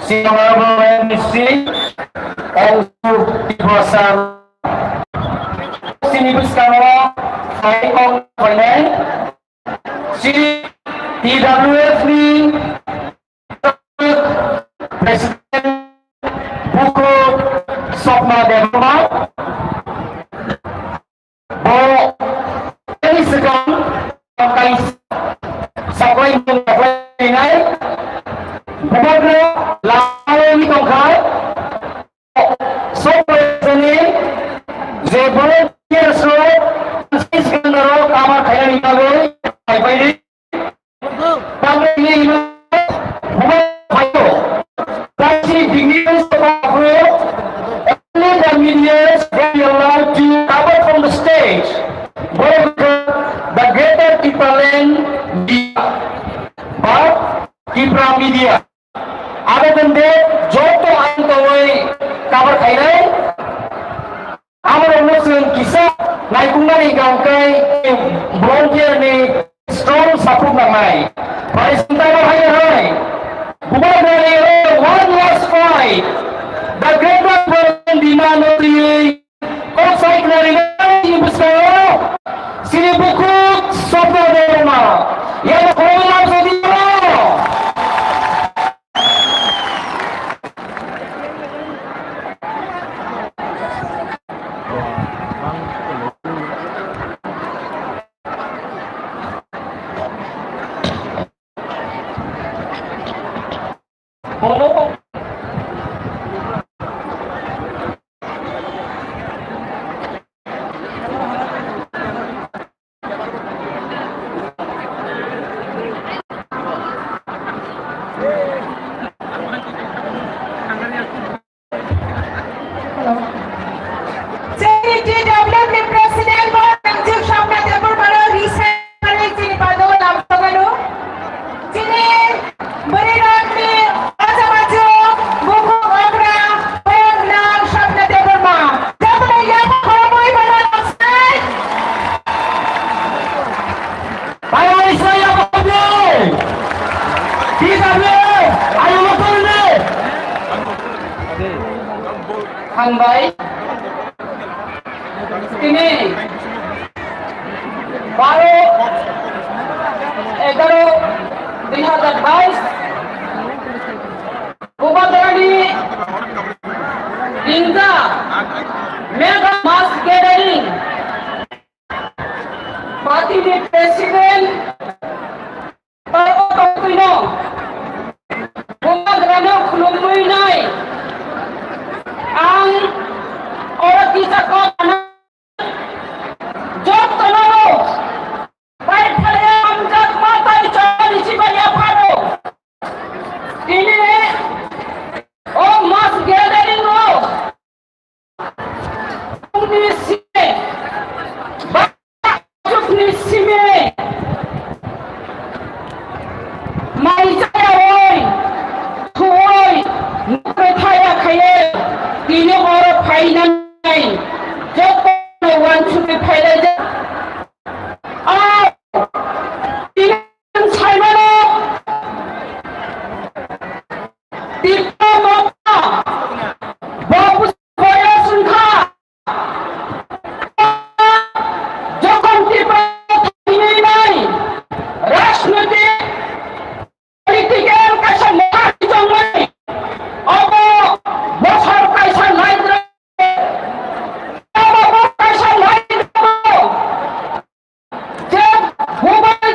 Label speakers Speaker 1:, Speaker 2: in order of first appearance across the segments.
Speaker 1: si Honorable Ministry also Tibosan Sinibus Kano High Court Finance si TWF ni President Buku Sokma Development Bo ini sekarang pakai sampai mencapai Bubagra lalu ni tongkai Sokma ini Zebul Kierso Siskan Narwk kamar kaya ni malu Baik ini Pagi ini Bubagra Kasih dingin Bubagra only the media can be allowed to cover from the stage the greater Tipalan media but Kipra media other than that Joto Antawai cover kainan Amar Muslim kisah Naikungan ni gangkai volunteer ni strong support namai Pada sementara hai Bubagra ni one last fight the greater Tipalan di mana ni outside dari ini besar sini buku sopo derma yang kolam sedih Hangbai ini baru 11/2022 Bubagra ni hingga mega mass gathering party ni presiden Narwk Tong Bubagra na Wngwi nai ang orang kita kau job tolong baik kalian angkat mata di Cibaya Pado ini oh mas gathering lo di sini banyak di sini mai saya oi tuoi kaya kaya ini orang painan jangan want to be painan ini saya mana tipe apa bagus saya suka jangan tipe ini rasional politik yang kasar jangan apa besar kaisar lain Bubagra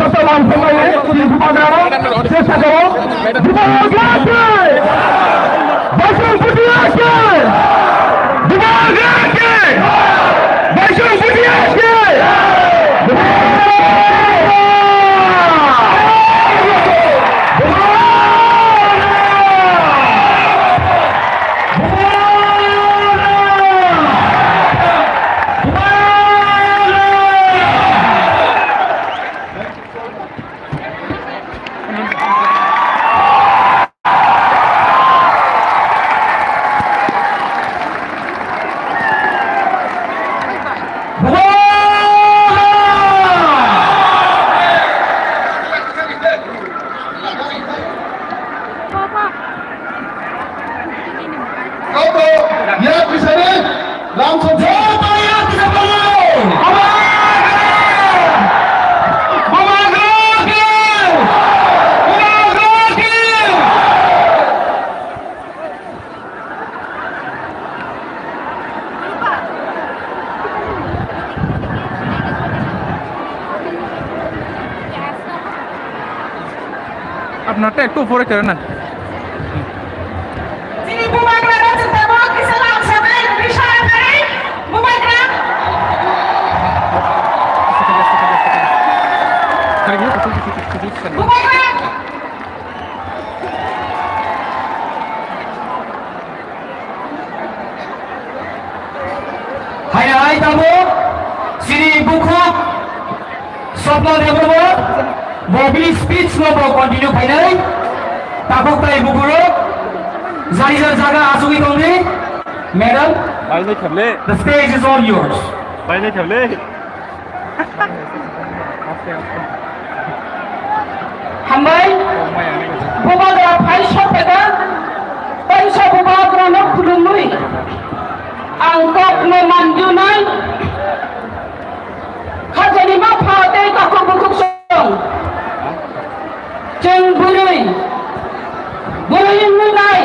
Speaker 1: বর্তমান সময়ে বুবাগ্রা চেষ্টা করো বুবাগ্রা আছে বৈষ্ণব বুটি আছে বুবাগ্রা আছে বৈষ্ণব বুটি আছে
Speaker 2: আপনারটা একটু উপরে করে না
Speaker 3: Sini Bubagra dan Tong diselam sampai bisa dari Bubagra. Bubagra.
Speaker 1: Hai tamu sini buku Sopno Dewa Bobby speech nopo continue finally tabuk tai bukuro Zaiza jaga asugi tongni madam
Speaker 2: বাইরে খেলে
Speaker 1: the stage is all yours
Speaker 2: বাইরে খেলে
Speaker 1: Hambai Bubagra paisa peda paisa Bubagra no khulumui angkok no manjunai khajani ma phate ka ko bukuk song jeng burui burui nai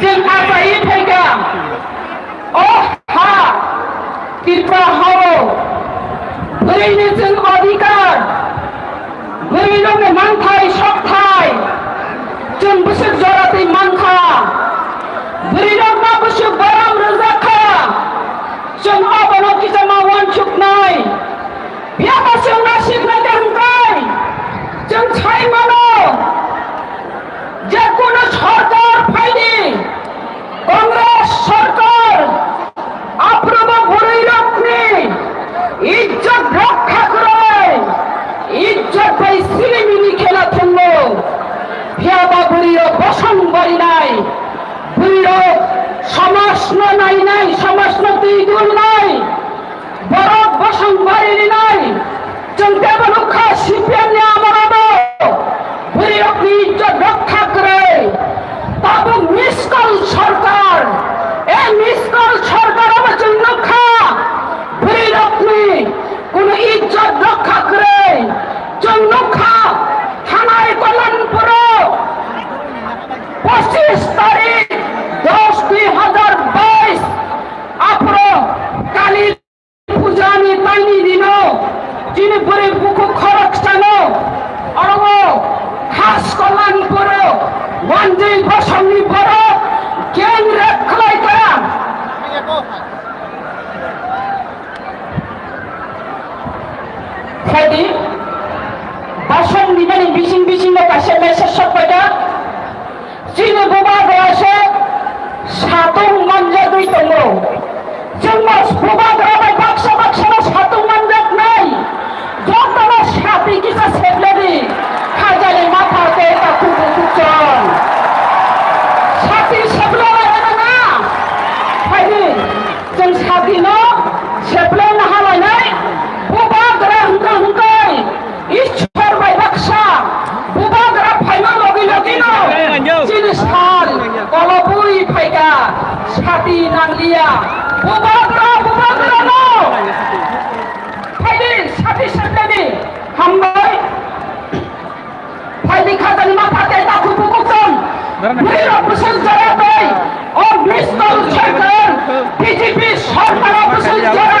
Speaker 1: jeng apai phaiga oh ha kirpa hao burui ni jeng adhikar burui no me man thai shok thai jeng busuk jorati man kha burui no ma busuk baram raza kha jeng abano kisama wan chuk nai biapa siang nasib na dengkai jeng chai mano যে কোন সরকার পাইনি কংগ্রেস সরকার আপনারা ভরেই রাখনি ইজ্জত রক্ষা করে ইজ্জত পাই সিনেমিনি খেলা খেললো ভিয়াবা বুড়িও বসন বাড়ি নাই বুড়িও সমাসন নাই নাই সমাসন দুই গুণ নাই বড় বসন বাড়ি নাই চলতে বলুখা সিপিএম নে আমার বুড়ি আপনি ইজ্জত রক্ষা করে তাবু মিসকল সরকার এই মিসকল সরকার আমার জন্য খা বুড়ি আপনি কোন ইজ্জত রক্ষা করে জন্য খা থানায় কল্যাণপুর 25 তারিখ 10/2022 আপরো কালী পূজানি তাইনি দিন যিনি বুড়ি বুকু খরচ টানো অরব খাস কল্যাণপুর ওয়ানজি বসঙ্গি বড় কেন রেখাই করা খাইদি বসঙ্গি মানে বিশিং বিশিং কাছে মেসেজ সবটা চিনি বুবাগ্রা আছে সাতুং মঞ্জা দুই তঙ্গ জন্ম বুবাগ্রা বাই বাক্সা বাক্সা সাতুং মঞ্জাত নাই যতটা সাথী কিসা সেবলেদি খাজালি মাথাতে তাকু বুচন সাথী সেবলে লাগে না ফাইদি जों সাথী ন সেবলে না হালাই নাই বুবাগ্রা হুঙ্কা হুঙ্কাই ঈশ্বর বাই বাক্সা বুবাগ্রা ফাইমা লগি লগি ন চিনি সাল কলবুই ফাইগা সাথী নাংলিয়া বুবাগ্রা বুবাগ্রা ন ফাইদি সাথী সেবলেদি হামবাই ফাইদি খাজালি মাথাতে তাকু বুচন বুড়ির অফিসের জড়াতে ও মিসকল সরকার বিজেপি সরকার অফিসের জড়া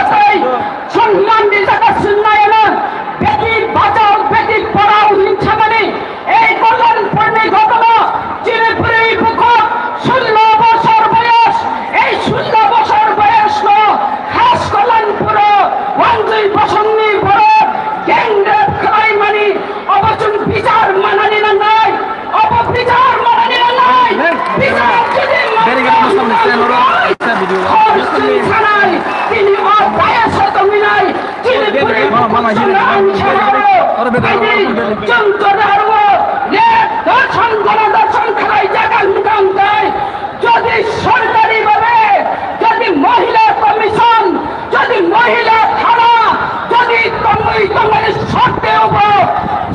Speaker 1: যদি সরকারিভাবে যদি মহিলা কমিশন যদি মহিলা থানা যদি তোমার সত্ত্বেও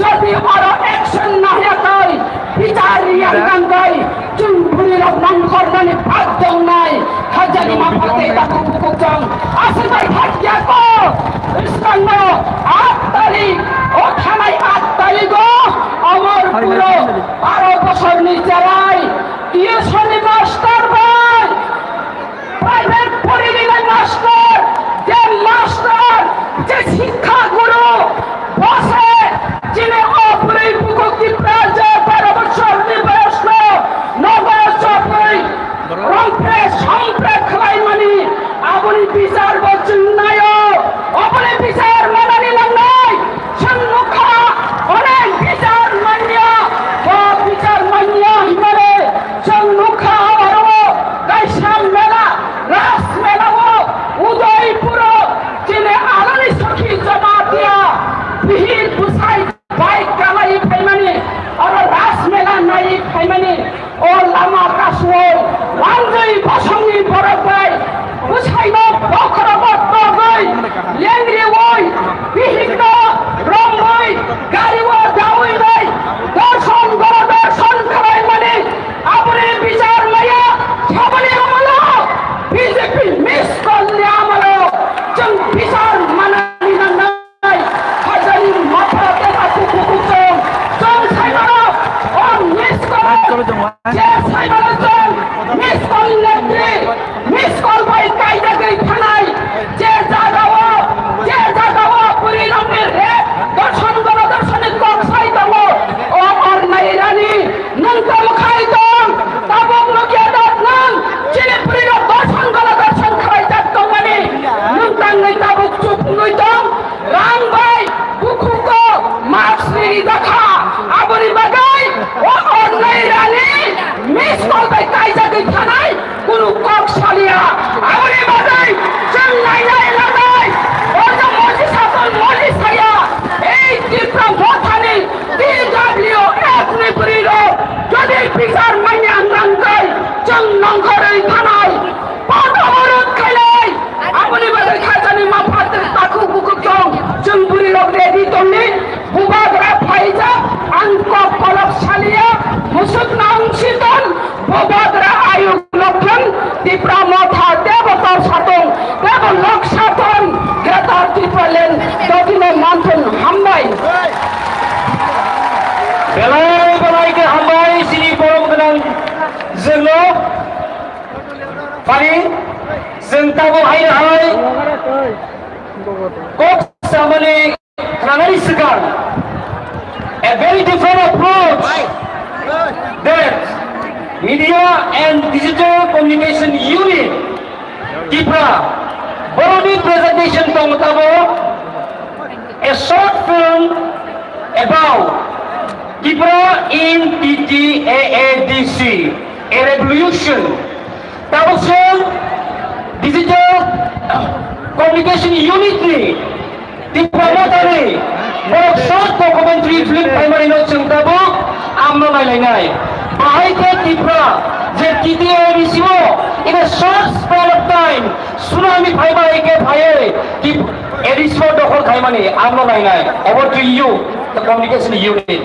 Speaker 1: যদি আরো অ্যাকশন না হয় বিচার রিয়ান দেয় চুনপুরির মঙ্গল মানে বাধ্য নাই হাজারি মাফাতে তাকে কুকুচং আসবাই থাকিয়া কো ইসলাম 8 তারিখ ও থানায় 8 তারিখ আমার পুরো 12 বছর নিচারাই টিউশনি মাস্টার ভাই প্রাইভেট পরিদিনের মাস্টার যে শিক্ষাগুরু বসে যিনি অপরিক মুক্তি প্রায় 12 বছর বয়স্ক নবচপই রংপ্রে সংপ্রে খেলাই মানি আপনি বিচার বলছেন নাই আপনি বিচার মানা নিলাম নাই সম্মুখা অনেক বিচার মানিয়া বিচার মানিয়া হিমারে সম্মুখা আরো গাইসাম মেলা রাস মেলাও উদয়পুর যিনি আলানি সখী জমা দিয়া বিহির বুসাই বাইক কালাই খাইমানি আর রাস মেলা নাই খাইমানি ও লামা কাশো লাঞ্জই বসঙ্গি বড়বাই বুসাইনো বখরবত গই লেংরি ওই বিহিত রংই গাড়িও দাউই নাই দর্শন গর দর্শন করাই মানে আপনি বিচার মাইয়া সবলে আমলো বিজেপি মিস করলে আমলো চং বিচার মানানি নাই হাজারি মাথাতে কাকু কুকুচং চং সাইবানো ও মিস করো যে সাইবানো চং মিস করলে মিস কল ভাই কায়দা গই থানায় যে জাগাও পরিণামের রে দর্শন গর দর্শনে কক সাইদাও ও আর নাই রানী নন্তম খাইতম তাবক নকিয়া দাত নাম চিনি পুরির দর্শন গর দর্শন খাই যাত মানে নন্তং নাই তাবক চুপ নইতম রাম ভাই বুকুক মাছনি দেখা আবরি বাগাই ও আর নাই রানী মিস কল ভাই কায়দা গই থানায় কোন কক সালিয়া আবরি বাগাই চেন্নাই নাই লাগাই ও যে মজি সাতল মজি সায়া এই ত্রিপুরা মথানি DW একনি পুরির যদি বিচার মাইনে আনরান দেয় চং নংখরই থানায় পদ অবরোধ খাইলাই আপনি বাজার খাজানি মাফাতে তাকু বুকুক চং পুরি লোক রেডি তন্নি বুবাগ্রা ফাইজা আঙ্ক পলক সালিয়া মুসুক নাং শীতল বুবাগ্রা আয়ু লক্ষণ ত্রিপুরা মথা দেবতার সাতং দেব লোক সাতন গ্রেতার ত্রিপুরালেন দদিনে মানথন হামবাই বেলায় হামবাই সিনি বরম गोनां जोंनो फारि जों ताबो हाय हाय कक सामने खानानि सिगां a very different approach that media and digital communication unit Tripura Boroni presentation tong tabo a short film about Tripura in TTAADC, a revolution. Tabukson digital communication unit ni Tripura matani borok short documentary film primary no chung tabo amno nai bahai ke Tripura je TTAADC mo in a short span of time tsunami phaiba eke bhaye ki ADC mo dokhol khaimani amno nai over to you the communication unit.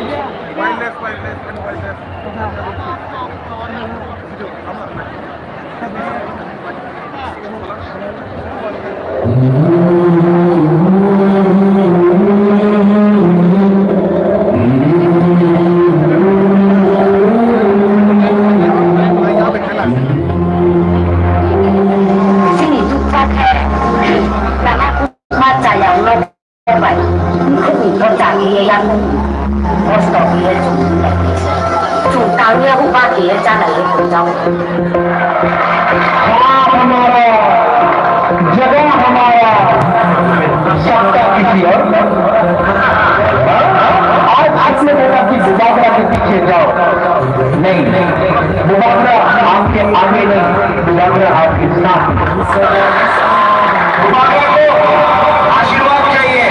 Speaker 1: जगह हमारा सबका किसी और आज आपने बोला कि बुबागरा के पीछे जाओ नहीं बुबागरा आपके आगे नहीं बुबागरा आपके साथ बुबागरा को आशीर्वाद चाहिए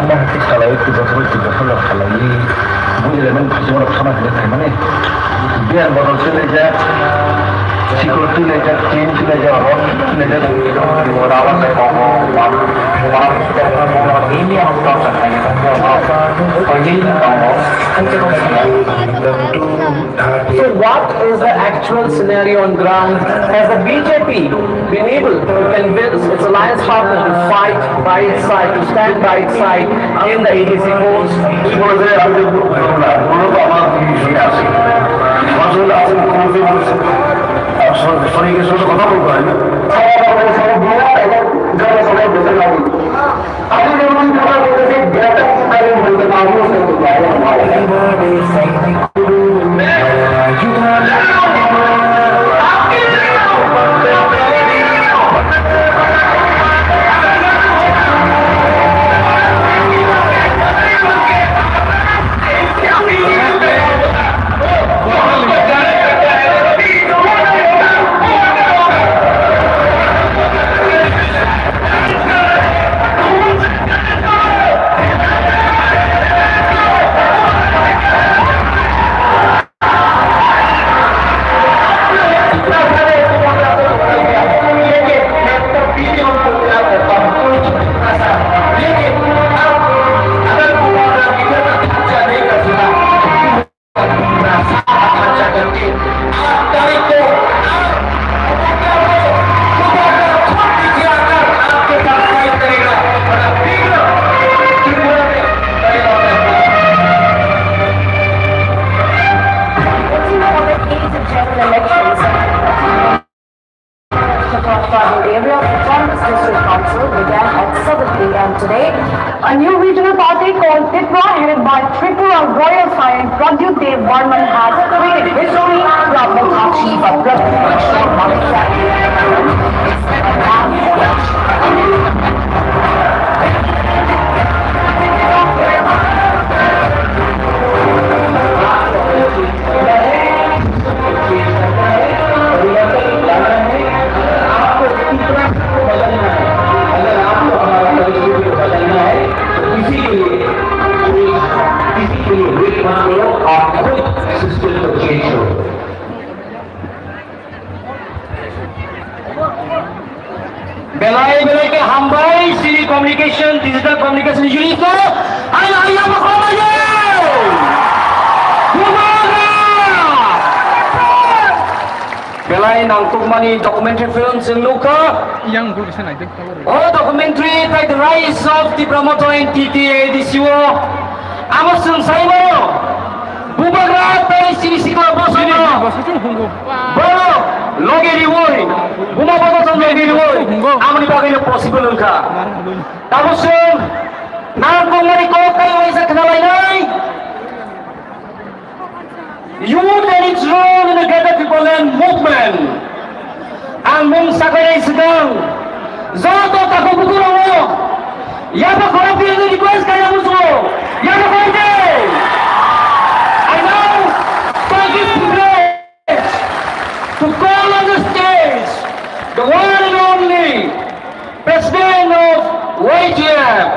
Speaker 1: anda hati kalau itu betul kalau ini mungkin elemen cuma sama dengan mana biar botol saja sikul tu saja cin saja orang saja orang saya ngomong orang ini yang harus So what is the actual scenario on ground? Has the BJP been able to convince its alliance partner to fight by its side, to stand by its side in the ADC polls?
Speaker 4: Today, a new regional party called Tripura, headed by Tripura Royal Fire Pradyut Dev Varman, has created history from the chief of
Speaker 1: Belai ke hambai sini communication, digital communication unit ko ayah berkorban Bubagra belai nangtung mani documentary films in Luka
Speaker 2: yang belum bisa naik.
Speaker 1: documentary like the rise of the promoter entity this year amasung saimo Bubagra tay sini sikla bosono bro loge diwoi buma bosono loge diwoi amni bagay possible ka tapos Narwk mari ko kayo isa kanalay nay youth and its role in the Gada people and movement ang mong sakay sedang zato takubukuro mo yapa korapin ni request kaya muso yapa korapin I now thank you to call on the stage the one and only President of YGF,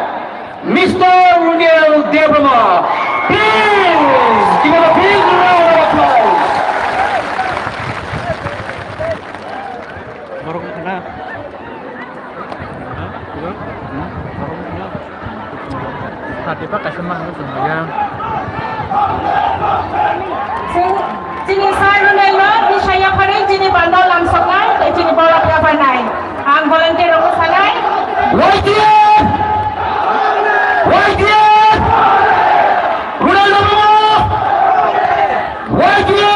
Speaker 1: Mr. Rudel Debrama. Please give him a big round of applause.
Speaker 2: Baru kena. Hati pak kasih mah semuanya.
Speaker 3: Jini saru nelo di saya kari jini bandol langsung ngai, jini bolak ya panai. Ang volunteer aku sanai.
Speaker 1: YGF! YGF! Rudel Debrama! YGF!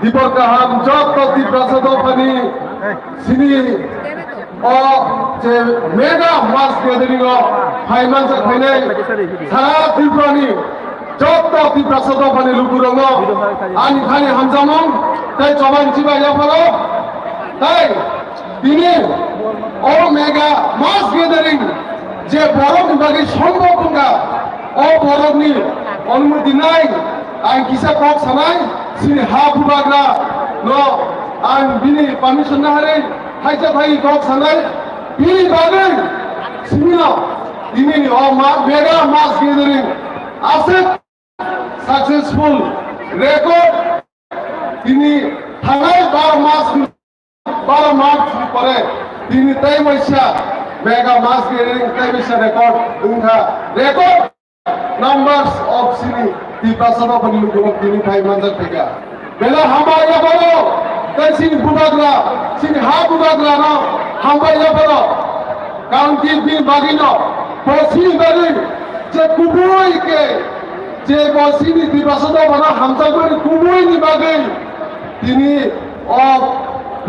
Speaker 5: Dibakaham job di prasado pani sini je mega mass gathering finance khane sara Tripurani job to di prasado pani lukurongo ani khani hamjamong tai choban chiba ya phalo tai tini o mega mass gathering je borok bagi সম্ভব না o borok ni অনুমতি নাই I কিসা cock Sanai Sini Ha বুবাগ্রা no I বিনি permission না হারে হাইজা ভাই cock সানাই বিনি বাগে সিনিনা তিনি ও mega mass gathering আছে successful record তিনি থানায় 12 মাস পরে তিনি তাই মাইসা mega mass gathering তাই Maisa record উনহা record numbers of sini di prasado pani lukung তিনি তাই manjar থেকে বেলা হামায়া বলো তাই sini bubagra sini ha bubagra না হামায়া বলো কারণ কি দিন বাগিনো পশ্চিম বাড়ি যে কুবুই কে যে বসিনি di prasado bana hamsa kori kubuy ni bagay তিনি ও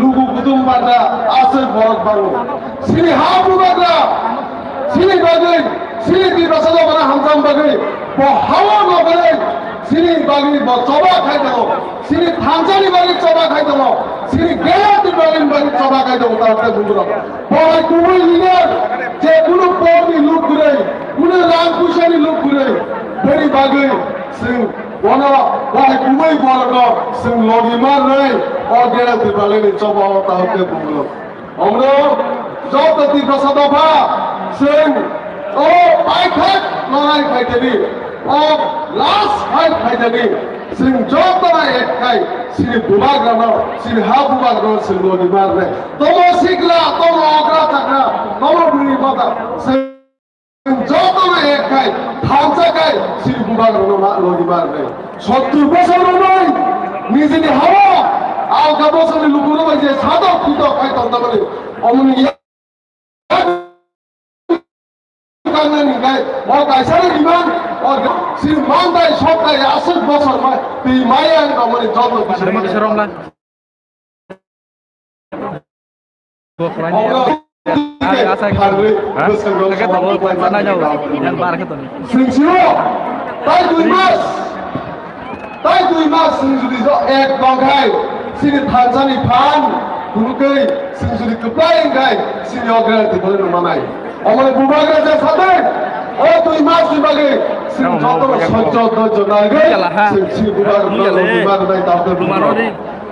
Speaker 5: লুগু কুতুম বাদা আছে বড় বড় সিনি হা বুবাগ্রা সিনি বাগৈ সিনি di prasado bana hamsam bagay হাওয়া নগরে সিনি বাগি চবা খাই দাও সিনি থানজানি বাগি চবা খাই দাও সিনি গেলাতি বাগি চবা খাই দাও তারপরে বুঝলো বড় কুবুই লিডার যে কোনো পর্বি লোক ঘুরে কোনো রাং কুশানি লোক ঘুরে বড়ি বাগৈ Singh Wana wahai kumai bolak sing logi mar nai orgera di balen coba tahte bunglo. Omro job di prasado ba sing o pai khat mangai khai tani o last khai tani sing job ta ek khai sini bubagra no sini ha bubagra sing logi mar nai tomo sikla tomo agra takra tomo buni mata sing যত না এক খাই থামসা খাই সিরি বুবাগ্রা লgi mar nai 70 বছর নয় নিজে হাওয়া আলকা বছরে লুকুনো যে সাদা পিতা খাই তন্তা বলে অমনি কান্নানি গায় ও কাইসারে ইমান ও সিরি মানদাই সবটাই 80 বছর হয় তুই মায়া অমনি যত বছর
Speaker 2: Terima kasih Romlan. Asa
Speaker 5: খারবে
Speaker 2: Agak tahu mana jauh yang bar itu nih.
Speaker 5: সিংসিও তাই দুই মাস সিংসুদি এক গঙ্গাই সিনি থানজানি ফান কুনুকই সিংসুদি কপ্লাই গাই সিনি অগ্রান্তি বলে মানাই অমনে বুবাগ্রা যে সাথে ও দুই মাস বাগে সিং যত সহ্য ধৈর্য লাগে সিংসি বুবাগ্রা নাই তাতে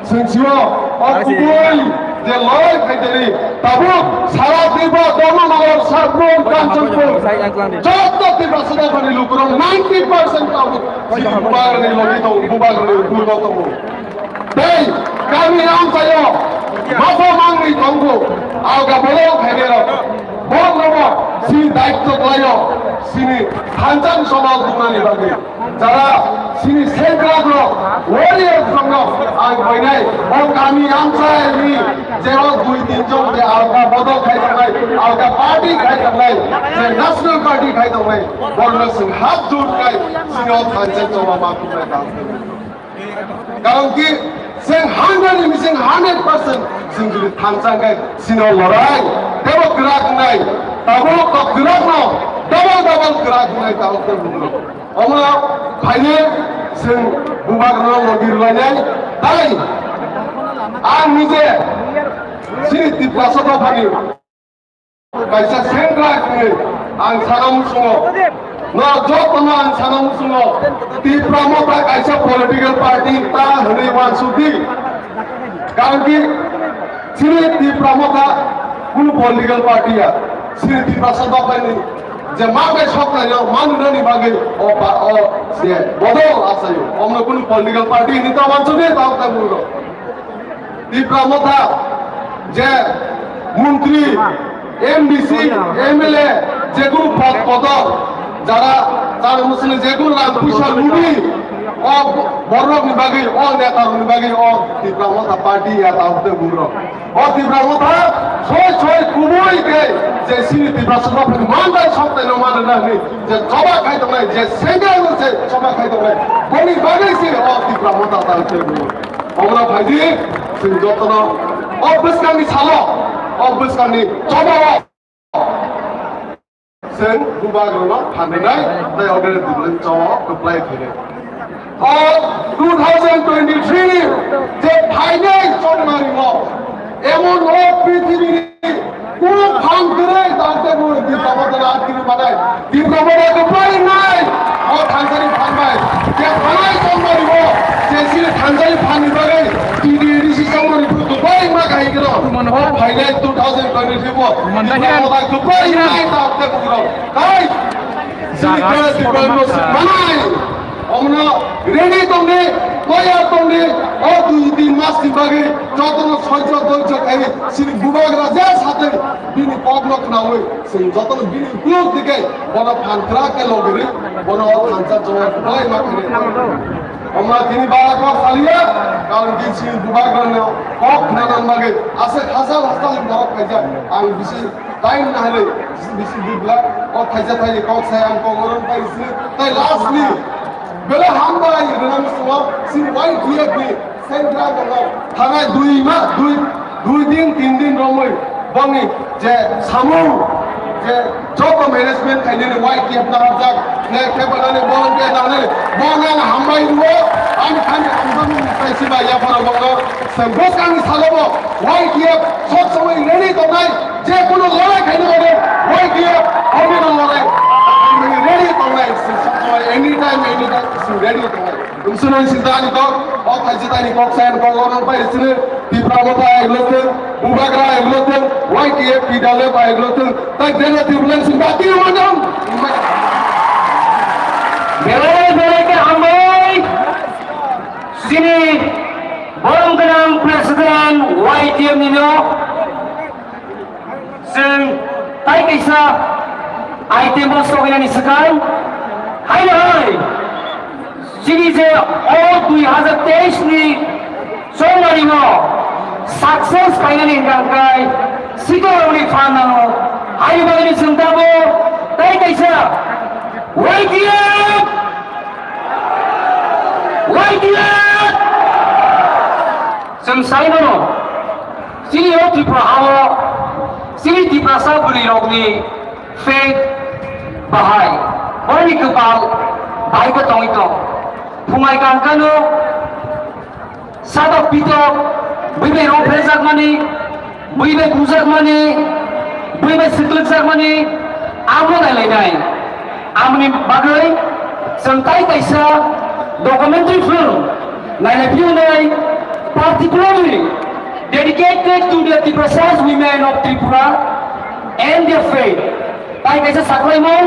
Speaker 5: সিংসিও ও কুবুই যে লয় খাইতেনি তাবু সারা দিব দমনগর সারপুর কাঞ্চনপুর যত দি prasado pani lukurong 90% tabu bubagra ni logi to bubagra ni purgotomo dei kami am sayo maso mangri tonggo auga bolo khaidero bol nomo si daitto layo sini hanjan samal dumani bagi যারা সিনি central warrior সঙ্গ I কইনাই ও কামি আমসাই নি যে ও দুই তিনজন যে আলকা বদল খাই থাকাই আলকা পার্টি খাই থাকাই যে ন্যাশনাল পার্টি খাই থাকাই বর্ণ সিং হাত জোট খাই সিনি ও থানজেন জমা মা কুমাই কারণ কি সিং 100% সিং যদি থানজাং গাই সিনি লড়াই দেব গ্রাক নাই তাবো তো গ্রাক ন ডাবল গ্রাক নাই তাওতে বুঝলো আমরা ভাইয়ে जों बुबाग्रा लगिर लायनाय তাই आं निजे सिनि di prasado pani kaisa sentra kini ang sanam sungo no jotno ang sanam sungo di pramota kaisa political party ta hone wan sudi karon ki sini di pramota কোন political party ya sini di prasado pani যে মাকে সকালে মানুষনি বাগে ও সে বদল আছে আমরা কোন political party নিতে মানছনে তাওতা বললো দীপ্রামতা যে মন্ত্রী এমডিসি এমএলএ যেগুলো পদ যারা তার মুসলিম যেগুলো নাম পয়সা লুবি ও বড় বিভাগে ও নেতা বিভাগে ও দীপ্রামতা পার্টি या তাওতে বললো ও দীপ্রামতা ছয় কুবুই কে যে সিনি দীপ্রামতা মানদাই সবতে ন মানে না যে জবা খাইতো নাই যে সেঙ্গেল আছে জবা খাইতো নাই বনি বাগেছে ও দীপ্রামতা তাওতে বললো আমরা ভাইজি সিং যতন অবস্কানি ছালো অবস্কানি জবা जों बुबाग्रानाव फाननाय दा अर्डार दिबलेन जवाब एप्लाइ खालामो 2023 যে ফাইনাল চলমারিল এমন হোক পৃথিবীর কোন ফান করে তাতে বড় দীপাবদনা আকির বানায় দীপাবদনা তো পাই নাই ও থানসারি ফানবাই যে ফানাই চলমারিল যে সিরে থানসারি ফানি বাগে টিডি রিসি চলমারি তো পাই মা গাই গেল ফাইনাল 2023 দীপাবদনা তো পাই নাই তাতে বড় তাই জায়গা বানাই আমরা রেডি তোমরে কয়া তোমরে ও 2-3 মাস দিবাগে যতন সহ্য ধৈর্য খাই সিনি বুবাগ্রা যে সাথে বিনি পগলক না হই সেই যতন বিনি ব্লক দিকে বড় ফানকরা কে লগরে বড় ফানসা জমা হয় মা করে আমরা তিনি বালা কর সালিয়া কারণ কি সিনি বুবাগ্রা না কক না নামবাগে আছে হাজার হাজার বড় খাইজা আং বিসি টাইম না হলে বিসি দিবলা ও খাইজা থাই কক সাই আং কগরন পাইছি তাই লাস্টলি বেলা হামবাই রনাম সুয়া সিন ওয়াই ডিএপি সেন্ট্রাল গঙ্গা থানায় 2 দিন 3 দিন রমই বংনি যে সামু যে যত ম্যানেজমেন্ট খাইনে ওয়াই ডিএপ না হাজাক নে কেবলানে বলকে দানে বংনা হামবাই রুও আমি খানি আমদানি পাইছিবা ইয়াফারা বঙ্গ সেবসানি সালবো ওয়াই ডিএপ সব সময় রেডি তো নাই যে কোনো লড়াই খাইনে বলে ওয়াই ডিএপ হবে না লড়াই ready to make anytime ready to make insurance sidani ko o khajitani ko sign ko gonon pai sine tiprabota eglote bubagra eglote ytf pidale pa eglote ta dena tribulance bati manam
Speaker 1: bere ke amoi sini boronggram president ytf nino sing tai kaisa item bosto ni sekarang hai hai sini je all 2023 ni somari mo success finally gangkai sito ni fana no hai bagani sentabo tai kaisa YTF sem sai no sini o tripura hawo sini tripura sa buli rogni faith bahai bani kepal bahai ko tong ito pumai kangkano sadok pitok buibe rong prezak mani buibe buzak mani buibe siklak mani amo nai nai amni bagai santai kaisa documentary film nai view nai particularly dedicated to the Tiprasas women of Tripura and their faith তাই কাছে সাকলাই মন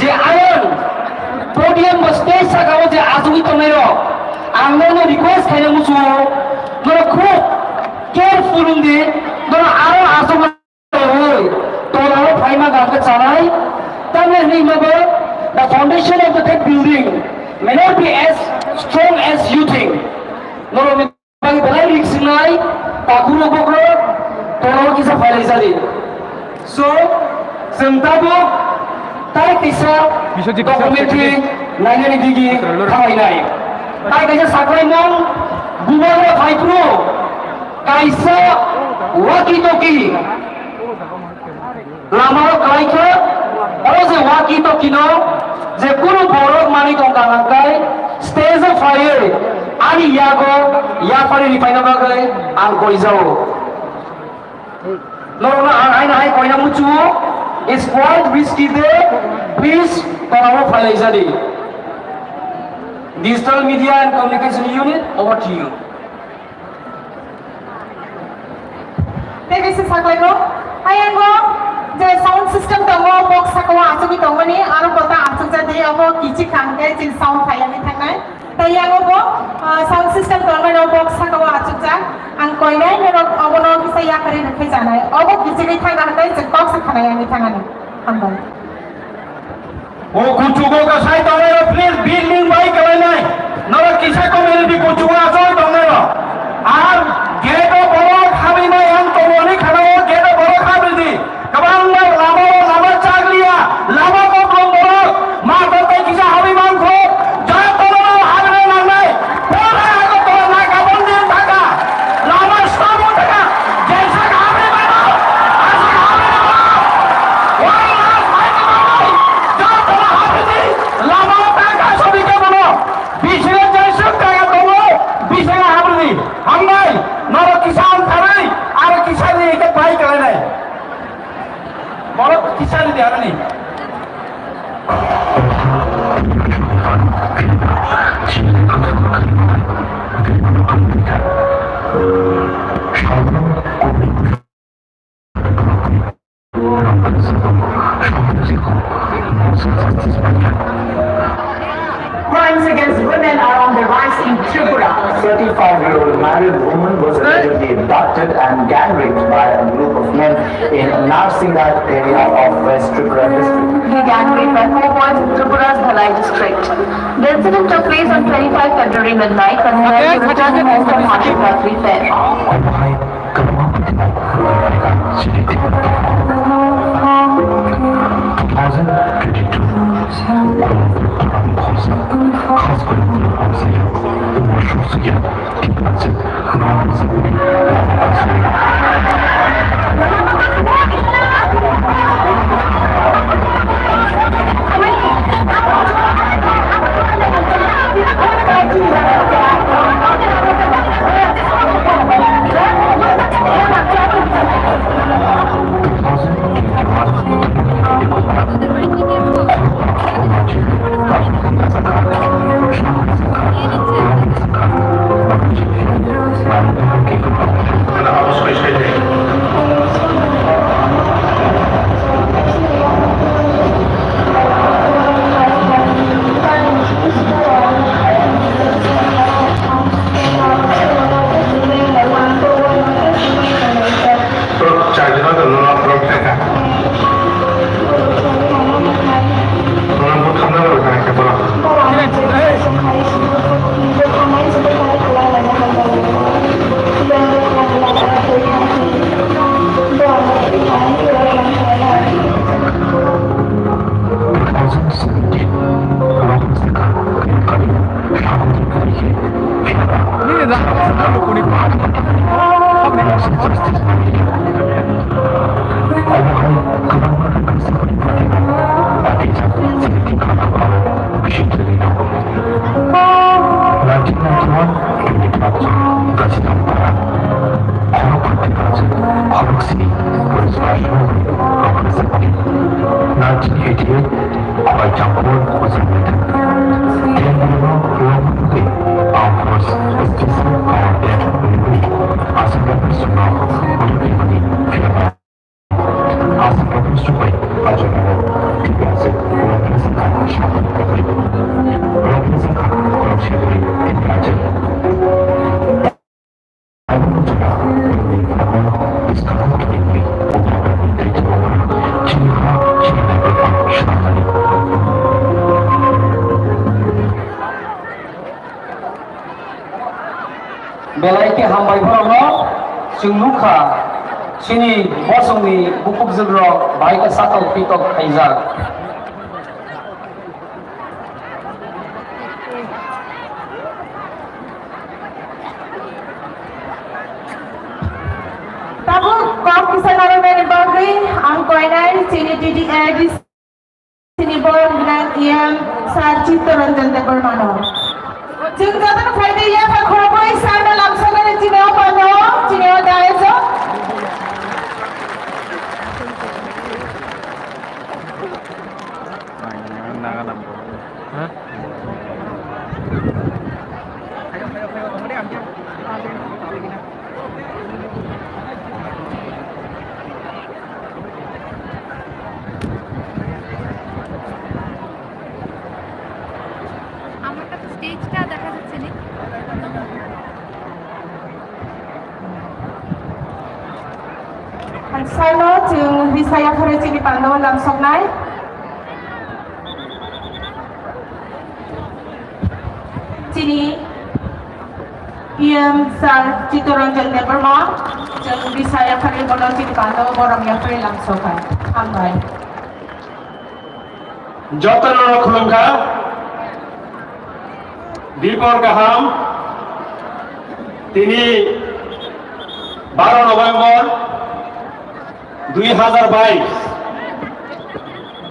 Speaker 1: যে ion podium stage sakao je azui tomero angno request খাইলে মুসু narrow খুব careful উন্দি narrow আরো আসো হই তোরাও ফাইমা গাকে চালাই তাহলে remember the foundation of the tech building may not be as strong as you think narrow bagi belai risk nai takuro bokro তোরাও কিসা ফাইলাই জালি so sentabo tai kisa documentary nainani digi thamai nai tai kaisa saklai mong bubagra phaipro kaisa waki toki lamaro kalaika aro je waki toki no je kono borok mani tong kanangkai stage of fire ani yago ya pare ni paina bagai ang koizao lorona aina hai koina muchu is quite risky there. Please, Parawa Falezadi. Digital Media and Communication Unit, over to you.
Speaker 3: Thank you, Saklego. Ayan mo, the sound system tongo box sakawa asugi tongo ni aro kota asuk jadi abo kichi kangke jin sound kaya ni tangai. Tayang obo sound system tongo no box sakawa asuk ja ang koinai ni ro obo no bisa ya kare nakhe janai. Obo kichi ni tanga nakai jin box sakana ni tangani. Ambal.
Speaker 1: Oh kuchugo ka sai tongo please building bai kalai nai. Nara kisa community kuchugo aso tongo. Ar gate boro khabi nai ang tongo ni khana gate boro khabi di. Kabang lama chaglia lama ko boro ma tongo kisa habi man ko ja tongo habi nai nai. Pora ko tongo na ka bondin taka. Lama stamo taka. Jaisa habi nai. Asa habi nai. Why not?
Speaker 4: Crimes against women are on the rise in Tripura.
Speaker 6: 35-year-old married woman was allegedly abducted and gang raped by a group of men in Narwk area of West Tripura district.
Speaker 4: The gang raped by 4 boys in Tripura's Dhalai district. The incident took place on 25 February midnight when they were returning home from Mahashivratri fair.
Speaker 1: Belaiki hambai borono singnuka sini bosongni bukuk jogro baika sakal pitok kaijak.
Speaker 3: Tabu kau kisah nari meni Wngwi ang koinai sini DDA sini bol bilang iam sar Chittaranjan Devarmano. Jeng jatan faida ia pak khoboi sana langsung dari Cineo pano Cineo daeso.
Speaker 7: আমার কাছে স্টেজটা দেখা যাচ্ছে না।
Speaker 3: Sano jeng bisaya kore cini pano langsung naik. Cini iam sar Chittaranjan Devarma jeng bisaya kore bono cini pano borong yang kore langsung kan. Ambai.
Speaker 1: Jotan orang khulungka Dipor Gaham তিনি 12 November 2022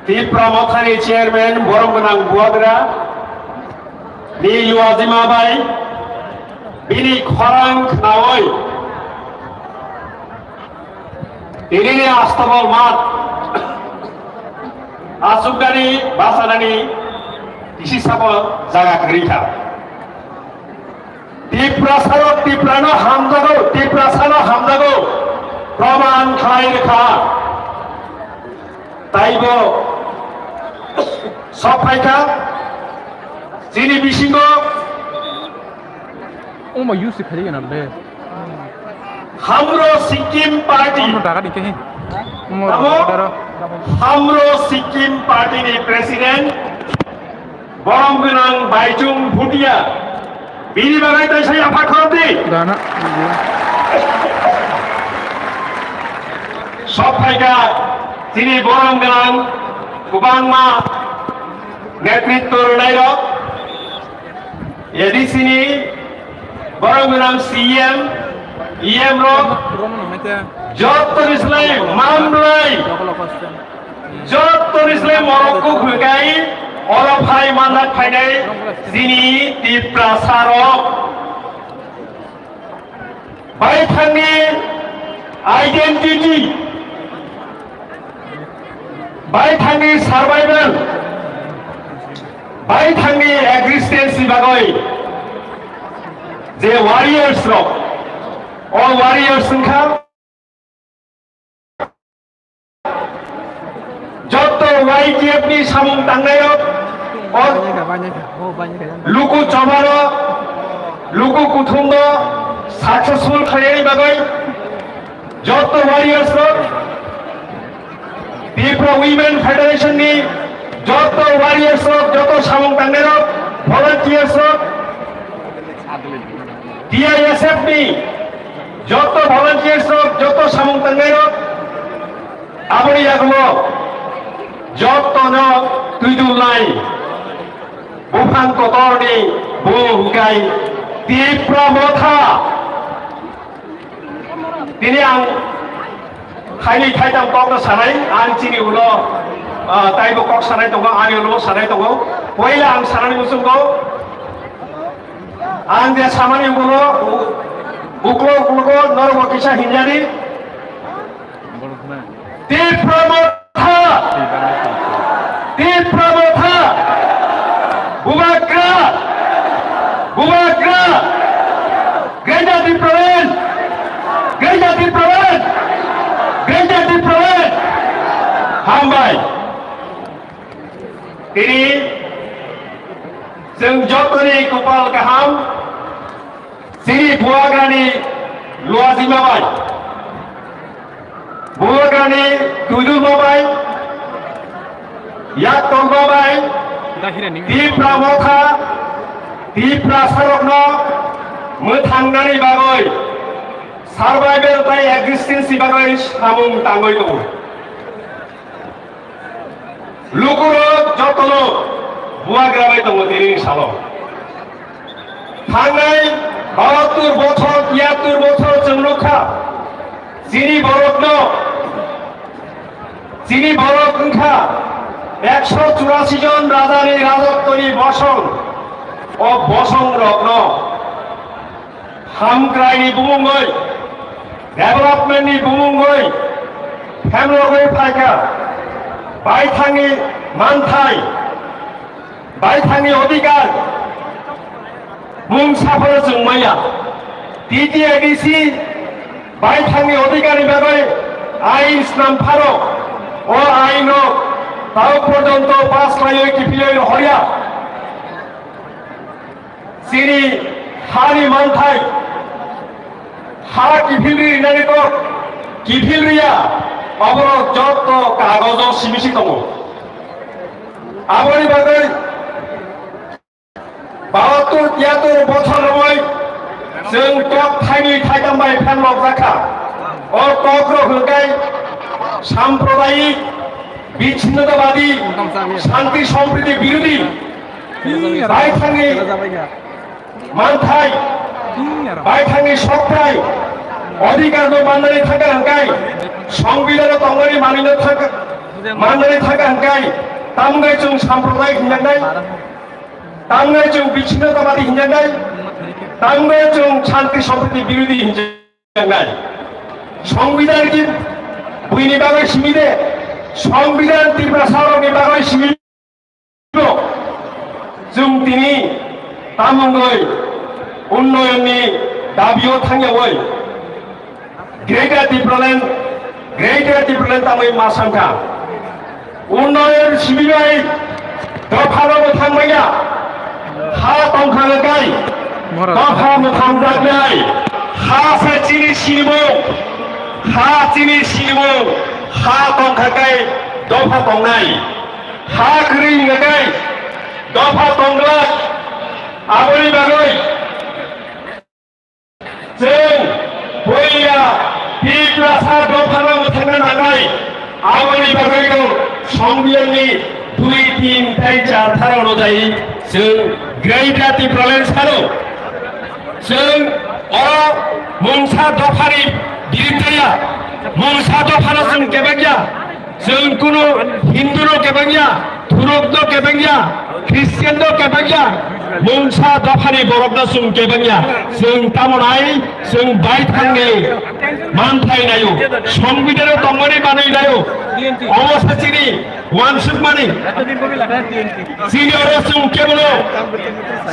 Speaker 1: Tripura মথানি chairman বরমগনাং বুয়াগ্রা ni Yuazima Bai bini khorang nawai ini ni astabal mat asugani basanani isi sabo jaga kerja Tiprano hamdago Praman khai rekha তাইবো সব ফাইকা যিনি বিশিঙ্গ
Speaker 2: Oh, use it kali kan be.
Speaker 1: Hamro Sikkim party
Speaker 2: Kamu dah kan ikahi.
Speaker 1: Kamu? Hamro Sikkim পার্টির president বরংগনাং Baichung Bhutia বিনি বাগাই তাই সেই আফা খরদি
Speaker 2: Dah nak.
Speaker 1: সব ফাইকা যিনি বরংগনাং কুবাংমা নেতৃত্ব নাইরক এডিসিনি বরংগনাং সিএম ইএম রক
Speaker 2: Turun macam.
Speaker 1: যত ইসলাম মামলাই
Speaker 2: Kalau kostum.
Speaker 1: যত ইসলাম মরক্কো ঘুগাই অলফাই মানাত ফাইনাই যিনি তীব্রা সারক বাইথাংনি আইডেন্টিটি বাইথাংনি সার্ভাইভাল বাইথাংনি এক্সিস্টেন্সি বাগৈ যে ওয়ারিয়ার্স রক all warriors সংখ্যা যত YTF ni samung tangnayok
Speaker 2: Banyak. Oh, banyak kan.
Speaker 1: luku chobaro luku kuthungdo successful khairi bagai যত warriors rok Tripura Women Federation ni যত warriors rok যত samung tangnayok volunteers rok DISF ni যত volunteers rok যত samung tangnayok aboni yakmo যত knock তুইদুলাই বুফাং কতরনি বুগাই তীব্রা মথা তিনি আং খাইনি খাইতাম কক সানাই আং চিনি উলো তাইবো কক সানাই দङ आंनि उलो सानाय दङ पहिला आं सानानै बुसुंगौ आं जे सामानि उलो उग्लो उग्लो नरवक किसा हिंजारि তীব্রা মথা তীব্রা মথা Bubagra Gereja Diproven Hambai ini जों जतनि कपाल गाहाम sini Bubagrani luasi mabai Bubagrani tujuh mabai yak Tong mabai Tripura mokha Tripura sarokno mothangnaनै bagoi survival by existence bagoi samung tangoi dङ lukuro jotolo Bubagra bai dङ tini salo थांनाय 72 বছর 73 বছর जों रखा যিনি বরক ओंखा 184 জন রাজানি রাজত্বনি বসং ও বসং রত্ন হামক্রাইনি বুমুঙ্গই ডেভেলপমেন্টনি বুমুঙ্গই ফেমলগै फायखा বাইথাङि मानथाय বাইথাङि अधिकार मुं साफोर जों मैया DTIDC বাইথাङि अधिकारनि बागै आइन नाम फारो ও আইন তাও পর্যন্ত পাস লাইও কিফিলই হরিয়া সিনি হারি মানথাই হা কিফিলরি নানি তো কিফিলরিয়া অবরোধ যত কাগজ সিমিসি দङ আবরি বাগৈ 72-73 বছর রয় जों टक थाइनि थाइगामबाय फेनलक जाखा ও टक रहोगाय সাম্প্রদায়িক বিচ্ছিন্নতাবাদী শান্তি সম্প্রীতি বিরোধী বাইথাङि मानथाय বাইথাङि सप्ताय अधिकारखौ माननानै थाखा हांखाय संविधान तंगनि माननानै थाखा हांखाय तामगाय जों साम्प्रदायिक हिंजांनाय तामगाय जों बिच्छिन्नताबादि हिंजांनाय तामगाय जों शान्ति सम्प्रीति बिरोधी हिंजांनाय संविधान की बुइनि बागै सिमिदे संविधान त्रिपुरा सारनि बागै सिमिदो जों दिनै तामुंगै उन्नयननि दाबियाव थांनायावै ग्रेटार त्रिपुरालेण्ड तामै मासांखा उन्नयन सिबिनाय दफा मोखांबाया हा दंखांगाय दफा मोखां जानाय हा चिनि सिनिमो हा चिनि सिनिमो हा दंखांगाय दफा दंनाय हा ग्रिंगाय दफा दंग्ला आबोनि बागै जों बयया बिग्रासा दफा मोखांना नागाय आबोनि बागै दं संबिधाननि 2-3 4 অনুযায়ী जों ग्रेटार डिफारेन्स सानो जों मुंसा दफानि बिरुद्धाया मुंसा दफाना जों केबांगिया जों कुनु हिंदुनो केबांगिया तुरकनो केबांगिया ख्रिस्टियाननो केबांगिया मुंसा दफानि बरफना जों केबांगिया जों तामनाय जों बायथांगे मानथायनायो संबिधानाव दंमानि बानायनायो अवस्थाथिनि वानसुकमानि जिनि जों केबल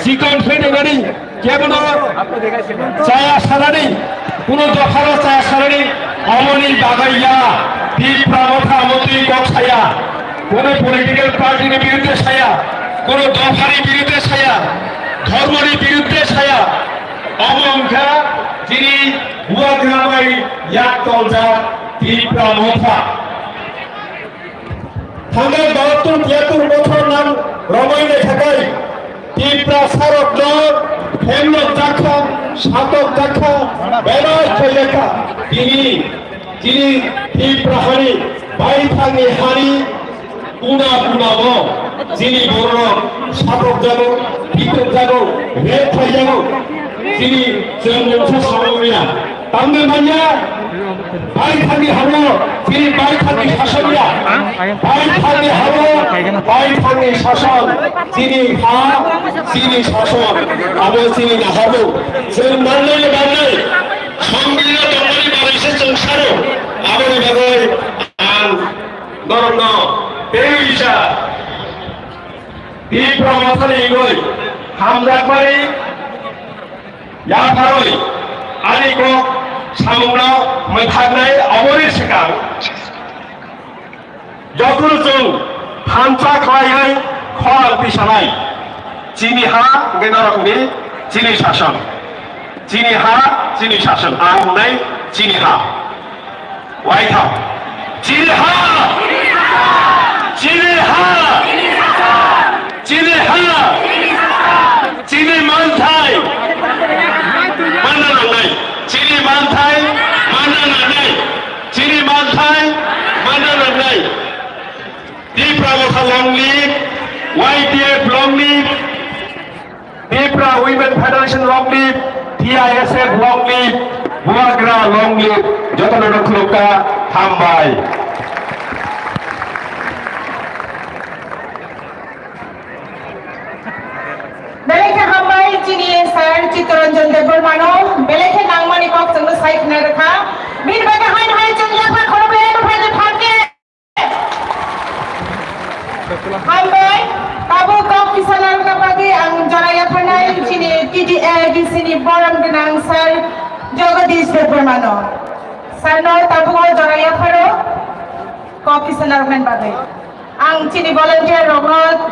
Speaker 1: सिकन फैनानै केबल जाया सानानै कुनु दफानो जाया सानानै अमनि बागाइया बिफ्रा मथा मथि गसाया कुनु पलिटिकल पार्टीनि बिरुद्धे साया कुनु दफानि बिरुद्धे साया धर्मनि बिरुद्धे साया अमंखा जिनि बुबाग्रामाय याक तलजा बिफ्रा मथा थांनाय 72-73 বছর নাম রমাইনে থাকায় তিপ্রা সারক হেমলক জাখা সাতক জাখা বেলায় লেখা যিনি তিপ্রা হানি বাইথাঙ্গে হানি কুনা কুনাব যিনি বড় সাতক যাবো ভিতর যাবো রেড খাই যাবো যিনি जों सावरिया तांगे मानिया বাইথাঙ্গে হাবো যিনি বাইথাঙ্গে শাসনিয়া বাইথাঙ্গে হাবো বাইথাঙ্গে শাসন যিনি হা যিনি শাসন আবো যিনি না হাবো जों माननाय माननाय সংবিধান দমনি বানাইছে जों सारो आबोनि बागै आं नरम बेविसा बिफ्रा माथानि गय हामजाकमारि याफारय आलिको सामुंनाव मोनथारनाय अबोनि सिगां जतुर जों हामचा खालायै खराल पिसानाय जिनि हा गेनारकनि जिनि शासन जिनि हा जिनि शासन आं बुंनाय जिनि हा वाइथा जिनि हा जिनि हा जिनि हा जिनि मानथाय मानना लांनाय जिनि मानथाय मानना लांनाय जिनि मानथाय मानना लांनाय बिफ्रा मथा लंलि YTF लंलि बिफ्रा उइमेन फेडारेशन लंलि TISF लंलि बुबाग्रा लंलि जतन खुलुका हामबाय
Speaker 3: बेलेखे हामबाय जिनि सार चित्तरंजन देवबर्मानो बेलेखे नांमानि कक जोंनो सायखना रखा बिन बागे हाय हाय जों याफा खरबे फायदे फाके हामबाय काबो कक किसानार का बागे आं जरा याफानाय जिनि TDDC नि बरम गोनां सार जगदीश देवबर्मानो सारनो ताबो जरा याफारो कक किसानार मेन बागे आं जिनि भलान्टियार रगत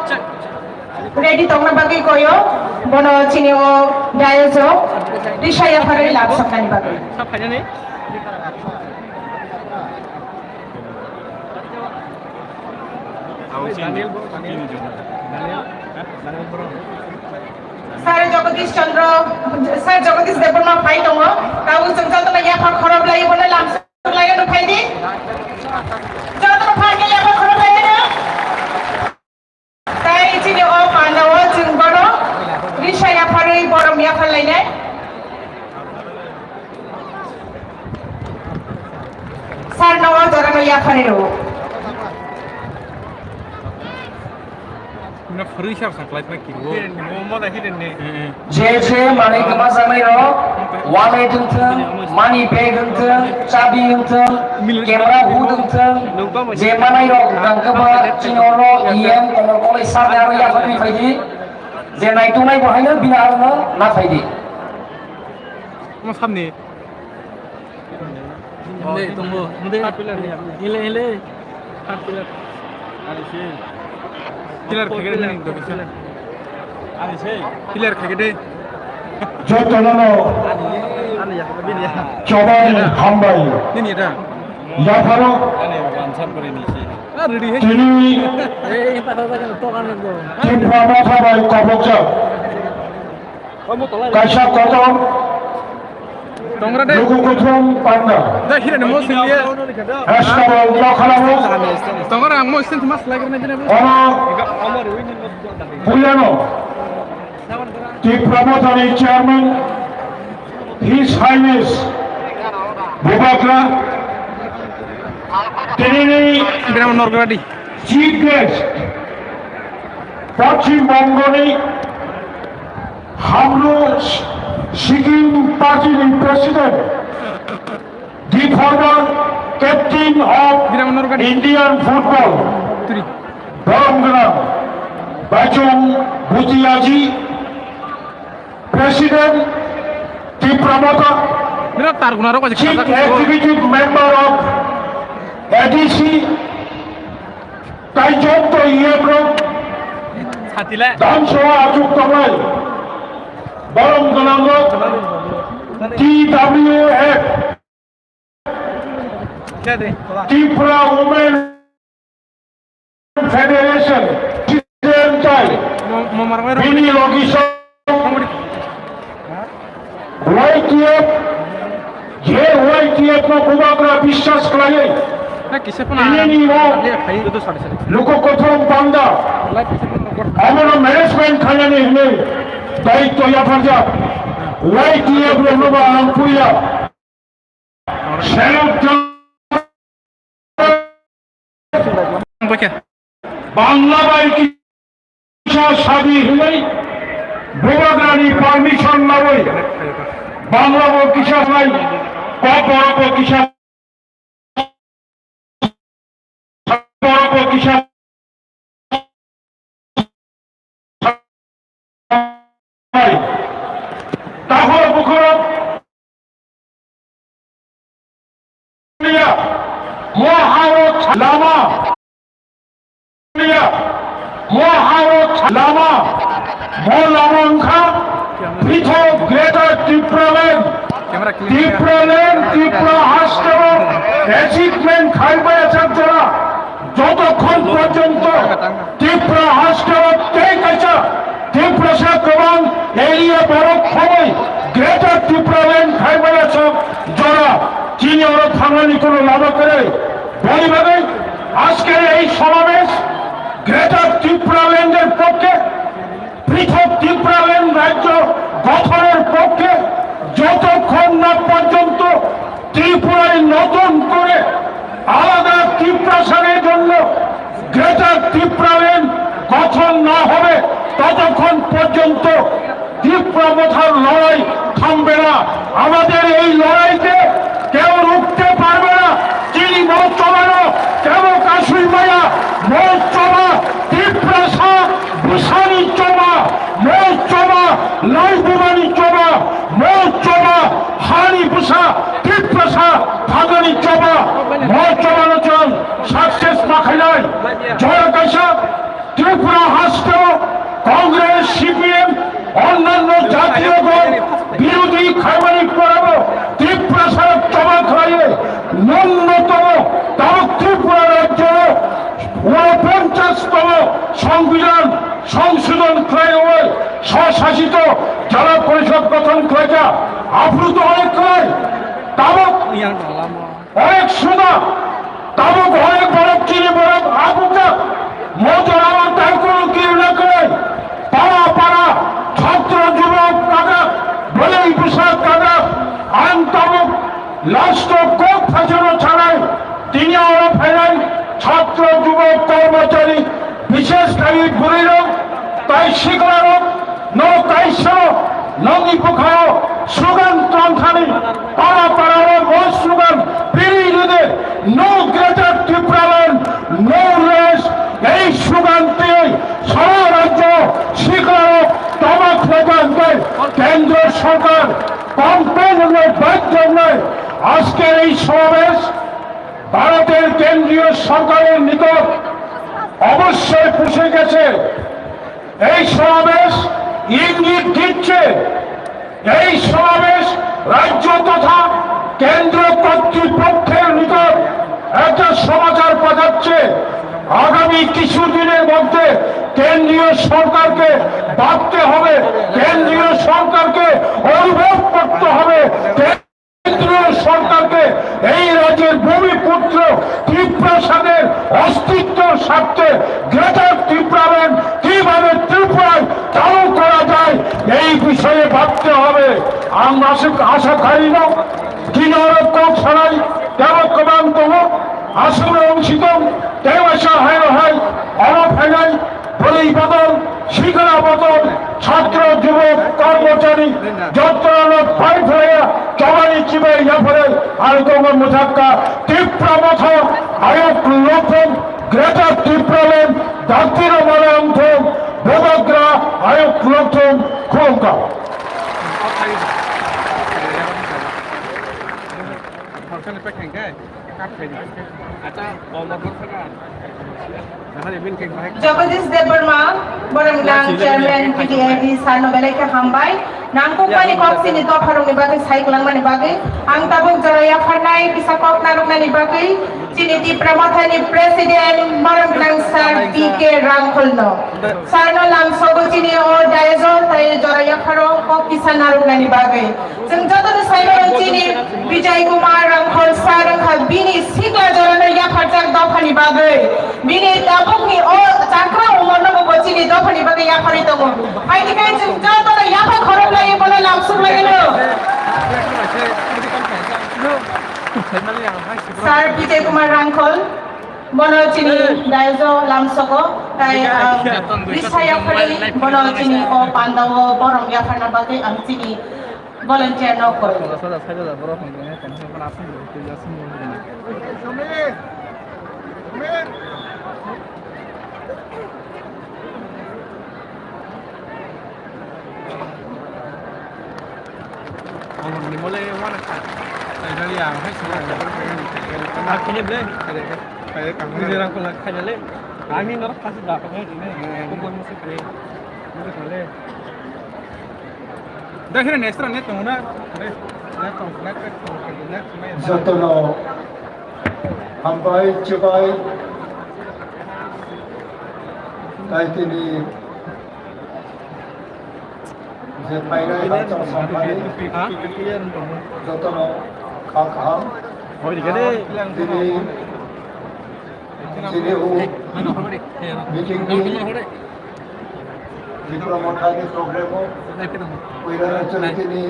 Speaker 3: रेडी तंगना बागै कोयो बनो चिनिओ डायोजो दिशाया फरै लाभ सकनानि बागै
Speaker 2: सब फाइनानै
Speaker 3: सार जगदीश देवबर्मा फाइ दङ ताउ जों जतन याफा खरब लायो बनो लाम लायो न फाइदि जतन फाइ याफा खरब लायो ताइ चिनिओ पान्दाव जों बनो दिशाया फरै बरम याफा लायनाय सार नवा जरानो याफानेरो
Speaker 2: ना फरिसार साख्लायबाय किरो न'मा दाखिदोंने
Speaker 8: जे माने गोमा जानायरो वालेट होनथों मानि बेग होनथों चाबि होनथों केमेरा हुद होनथों जे मानायरो गांगोबा चिनरो इएम कमरकलै सारनारो याफानि फायदि जे नायथुनाय बहायनो बिनारनो ना फायदि
Speaker 2: मा सामनि दे दंबो मुदे हात पिलार हेले हात पिलार Killer kagak nih tuh bisa. Ani sih. Killer kagak deh.
Speaker 5: 저들은
Speaker 2: Ani ya, begini ya.
Speaker 5: 저번에 한바이
Speaker 2: Ini ada.
Speaker 5: 야파로
Speaker 2: Ani bansan por ini sih. Ah, ready he.
Speaker 5: তিনি
Speaker 2: Pada kan to kan itu.
Speaker 5: 뒷바마사바이 거복자
Speaker 2: Kamu tolak.
Speaker 5: 가샤 거정
Speaker 2: Tongra deh.
Speaker 5: 누구고통 반다
Speaker 2: Dah kira nemu sih dia.
Speaker 5: 에스카볼 역할하고
Speaker 2: Tongra mau sen mas lagi nih nih.
Speaker 5: 어느 불려노 디프라모터니 chairman His Highness Bubagra তিনি
Speaker 2: Bilang Narwk tadi.
Speaker 5: Chief guest পশ্চিমবঙ্গের हाम्रो সিকিম পার্টির president the former captain of
Speaker 2: Bilang Narwk tadi.
Speaker 5: Indian football
Speaker 2: Turi.
Speaker 5: বরমগ্রাম বাচং ভুতিয়াজি president ত্রিপ্রামতা
Speaker 2: Bilang tar guna rok aja.
Speaker 5: Chief executive member of ADC তাইজন্ত ইয়েব্রো
Speaker 2: Hatila.
Speaker 5: 단소와 아죽동을 বরমগ্রাম TWF
Speaker 2: Jadi.
Speaker 5: Tripura women federation president
Speaker 2: Mau marah
Speaker 5: বিনিয়োগীসহ YTF જે YTF નો પૂર્વાગ્રહ વિશ્વાસ કરાય
Speaker 2: Nah, kisah pun
Speaker 5: Ini mau.
Speaker 2: Dia kayu itu sorry.
Speaker 5: লোককথন বান্দা
Speaker 2: Live kisah pun nggak
Speaker 5: আমরা ম্যানেজমেন্ট খাজানে হলে দায়িত্ব ইয়াফাজা YTF রনবা আমপুয়া সেলুট
Speaker 2: Bocah.
Speaker 5: বাংলা বাইক কিসা সাদি হলে বুবাগ্রানি পারমিশন না হই বাংলা বো কিসা নাই বড় কিসা বড় কিসা তাহলে বুখর মহারত লামা মহারত লামা মলামংখা পৃথক greater Tripuraland
Speaker 2: Kamera clear.
Speaker 5: Tripuraland Tripura হাসতেব অ্যাচিভমেন্ট খাইবে ছাত্ররা যতক্ষণ পর্যন্ত ত্রিপুরা হাসতেব তেইকাছা ত্রিপুরা গোবাং এরিয়া বড় খবর গ্রেটার ত্রিপুরাল্যান্ড খাইবে জরা চিনি ওরা থানানি কোনো লাভ করে বলিভাবে আজকের এই সমাবেশ গ্রেটার ত্রিপুরাল্যান্ডের পক্ষে পৃথক ত্রিপুরাল্যান্ড রাজ্য গঠনের পক্ষে যতক্ষণ না পর্যন্ত ত্রিপুরায় নতুন করে আলাদা ত্রিপ্রাসাদের জন্য গ্রেটার ত্রিপুরাল্যান্ড গঠন না হবে ততক্ষণ পর্যন্ত ত্রিপুরা প্রথার লড়াই থামবে না আমাদের এই লড়াইতে কেউ রুখতে পারবে না চিনি মত চলানো কেউ কাশুই মায়া মত চলা ত্রিপ্রাসা বিশানি চমা মত চমা লাইবুমানি চমা মত চমা হানি বুসা ত্রিপ্রাসা ভাগানি চমা মত চমানো চল সাকসেস মাখাইলাই জয় কাশা ত্রিপুরা হাসতে কংগ্রেস সিপিএম অন্যান্য জাতীয় দল বিরোধী খাইবানি করাবো ত্রিপুরা চমা খাইয়ে ন্যূনতম তাও ত্রিপুরা রাজ্য 49তম সংবিধান সংশোধন করে স্বশাসিত জেলা পরিষদ গঠন করেছে আপ্লুত অনেক নয় তাবক
Speaker 2: Yang lama.
Speaker 5: অনেক সুদা তাবক অনেক বরফ চিনি বরফ আবুকা মজর আমার তাই কোনো কেউ না করে পাড়া পাড়া ছাত্র যুবক কাদা বলেই পোশাক কাদা আইন তাবক লাস্ট কোপ ফাঁসানো ছাড়াই তিনি ওরা ফেরাই ছাত্র যুবক কর্মচারী বিশেষ গাড়ি ঘুরিল তাই শিখলার নৌকাইশ্বর নদী পোখাও স্লোগান ত্রন্থানি পাড়া পাড়ার বড় স্লোগান বিরোধীদের no greater Tripuraland no race এই স্লোগানটি সারা রাজ্য শিখলার তামাক প্রদান করে কেন্দ্র সরকার কমপ্লেন বাধ্য নয় আজকের এই সমাবেশ ভারতের কেন্দ্রীয় সরকারের নিকট
Speaker 1: অবশ্যই পুষে গেছে। এই সমাবেশ ইঙ্গিত দিচ্ছে, এই সমাবেশ রাজ্য তথা কেন্দ্র কর্তৃপক্ষের নিকট একটা সমাচার পাঠাচ্ছে। আগামী কিছুদিনের মধ্যে কেন্দ্রীয় সরকারকে ভাবতে হবে, কেন্দ্রীয় সরকারকে অনুভব করতে হবে, কেন্দ্রীয় সরকারকে এই রাজ্যের ভূমিপুত্র ত্রিপ্রাসাদের অস্তিত্ব স্বার্থে গ্রেটার ত্রিপুরাম্যান কিভাবে ত্রিপুরায় চালু করা যায় এই বিষয়ে ভাবতে হবে। আমরা আশা করি না কি নরক ছাড়াই কেমন কমান তব আসলে অংশিত দেবাসা হয় অনফেনাই পরিবদল শিখরা বদল ছাত্র যুবক কর্মচারী যত্রানত ভাই ফেরা চবানি চিবে ইয়াফরে আর কমর মুথাক্কা ত্রিপুরা মথ আয়োগ লক্ষণ গ্রেটার ত্রিপুরাম্যান দাত্তির মলয়ন্থ বুবাগ্রা আয়োগ লক্ষণ খুলকা
Speaker 2: Kan pe khang kai kat pe ni ata om ma khot ka na ha bin khang hai
Speaker 3: Jagadish Debarma, Boranglang Chairman PDID Sarno Beleka Hambai, Nangkong Pani Kopsi ni Toparong ni Bagay Saiklang Mani Bagay, Ang Tabong Joraya Parnay, Pisakop Narwk ni Bagay, Chiniti Pramathani President Boranglang Sar PK Rangkolno. Sarno Lang Sogo Chini o Diazol Tay Joraya Parong Kop Kisa Narwk ni Bagay. Jeng Joto ni Saiklang Chini Vijay Kumar Rangkol Sarang Khal Bini Sikla Jorana Yaparjak Dopani Bagay. Bini Tabong ni o Chakra umur na bocil itu pani bagai yang hari itu, hai ni kan jauh tu lah yang khorok lagi boleh langsung lagi lo. Sar Vijay Kumar Rangkol, bono cini daejo langsoko, tai bisa yang hari bono cini o pandawo borong yang hari bagai ang cini volunteer no koi.
Speaker 2: ni mole wana ka sai dali yang hai semua na kini ble kai kang ni rang ko khai le ami nor khas da ka ni kumpul musi kre ni khale dakhre nestra ne tona na tong na ka na
Speaker 5: Jotono hambai chubai taitini je painai hacham sampai jotono kham
Speaker 2: hoi di gade
Speaker 5: tini sini hu meeting ni diplomata ni program ho koirana tini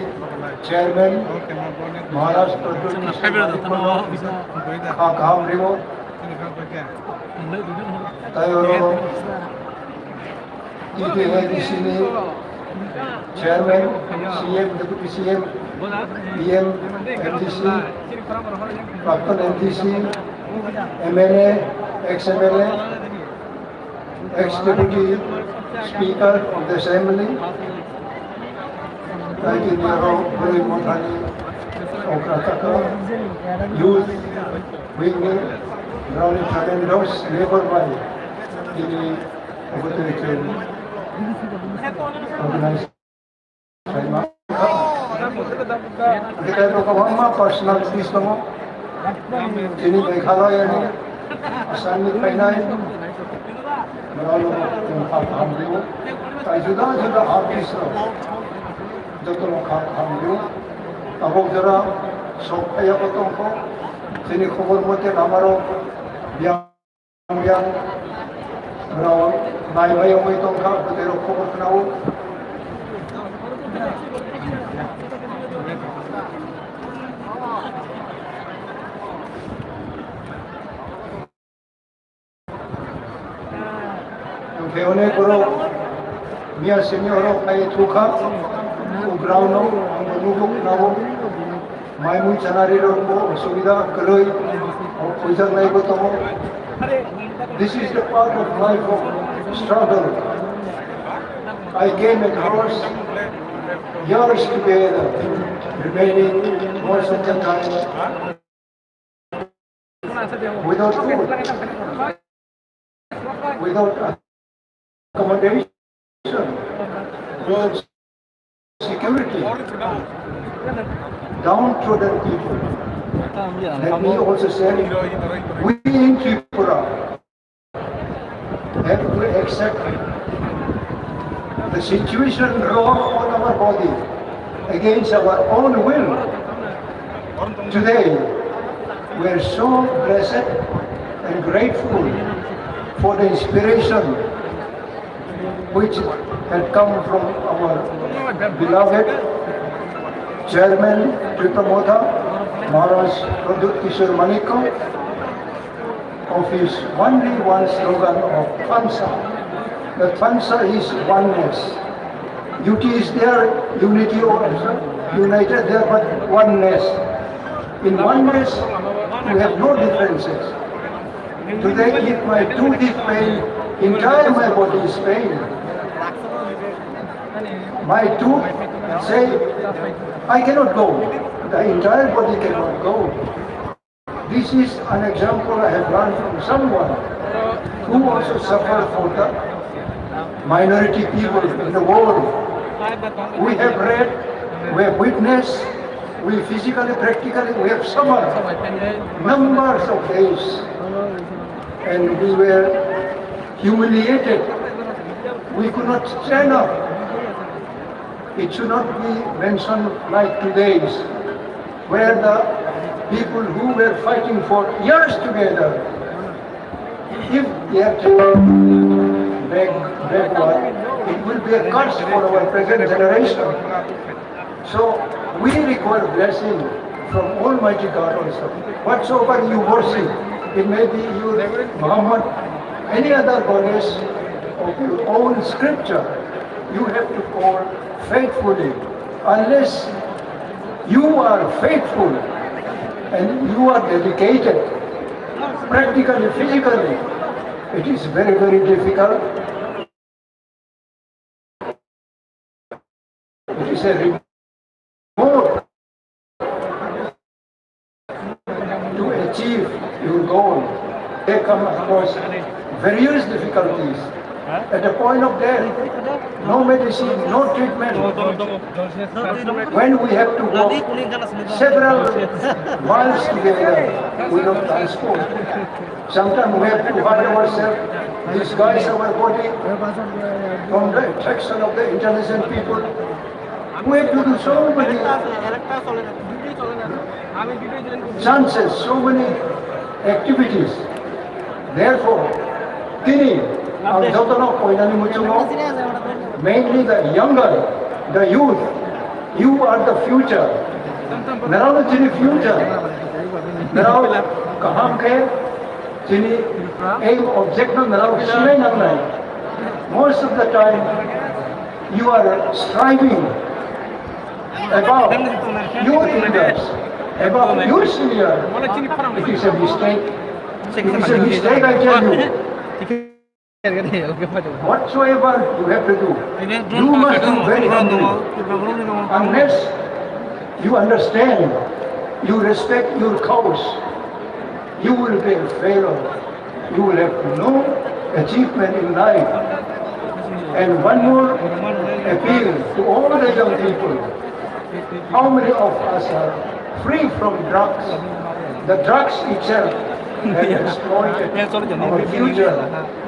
Speaker 5: chairman Maharashtra kham ribo tayo iti hai di sini chairman CM deputy CM PM MTC Praktan MTC MLA ex-MLA ex-deputy speaker of the assembly Taiki Nero Buri Mothani Okrataka Youth Wngwi Brownie Fernandos Labor by ini Ogoterichen organized Kita itu kawan personal business kamu ini Meghalaya ini asal ni Penai lalu yang dulu tapi sudah artis jodoh orang dulu aku jera sok ayah potong ko sini khabar mote amaro yang berau naik bayar mai tongka betero khabar kenau Keone koro mia senior ay tuka ugrauno nubuk nawo mai mui chanari rongo suvida kaloi pujang nai ko tomo. This is the part of life of struggle. I came across years together, remaining most of the time without food, without accommodation, without security, downtrodden people. Let me also say, we in Tripura have to accept the situation wrong on our body against our own will. Today, we are so blessed and grateful for the inspiration which had come from our beloved Chairman Tripura Maharaj Pradut Kishore Manikko, of his only one slogan of Thansa. The Thansa is oneness. Unity is there, unity also, united there, but oneness. In oneness, we have no differences. Today, if my tooth is pain, entire my body is pain. My tooth say, I cannot go. The entire body cannot go. This is an example I have learned from someone who also suffered for the minority people in the world. We have read, we have witnessed, we physically, practically, we have suffered numbers of days, and we were humiliated. We could not stand up. It should not be mentioned like today's, where the people who were fighting for years together, if they are taken backward, it will be a curse for our present generation. So we require blessing from Almighty God also. Whatsoever you worship, it may be your Muhammad, any other goddess of your own scripture, you have to call faithfully. Unless you are faithful and you are dedicated, practically, physically, it is very, very difficult. It is a remote to achieve your goal. They come across various difficulties. At the point of death, no medicine, no treatment. When we have to walk several miles together without transport, sometimes we have to hide ourselves, disguise our body from the attraction of the intelligent people. We have to do so many chances, so many activities. Therefore, mainly the younger, the youth, you are the future. Now the future. Now, kaham ke, chini aim object no now silai nang. Most of the time, you are striving above your elders, above your senior. It is a mistake. It is a mistake, I tell you. Whatsoever you have to do, you must do very humbly. Unless you understand, you respect your cause, you will be a failure. You will have no achievement in life. And one more appeal to all the young people. How many of us are free from drugs? The drugs itself have exploited our future.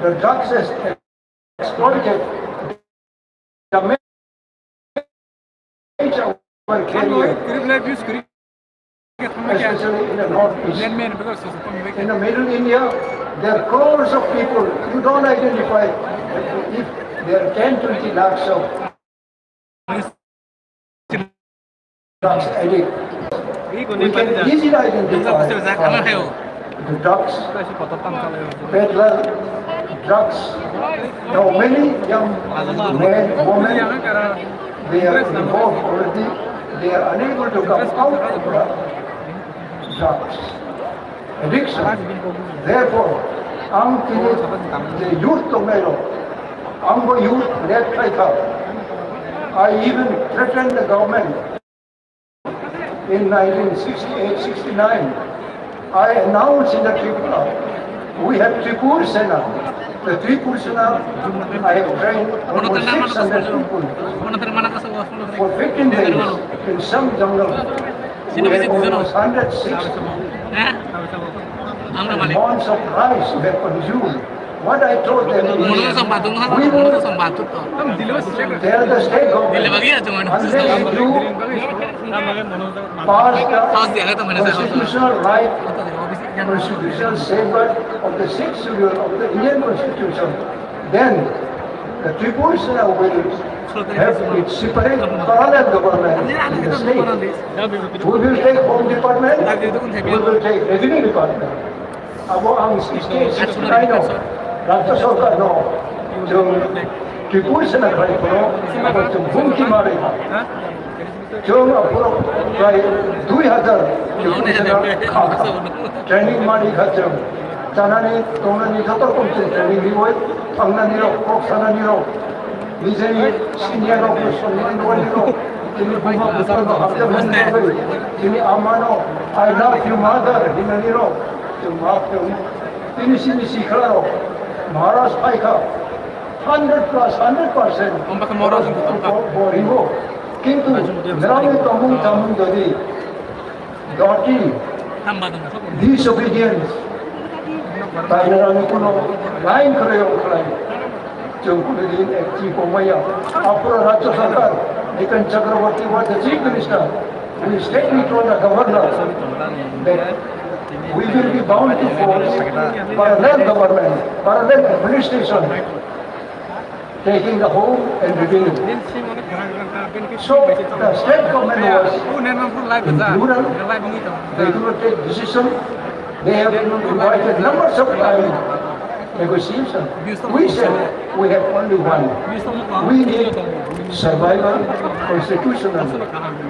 Speaker 5: The drugs has exploited the nature of our career, especially in the northeast. In the middle India, there are crores of people. You don't identify if there are 10-20 lakhs of drugs addicts. We can easily identify the drugs, peddler, drugs. Now many young men, women, they are involved already. They are unable to come out of drugs addiction. Therefore, ang the youth tomero, ang youth led by I even threatened the government in 1968-69. I announced in the Tripura, we have Tripur Sena. The three Purusana, I have trained almost 600 people for 15 days in some jungle. We had almost 160 months of rice we have consumed. What I told them is, we will tell the state government, unless you pass the constitutional right, constitutional safeguard of the 6th schedule of the Indian Constitution, then the Tripurusana will have its separate parallel government in the state. We will take Home Department, we will take Revenue Department. Abo ang state 69 Rajya Sarkar no, yung Tripurusana kaya puno, abo yung bungki mari ha. Yung apuro kaya 2,000 Tripurusana kaka. Training mari kacang. Tanani, tongani jator kumsin training hiwoy, pangnaniro, koksananiro. Bisani sinyano kusunaniro. Kini buma putarno abdam haniro. Kini amano, I love you mother, hinaniro. Yung maaf yung tinisi siklaro. Maharaj Paika, 100%. Boriho. Kintu, Narwk tamung jadi, naughty, disobedience. Tayo Narwk kuno, lain kerayong kalay. Jungku din ekci komaya. Apura Rajya Sarkar, Dekan Chakravarti was the Chief Minister. We straightly told the Governor that we will be bound to force parallel government, parallel administration, taking the home and revenue. So the state government was rural, they do not take decision. They have invited numbers of times negotiation. We said we have only one. We need survival constitutional.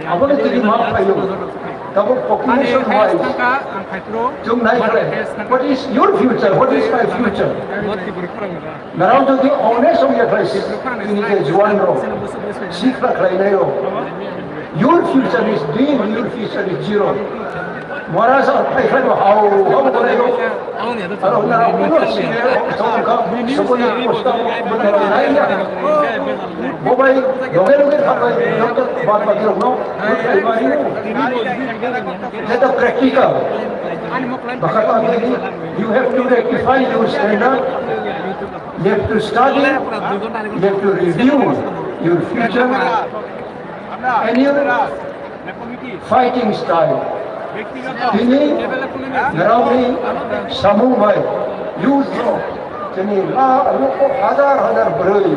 Speaker 5: I want to remark by you. Population wise, what is your future? What is my future? Now to the honest of your place, you need a Juanro, Sikha Klainero. Your future is dream, your future is zero. Maharaj, I don't know how that's practical. You have to rectify your standard. You have to study. You have to review your future and your fighting style. Ini Narwk samung baik, youth no, ini हजार berai,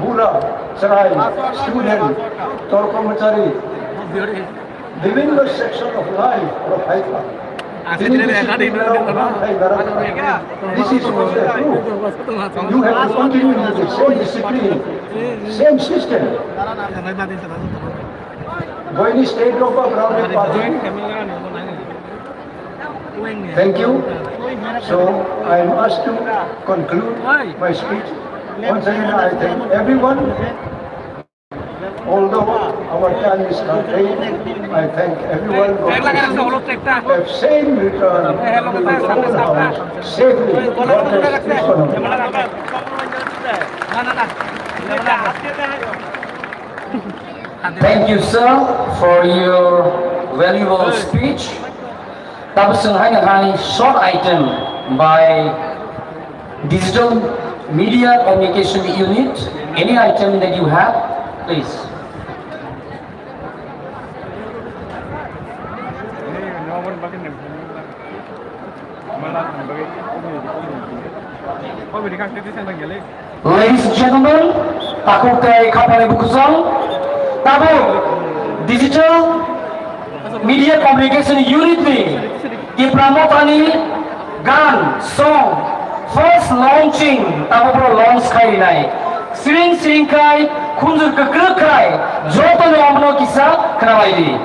Speaker 5: bura, cerai, student, torkomachari, living the section of life of Haifa. This is what they do. You have to continue with the same discipline, same system. When the state of Bubagra party. Thank you. So I am asked to conclude my speech. Once again, I thank everyone. Although our time is constrained, I thank everyone who have same return to the own house safely. God bless each one of you.
Speaker 8: Thank you, sir, for your valuable speech. Tapos ang short item by Digital Media Communication Unit. Any item that you have, please. Ladies and gentlemen, takut kay kapal bukusang, tabu Digital Media Communication Unit ni di pramotani gan song first launching tabu pro launch kai nai sering kai kunjur kekrek kai joto ni amno kisah kenawai di.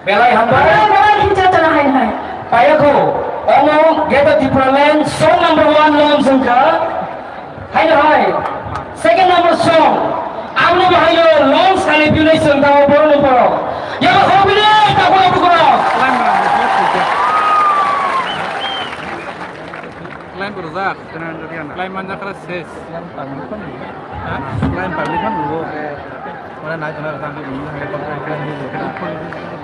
Speaker 8: belai hambai
Speaker 4: Belai kita tanah hai.
Speaker 8: payako omo geta different song number 1 long sangka hai second number song amno bahayo long sale pilai sangka boro poro ya ba hobile ta ko bukro
Speaker 2: Lain beruzak, lain manja keras ses. Lain pabrik kan dulu. Mana naik kenal sampai ini, kan dulu.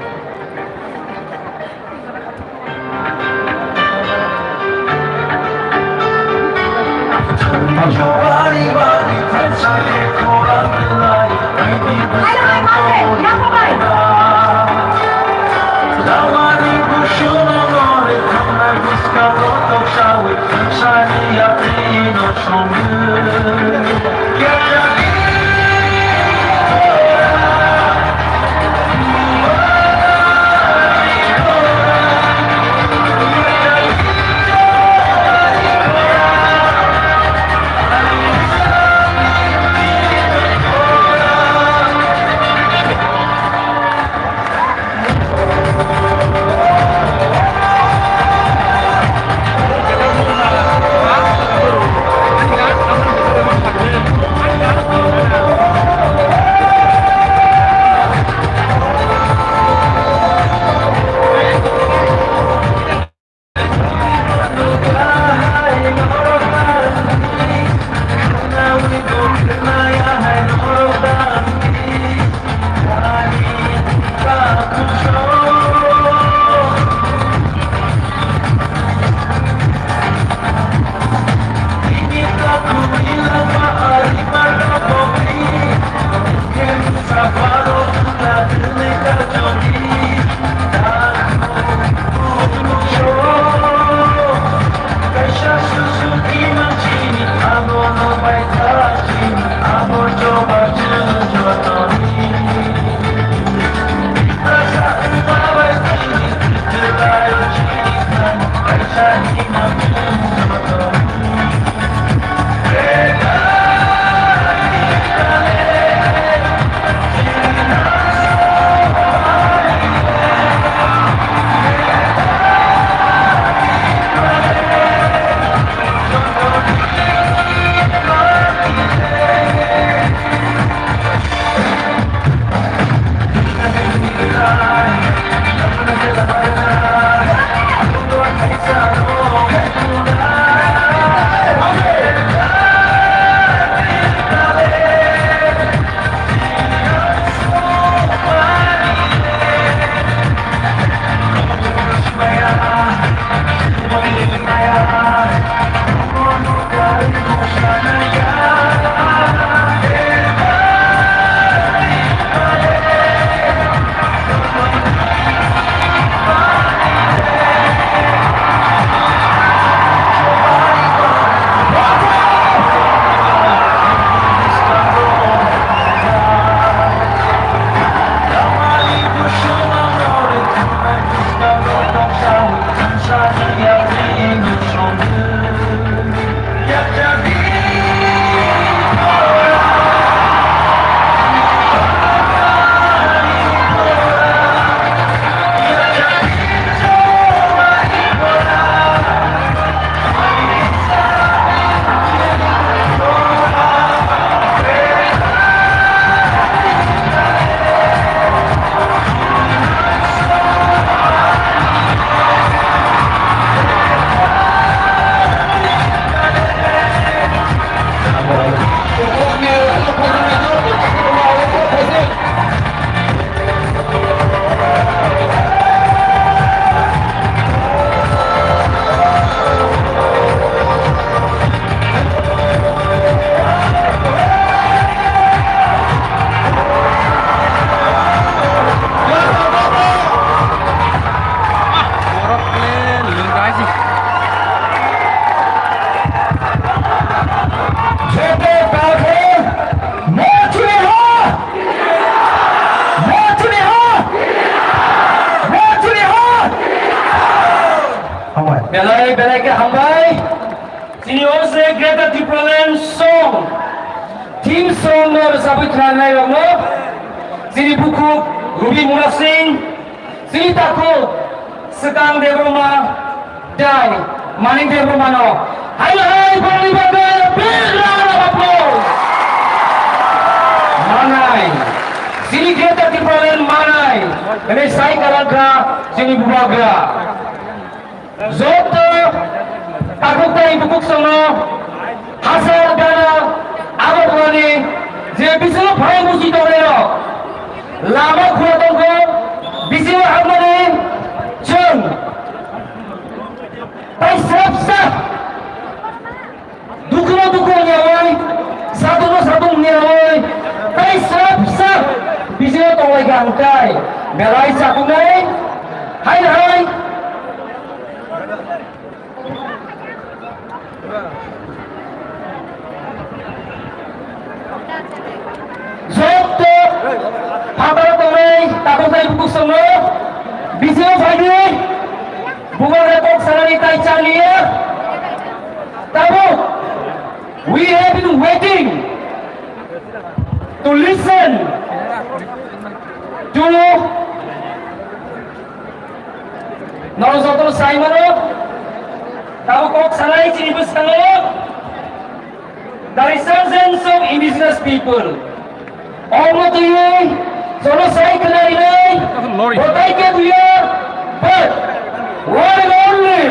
Speaker 8: belai ke hambai sini ose greater diplomat song team song no sabut ranai romo sini buku Ruby Munasing sini takut sekang Debroma dai maning Debroma no hai Bubagra big round of applause manai sini kita tipalen manai ini sai kalangka sini Bubagra zoto takut tai bukuk sono hasar gana abad wani je biselo bhai buji dorero lama khuratonko biselo hamane chung tai sab dukno nyawai satu nyawai tai sab biselo tolai gangkai belai sakungai hai Zoto Habar Tomei Takut Tay Bukuk Semua Bisio Fadi Bubagra Tok Salari Tai Chania Tabu we have been waiting to listen to Narusoto Saimano Tabu Kok Salari Cinibus Kalo the resurgence of indigenous people almost ये solo Sai खिलाड़ी नहीं बताई के दिया but one and only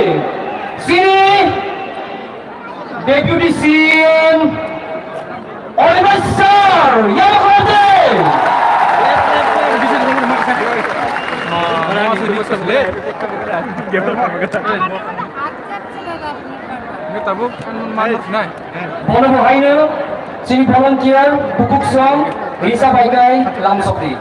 Speaker 8: sini deputy CM Oliver Sar yang kode Bono Buhaino sini volunteer Bukuk Song Risa Baigai Lam Sokti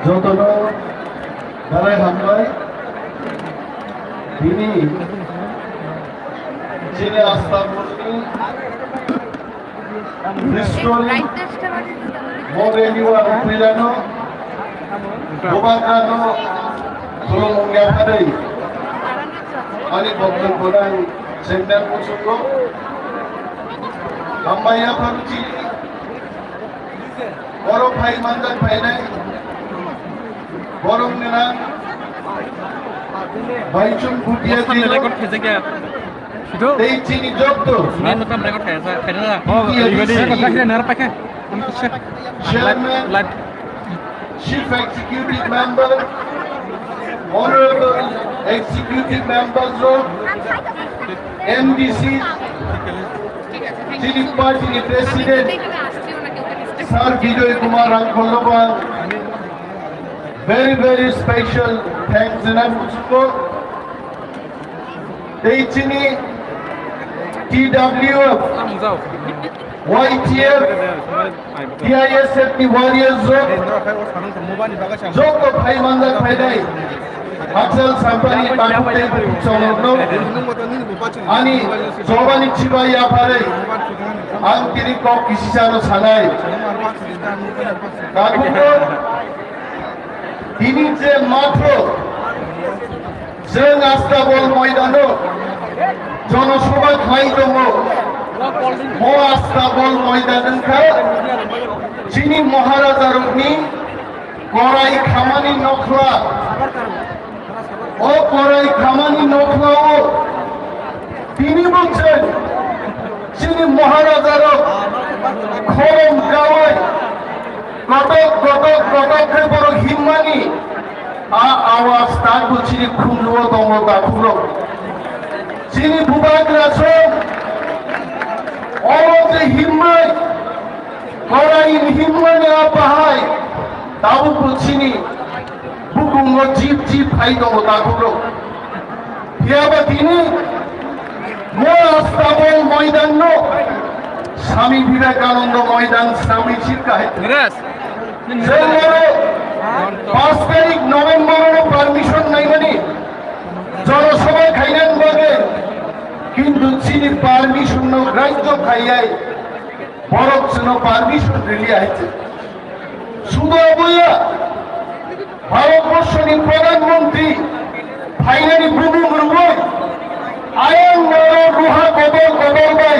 Speaker 5: যতটা দাঁড়ায় হামলায় তিনি চীনে আস্থা করনি Restoring more anyone Pilano, Bubagra Tulunga Padai, Ani Boktan Kodai, Sender Musuko, Amaya Paruchi, Boro Pai Mandan Painai, Borong Nina, Baichum Putia Tilo, They Chini Doctor, Chairman, Chief Executive Member, Honorable Executive Members of MDC, Chini Party President, Sir Bijoy Kumar Angkoloban, very special thanks and support. They Chini TWF, YTF, TISF warriors of Joko Bhai Mandan Bhaidai, Axel Sampani Bakute Sono, Ani Jovani Chibai Apare, Ankiri Kok Kishisano Sanai, Kakuko, Dinitze Matro, Zeng Astabol Moidano, জনসভা খাইতম মো আস্তাবল ময়দানখা চিনি মহারাজারনি করাই খামানি নখলা ও করাই খামানি নখলা ও তিনি বলছেন চিনি মহারাজার খরম গাওয়াই কটক বড় হিম্মানি আওয়াজ তার বলছি খুলব দম দাখুলো Sini Bubagra so, all of the himmai, korain himmai apahai, tahu pucini, bukungo jeep hai dong takulo. Tiaba tini, mo astabol moidan no, Swami Vivekananda moidan Swami Chirka hai. Sengaro, 5 তারিখ নভেম্বর পারমিশন নাই মানে, জনসভা খাইলেন বলে কিন্তু চিনি permission গ্রাহ্য খাইয়াই বরফ যেন পারমিশন রেলি আছে শুধু বললা ভারতবর্ষের প্রধানমন্ত্রী ফাইনালি বুবুগ্রা আয়ন রুহা কবর কবর ভাই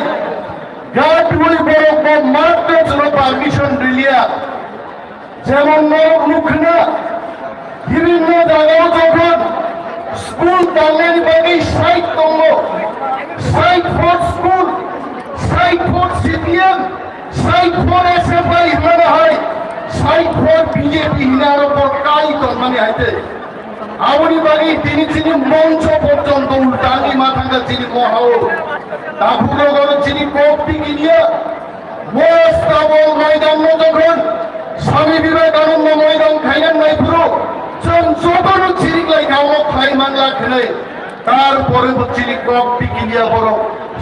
Speaker 5: গাটুই বরফ মাত্র যেন পারমিশন রেলিয়া যেমন মুখ না বিভিন্ন জায়গায় যখন স্কুল তালের বাকি সাইট তঙ্গ side for school side for CPM side for SFI মানে হয় সাইট ফর বিজেপি হিনার ওপর কাই মানে হাইতে আউনি বাড়ি তিনি চিনি মঞ্চ পর্যন্ত উল্টানি মাথাটা চিনি মহাও তারপরে গড় চিনি কোপটি কিনিয়া মোস্তাবল ময়দান যখন স্বামী বিবেকানন্দ ময়দান খাইলেন নাই পুরো যতন চিরিকলাই গাঁও খাই মাংলা খেলে তারপরে চিনি কোপটি কিনিয়া বড়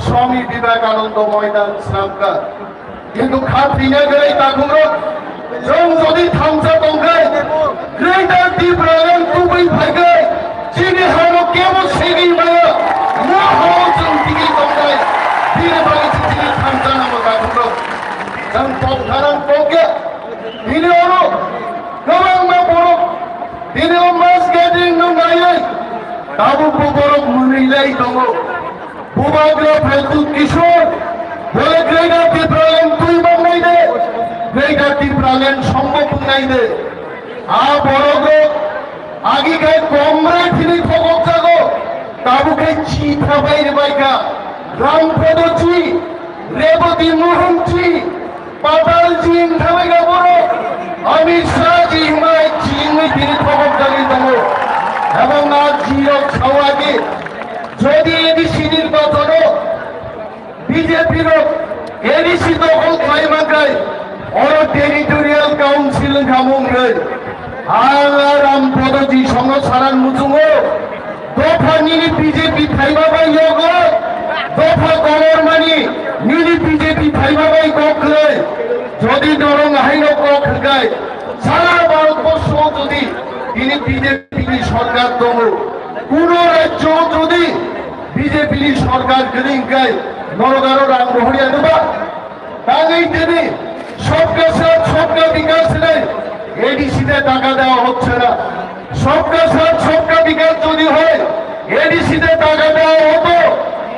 Speaker 5: স্বামী বিবেকানন্দ ময়দান সামকা কিন্তু খাতিনা গেলে তাকুরো যদি থামসা তঙ্গায় গ্রেটার দ্বীপ রায়ন তুবই ভাগে চিনি হানো কেবল সেগি মায়া না হাও जों দিকে তঙ্গায় ধীরে ভাগে চিনি থামসা নামো তাকুরো जों পথারাং পকে দিনে ওরো গোবাং মা বড় দিনে ও মাস গেটিং নঙ্গায় তাবু বড় মুনিলাই দঙ্গ বুবাগ্রা ফেলতু কিশোর বলে গ্রেটার দ্বীপ রায়ন তুই বানাই দে গ্রেটার দ্বীপ রায়ন সম্ভব নাই দে আ বড় গো আগে গায় কমরে তিনি খবর জাগো তাবুকে চিঠা বাইরে বাইকা রামপদজি রেবতী মোহনজি পাতালজি ইনধামেগা বড় অমিত শাহজি হিমায় চিনি তিনি খবর জাগি দেবো এবং আজ জিরো ছাওয়াকে যদি এডিসি নির্বাচন বিজেপির এডিসি দখল খাইমাকায় অর টেরিটোরিয়াল কাউন্সিল গামুঙ্গে আর রামপদজি সঙ্গ সারান মুচুঙ্গো দফা নিনি বিজেপি খাইবা বাই যোগ দফা কমর মানি নিনি বিজেপি খাইবা বাই কখলে যদি দরং হাইন কক গায় সারা ভারতবর্ষ যদি তিনি বিজেপি সরকার দম কোন রাজ্য যদি বিজেপি সরকার গরিঙ্গায় নরগারো রাং বহরিয়া দেবা তাই তিনি সবকা সাথ সবকা বিকাশ নেই এডিসিতে টাকা দেওয়া হচ্ছে না সবকা সাথ সবকা বিকাশ যদি হয় এডিসিতে টাকা দেওয়া হতো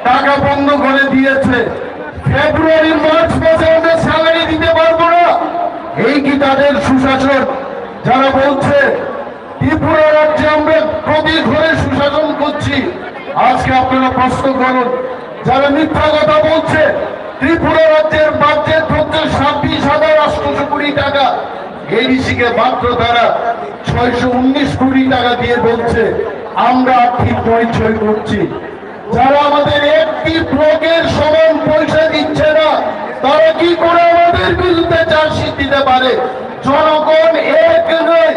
Speaker 5: টাকা বন্ধ করে দিয়েছে ফেব্রুয়ারি মার্চ মাসে আমরা স্যালারি দিতে পারবো না এই কি তাদের সুশাসন যারা বলছে ত্রিপুরা রাজ্যে আমরা প্রতি ঘরে সুশাসন করছি আজকে আপনারা প্রশ্ন করুন যারা মিথ্যা কথা বলছে ত্রিপুরা রাজ্যের বাজেট হচ্ছে 26,800 কোটি টাকা এডিসিকে মাত্র তারা 619 কোটি টাকা দিয়ে বলছে আমরা আর্থিক পরিচয় করছি যারা আমাদের একটি ব্লকের সমান পয়সা দিচ্ছে না তারা কি করে আমাদের বিরুদ্ধে চার্জশিট দিতে পারে জনগণ এক নয়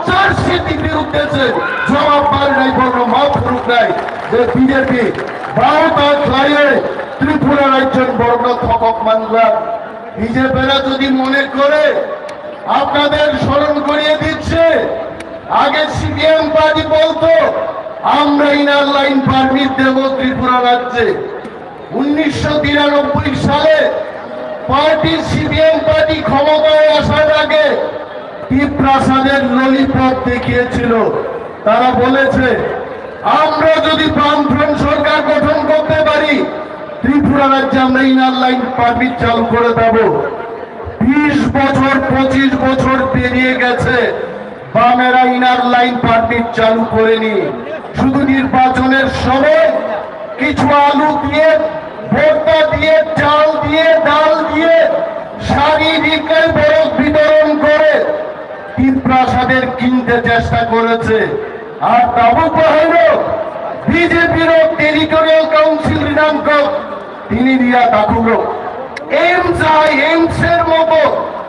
Speaker 5: চার্জশিট বিরুদ্ধে জবাব পার নাই কোনো মাফ করুক নাই যে বিজেপি ভারত খাইয়ে ত্রিপুরা রাজ্যের বর্ণ থকক মানলা বিজেপিরা যদি মনে করে আপনাদের স্মরণ করিয়ে দিচ্ছে আগে সিপিএম পার্টি বলতো আমরা ইনার লাইন পারমিট দেব ত্রিপুরা রাজ্যে 1993 সালে পার্টি সিপিএম পার্টি ক্ষমতায় আসার আগে টিপ্রাসাদের ললিপপ দেখিয়েছিল তারা বলেছে আমরা যদি বামফ্রন্ট সরকার গঠন করতে পারি ত্রিপুরা রাজ্যে আমরা ইনার লাইন পারমিট চালু করে দেব 20 বছর 25 বছর পেরিয়ে গেছে বামেরা ইনার লাইন পারমিট চালু করেনি শুধু নির্বাচনের সময় কিছু আলু দিয়ে ভর্তা দিয়ে চাল দিয়ে ডাল দিয়ে শারীরিক বরফ বিতরণ করে টিপ্রাসাদের কিনতে চেষ্টা করেছে আর তাবু পাহাড় বিজেপির টেরিটোরিয়াল কাউন্সিল রিনাঙ্ক তিনি দিয়া তাকুরো এইমসের মতো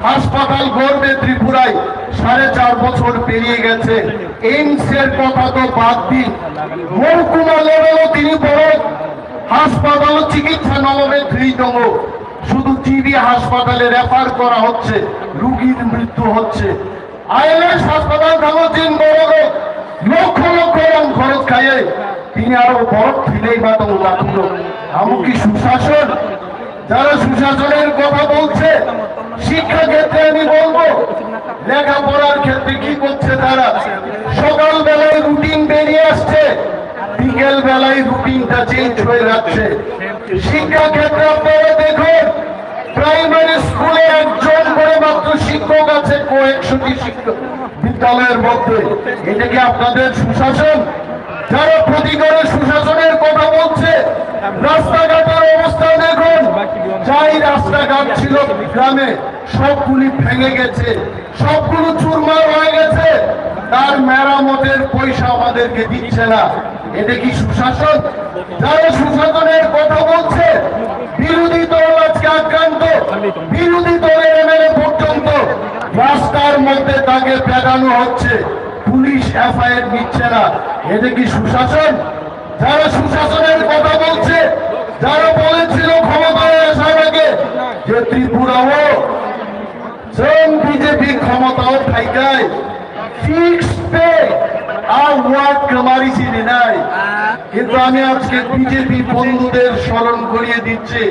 Speaker 5: হাসপাতাল গড়বে ত্রিপুরায় 4.5 বছর পেরিয়ে গেছে এইমসের কথা তো বাদ দিন মহকুমা লেভেলও তিনি বড় হাসপাতাল চিকিৎসা নবমে ধৃতম শুধু টিবি হাসপাতালে রেফার করা হচ্ছে রোগীর মৃত্যু হচ্ছে আইএলএস হাসপাতাল থাকছেন বড় লক্ষ লক্ষ খরচ খাইয়ে তিনি আরো বরফ ফিলেই বাদ লাগুলো এমনকি সুশাসন যারা সুশাসনের কথা বলছে, শিক্ষা ক্ষেত্রে আমি বলবো লেখাপড়ার ক্ষেত্রে কি করছে তারা? সকাল বেলায় রুটিন বেরিয়ে আসছে, বিকেল বেলায় রুটিনটা চেঞ্জ হয়ে যাচ্ছে। শিক্ষা ক্ষেত্রে আপনারা দেখুন, প্রাইমারি স্কুলে একজন করে মাত্র শিক্ষক আছে 161 শিক্ষক বিদ্যালয়ের মধ্যে। এটা কি আপনাদের সুশাসন? যারা প্রতিকারে সুশাসনের কথা বলছে, রাস্তাঘাটের অবস্থা দেখুন, যাই রাস্তাঘাট ছিল গ্রামে সবগুলি ভেঙে গেছে, সবগুলো চুরমার হয়ে গেছে, তার মেরামতের পয়সা আমাদেরকে দিচ্ছে না। এটা কি সুশাসন? যারা সুশাসনের কথা বলছে, বিরোধী দল আজকে আক্রান্ত, বিরোধী দলের এমএলএ পর্যন্ত রাস্তার মধ্যে তাকে পেটানো হচ্ছে, পুলিশ এফআইআর নিচ্ছে না। এটা কি সুশাসন? যারা সুশাসনের কথা বলছে, যারা বলেছিল ক্ষমতায় আসার আগে যে ত্রিপুরাও বিজেপি ক্ষমতাও থাইকায় ফিক্সড পে আর ওয়ার্ড কামারি চিনি নাই, কিন্তু আমি আজকে বিজেপি বন্ধুদের স্মরণ করিয়ে দিচ্ছি,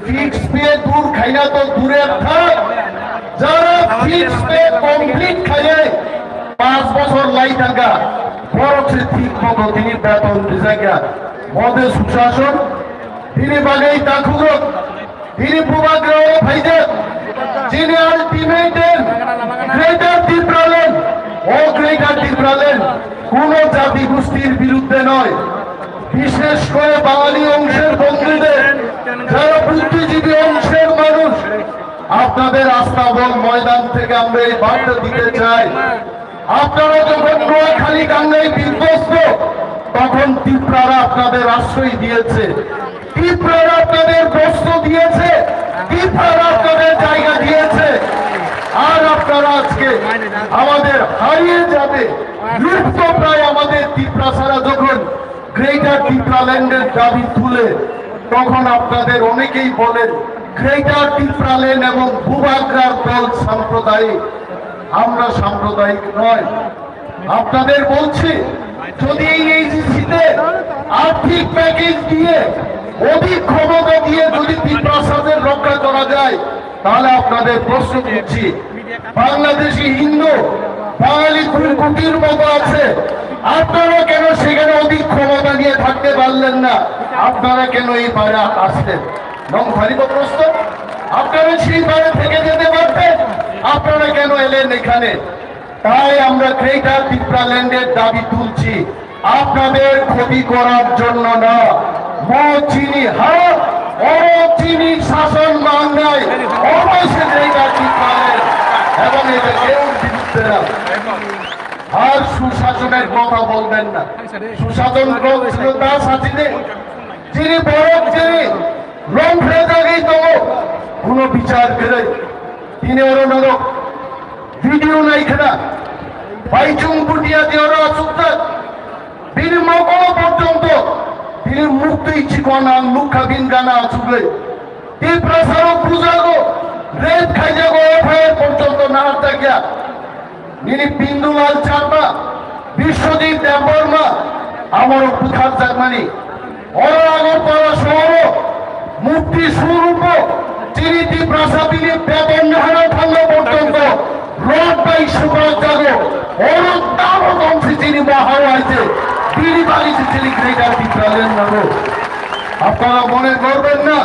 Speaker 5: ফিক্সড পে দূর খাইয়া তো দূরের থাক, যারা ফিক্সড পে কমপ্লিট খাইয়ে 5 বছর লাই থাকা খরচে ঠিক মতো তিনি বেতন দিজাগা মদে সুশাসন তিনি বাগাই তাকুরক তিনি বুবাগ্রা ভাইজে যিনি আলটিমেটের গ্রেটার ত্রিপুরাল্যান্ড ও গ্রেটার ত্রিপুরাল্যান্ড কোন জাতি গোষ্ঠীর বিরুদ্ধে নয়, বিশেষ করে বাঙালি অংশের বন্ধুদের, যারা বুদ্ধিজীবী অংশের মানুষ, আপনাদের আস্থাবল ময়দান থেকে আমরা এই বার্তা দিতে চাই। আপনারা যখন নোয়াখালী গাঙ্গায় বিধ্বস্ত, তখন ত্রিপুরারা আপনাদের আশ্রয় দিয়েছে, ত্রিপুরারা আপনাদের বস্ত্র দিয়েছে, ত্রিপুরারা আপনাদের জায়গা দিয়েছে, আর আপনারা আজকে আমাদের হারিয়ে যাবে, লুপ্ত প্রায় আমাদের ত্রিপুরা ছাড়া যখন গ্রেটার ত্রিপুরাল্যান্ডের দাবি তুলে, তখন আপনাদের অনেকেই বলেন গ্রেটার ত্রিপুরাল্যান্ড এবং বুবাগ্রার দল সাম্প্রদায়িক। আমরা সাম্প্রদায়িক নয়। আপনাদের বলছি, যদি এই এজেন্সিতে আর্থিক প্যাকেজ দিয়ে, অধিক ক্ষমতা দিয়ে যদি ত্রিপুরাদের রক্ষা করা যায়, তাহলে আপনাদের প্রশ্ন করছি, বাংলাদেশি হিন্দু বাঙালি 2 কোটির মতো আছে, আপনারা কেন সেখানে অধিক ক্ষমতা নিয়ে থাকতে পারলেন না? আপনারা কেন এই পারে আসতেন? নংখারিত প্রশ্ন, আপনারা সেই পারে থেকে যেতে পারতেন, আপনারা কেন এলেন এখানে? তাই আমরা গ্রেটার ত্রিপুরাল্যান্ডের দাবি তুলছি, আপনাদের ক্ষতি করার জন্য না। চিনি চিনি শাসন বাংলায় অবশ্যই গ্রেটার ত্রিপুরাল্যান্ড এবং এটা কেউ বিরুদ্ধে না। আর সুশাসনের কথা বলবেন না। সুশাসন ছিল তার সাথে যিনি বড়, যিনি রং ফেরাগেই তো কোনো বিচার করে তিনি ওর নরক ভিডিও নাই খেলা বাইচুং পুটিয়া দিয়ে ওরা আসুক, তিনি মকল পর্যন্ত তিনি মুক্ত ইচ্ছিকনা মুখাবিন গানা আসুকলে এই প্রসারক বুঝাগো রেড খাই যাবো এফআইআর পর্যন্ত না থাকিয়া যিনি বিন্দুলাল চারমা, বিশ্বজিৎ দেববর্মা, আমার পুথার জার্মানি ওরা আগরতলা শহর মুক্তি স্বরূপ তিনি ত্রিপ্রাসা তিনি বেতন হারা থাকলে পর্যন্ত রড বাই সুপার জাগো ওর নাম বংশী তিনি মহাও আছে তিনি বাড়িতে তিনি গ্রেটার ত্রিপুরাল্যান্ড নামো। আপনারা মনে করবেন না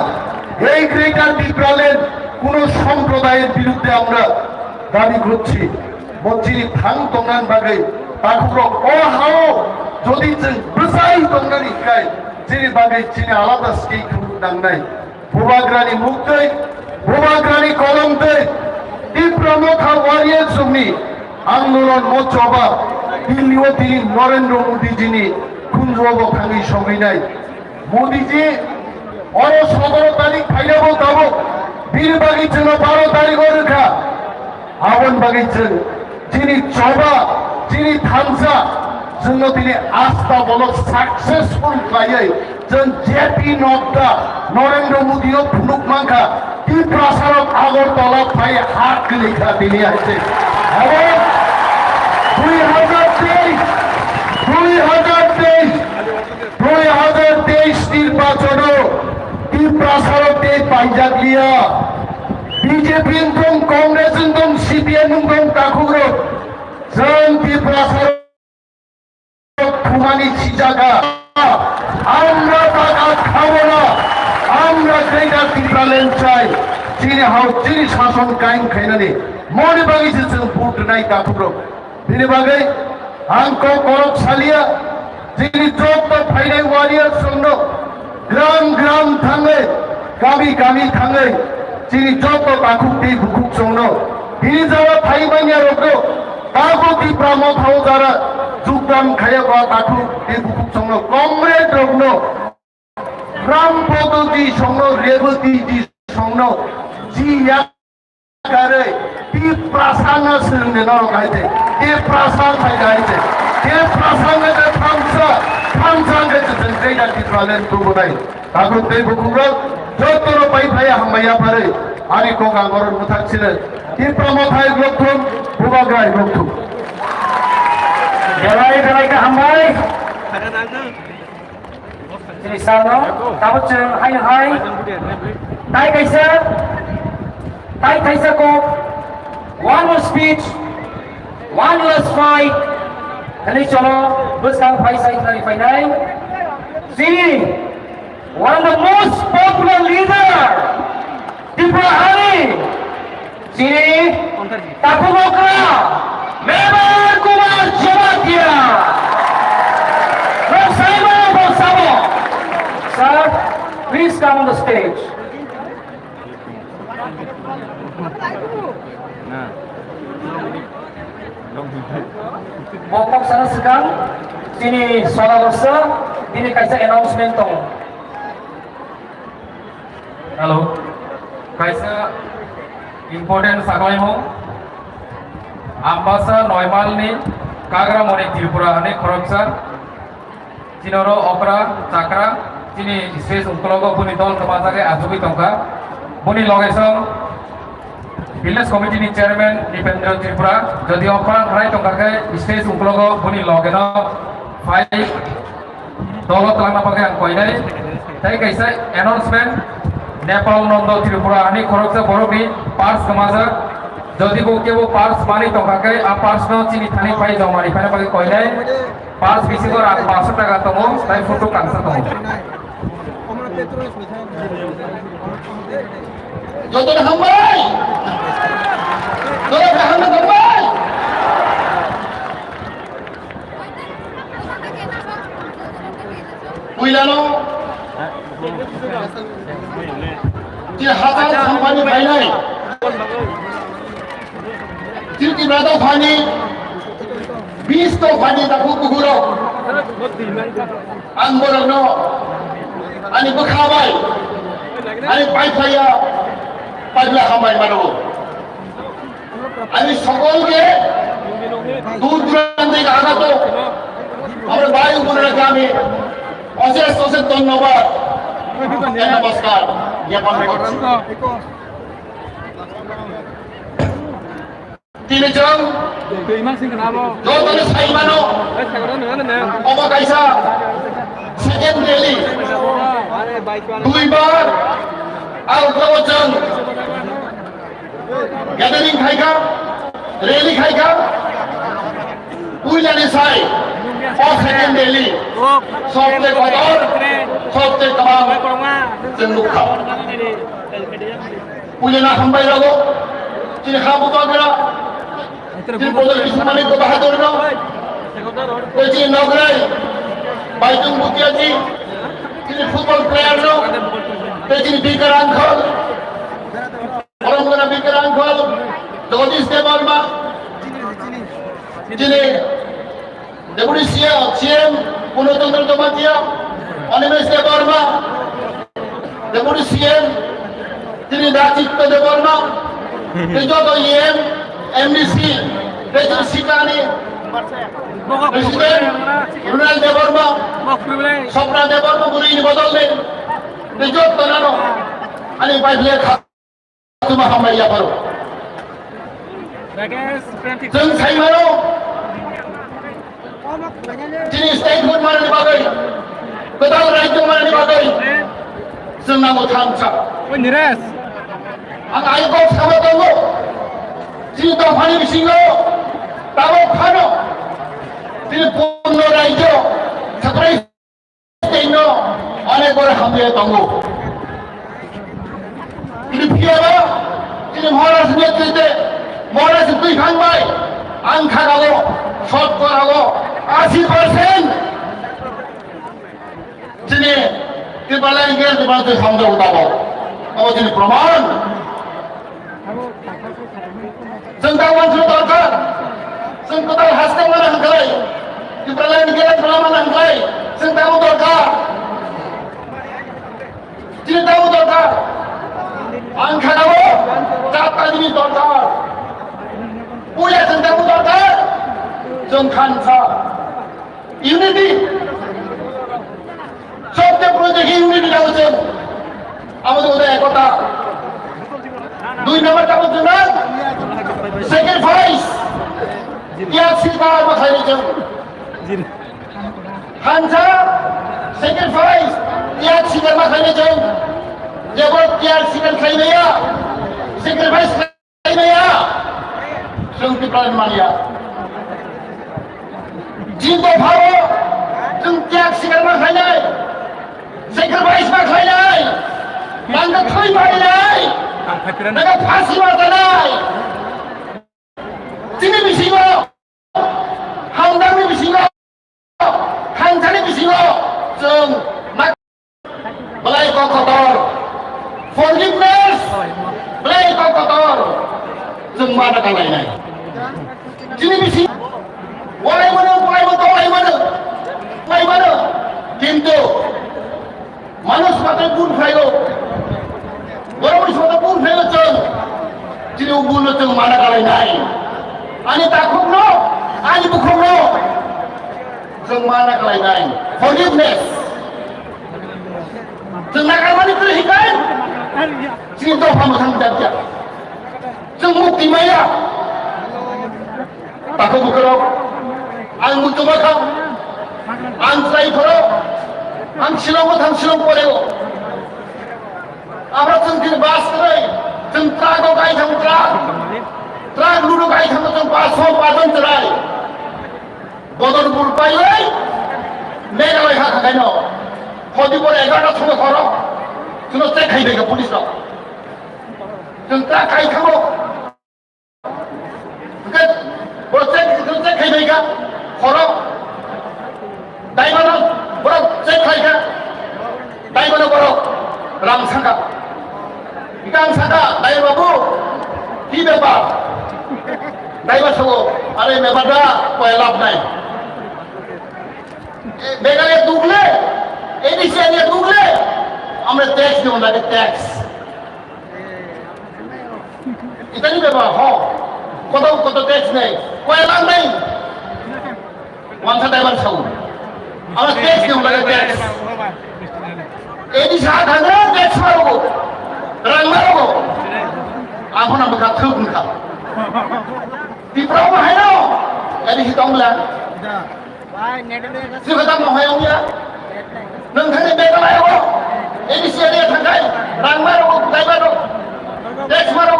Speaker 5: এই গ্রেটার ত্রিপুরাল্যান্ড কোন সম্প্রদায়ের বিরুদ্ধে আমরা দাবি করছি। বলছি থাং তঙ্গান বাগে তারপর অহাও যদি বেসাই তঙ্গানি খায় যিনি বাগে যিনি আলাদা স্টেক দাঙ্গাই বুবাগ্রানি মুক্তই বুবাগ্রানি কলমতে তীব্রমুখা ওয়ারিয়ার সঙ্গে আন্দোলন মোচবা দিল্লিও তিনি নরেন্দ্র মোদী যিনি খুঞ্জব খাঙ্গি সঙ্গে নাই মোদীজি অর 17 তারিখ ফাইলে বলতাম বীর বাগিয়েছিল 12 তারিখ রেখা আবন বাগিয়েছেন যিনি চবা যিনি থামসা জন্য তিনি আস্থা বলো সাকসেসফুল পাইয়ে যেন জেপি নড্ডা নরেন্দ্র মোদীও ফুলুক মাংখা কি প্রসারক আগরতলা পাই হাত লেখা তিনি আছে এবং 2023 নির্বাচন Prasarok Panjablia, BJP Tong, Congress Tong, CPN Tong, Takuro, Zon Prasarok Kumani Chijaga, Amra Taka Kamala, Amra Greater Tipralan Chai, Chini House, Chini Sason Kain Kainani, Monibagi is a put tonight Takuro. Dinibagay, Anko Korok Salia, Chini Drop the Pine Warriors Sono. Gram Tangai, Kami Tangai, Chini Joto Bakuk Di Bukuk Sono, Hinizara Taimanya Roko, Baku Di Pramot Hauzara, Zukram Kayaba Bakuk Di Bukuk Sono, Comrade Rogno, Ram Poto Di Sono, Rebati Di Sono, Ji Yakare, Di Prasanga Sundeno Gaite, Di Prasanga Gaite, Di Prasanga Tamsa. Hamzanga is a great anti-talent to Budai. Takut Debu Kugro, Jotoro Paipaya Hamaya Pare, Ariko Gangor Mutaxile, he promoted Glotum, Bubagra Glotum.
Speaker 8: Jalai like a Hamai, Sinisano, Tabuch, High, Tai Kaisa, Tai Kaisako, one more speech, one last fight. Kali cholo, busang paisa itali painai. Sini, one of the most popular leader, Diprahani. Sini, Bubagra, Member Kumar Jamatia. Rosamo. Sir, please come on the stage. Pokok sana sekarang sini soal versa ini kaisa announcement tong. Halo, kaisa important saklai mo. Ambasa normal ni kagra moni Tripura ane koroksa. Cinoro opera cakra sini space unkologo puni dol kemasa ke azubi tongka. Puni logesong Village Committee ni Chairman Dipendra Tripura, jadi orang hari tongkarkai stage unklogo puni logena five dolo telah nampaknya kau ini. Tapi kaisa announcement Nepal Nondo Tripura ani koroksa borobi pars kemasa. Jadi bukan pars mari tongkarkai pars no cini thani pai jauh mari pada pagi kau ini pars bisi tu rak 500 টাকা tomo, tapi foto kangsa tomo.
Speaker 5: Jodoh Hambai, Jodoh Hambai. Uilano, dia hazar company bailai. Jadi berada fani, 20 to fani tak kuguro. Angborno, ani berkhabai, ani paipaya. Pagla Hamai Mano. Ani Sokolke, Duran de Ganato, our Bayu Munagami, Oses Tonova, and Namaskar, Yapan. Tinejang, Jotan Saimano, Oma Kaisa, second rally, Duibar, Al-Tawajang, gathering Haika, rally Haika, Uilani Sai, or second rally, Software Kodor, Software Kabam, Zenduka. Uilana Hambai Rago, Chinahabu Bagra, Chinapoda Ismani Bahadurno, Koji Nograi, Baitung Butiaji, football player no. Jadi bigger uncle, orang mana bigger uncle, Dodi Stebarma, jadi deputy CM, Punotong Tomatia, Animes Stebarma, deputy CM, jadi Dacik Stebarma, Tejoto EM, MDC, Presiden Sikani, Presiden Ronald Deborma, Sopra Deborma, Guru ini botol deh. Dijot tanano, ani baik lihat cuma hambai ya baru. Jeng saya baru, jenis statement mana dipakai, betul raja mana dipakai, जों नांगौ थामसा
Speaker 2: Oi, Nires.
Speaker 5: आं आयखौ साबा दङ जि दफानि बिसिङाव दाबो फानो दिनै पूर्ण रायजो साख्रि दैनो अनेक बर हामले दङ दिनै फियाबा दिनै महाराज नेतृत्वे महाराज दैखांबाय आं थागावो शतकरावो 80% दिनै दिबालाय गेल दिबाल दैखांजों दाबो अब दिनै प्रमाण जों दावबायनो दरकार जों गोदान हास्टेल माने हांखाय दिबालाय गेल खालामनो हांखाय जों दावो दरकार दिनै दावो दरकार आं थागावो जातानि दरकार पुलिस जों दावो दरकार जों खानसा इउनिटी सबसे प्रोजेक्ट इउनिटी दावो जों আমাদের ওদের একতা 2 নম্বর দাবি जों স্যাক্রিফাইস ত্যাগ স্বীকার বাখাইনি जों हानसा स्याक्रिफाइस ত্যাগ স্বীকার बाखाइनि जों जेबो ত্যাग स्वीकार खालामनाया स्याक्रिफाइस खालामनाया जों पिपल मानिया जिन दफायाव जों ত্যাग स्वीकार बाखाइनाय sacrifice बाखाइनाय Nangga koi bailai, nangga pasi batalai. Sini bisingo, hamdami bisingo, hansani bisingo, jeng mak belai kau kotor, forgiveness, belai kau kotor, jeng mana kalai nai. Sini bising, walai mana, kintu, manus pakai pun failo. बरोबर स्वतः पूर्ण fail चल जिने उगुलो चल माना कालाई नाय आणि दाखवनो आणि बुखवनो जों माना कालाई नाय फॉरगिवनेस जों नागारमानि करै हिकाय जिने दफा मोखां दाबजा जों मुक्ति माया दाखौ बुखरो आं मुक्तबाखा आं ट्राइफोरो आं शिलंआव थां शिलं परेव আমরা जों दिन बास करै जों ट्राकआव गाय थां ट्राक लुडु गाय थां जों बासआव बाजन चलाय बदर बुलपायै मेघालय हाखाखायनो हदिपर 11टा समाव खर जों चेक खाइबाय पुलिसआव जों ट्राक गाय थांगो जों चेक खाइबाय खर दाइमानो बर चेक खाइगा दाइमानो बर रां सांगा Ikan saka, dai babu, tidak pak. Dai baso, are membada, kau elap nai. Meghalaya dugle, edisi ane dugle, amre tax ni onda ke tax. Ita ni beba, ho, koto tax nai, kau elap nai. Wangsa dai baso, amre tax ni onda ke tax. Edisi ada tax baru. Rang baru, aku nak berkat thuk nak. Di perahu mahal, jadi hitong lah. Siapa tak mahal ya? Nang thani beka layo, ini siapa yang thangkai? Rang baru, dai baru, tax baru,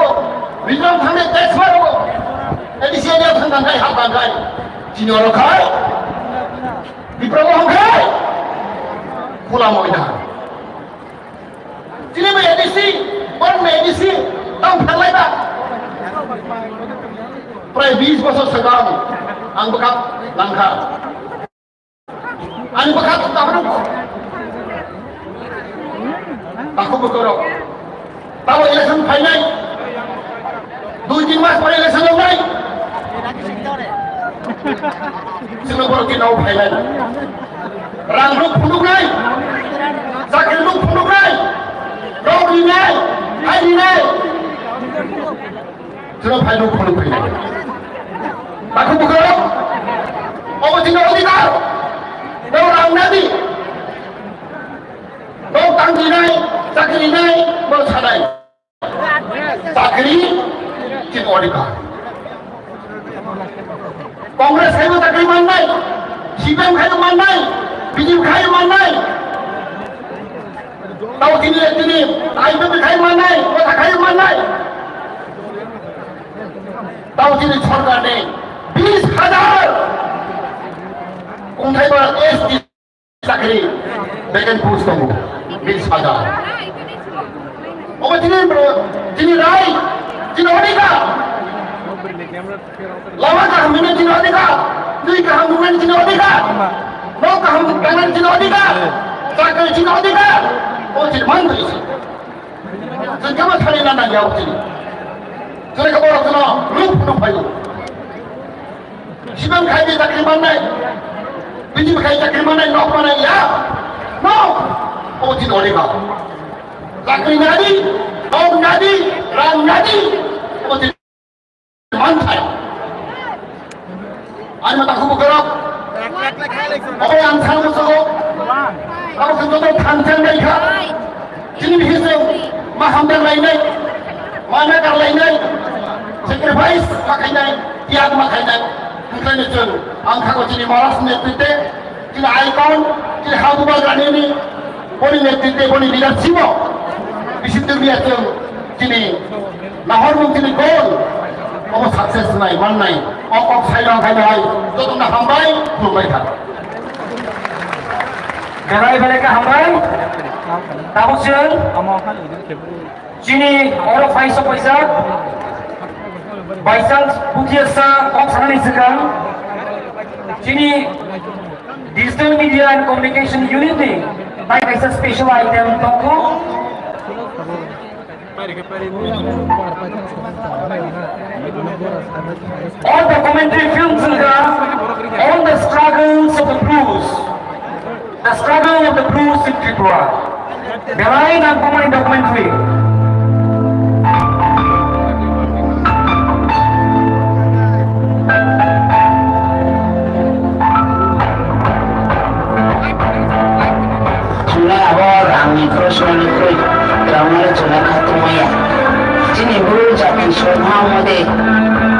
Speaker 5: bijang thani tax baru. Ini siapa yang thangkai? Hak thangkai. Cina orang kai, di perahu orang kai, pulang mau dah. Cina medisi, orang medisi, orang pernah tak? Pray 20 bosok segam, ang bekat langkah, ang bekat tak betul. Aku berkorok, tahu election final, 2 mas pada election yang lain. Singapura kita final, rangruk punduk lain, sakit luk punduk lain. Kau dinai, hai dinai. Sudah payung puluh kali. Aku bukan. Apa tinggal di kau? Kau orang nabi. Kau tang dinai, sakit dinai, bersadai. Sakit, kita orang kau. Kongres kayu tak kayu mandai, CPM kayu mandai, BJP kayu mandai. তাও তিনি আইনজীবী খাই মান নাই কথা খাই মান নাই তাও তিনি সরকার নেই 20,000 কোথায় বা এসটি চাকরি ভ্যাকেন্ট পোস্ট পাবো 20,000 তিনি রায় তিনি অধিকার lama kaham ini Cina Odika, tui kaham bukan Cina Odika, mau kaham kangen Cina Odika, sakal Cina Odika, oh Cina mana isi? Sejauh kali nana jauh sini, saya kebawa sana, lup ayu. Siapa kaya cakri mana? Biji kaya cakri mana? Nok mana ya? No, oh Cina Odika, sakri nadi, oh nadi, ram nadi, oh Cina Mantai. Ani mata kubu kerap. Apa yang sang musuh? Apa senjata tanjang mereka? Sini bihisem, maham dan lain-lain, mana kar lain-lain, sacrifice makanya, tiap makanya, mungkin itu, angka kau sini malas netite, sini icon, sini Bubagra ini, boleh netite, boleh lihat siapa, bisitu biasa, sini, nahor mungkin goal. Oh sukses nai, man nai, oh sayang kaya nai, tu nak hambai, tu baik tak.
Speaker 8: Jangan balik ke hambai, tahu sih? Sini orang paisa pujian sa, orang sana ni sekarang. Sini digital media and communication unit ni, baik paisa special item Tong. All documentary films on the struggles of the blues, the struggle of the blues in Tripura. Dalain ang pemain documentary.
Speaker 9: Sudah awal kami terus menikmati drama sudah khatamaya. Sini bulu jadi semua mode,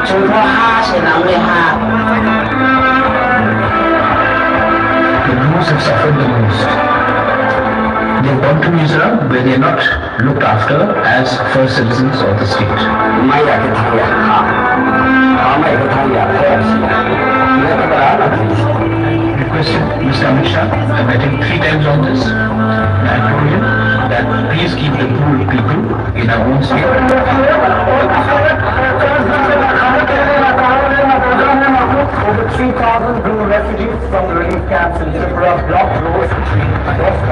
Speaker 9: semua senangnya ha.
Speaker 6: The blues have suffered the most. They've gone to Mizoram where they are not looked after as first citizens of the state.
Speaker 9: Maya ketanya ha, maya ketanya
Speaker 6: Requested Mr. Amit Shah, I met him 3 times on this, and I told him that please keep the poor people in our own state.
Speaker 8: Over 3,000 Blue refugees from the relief camps in Tripura blocked roads between Narwk.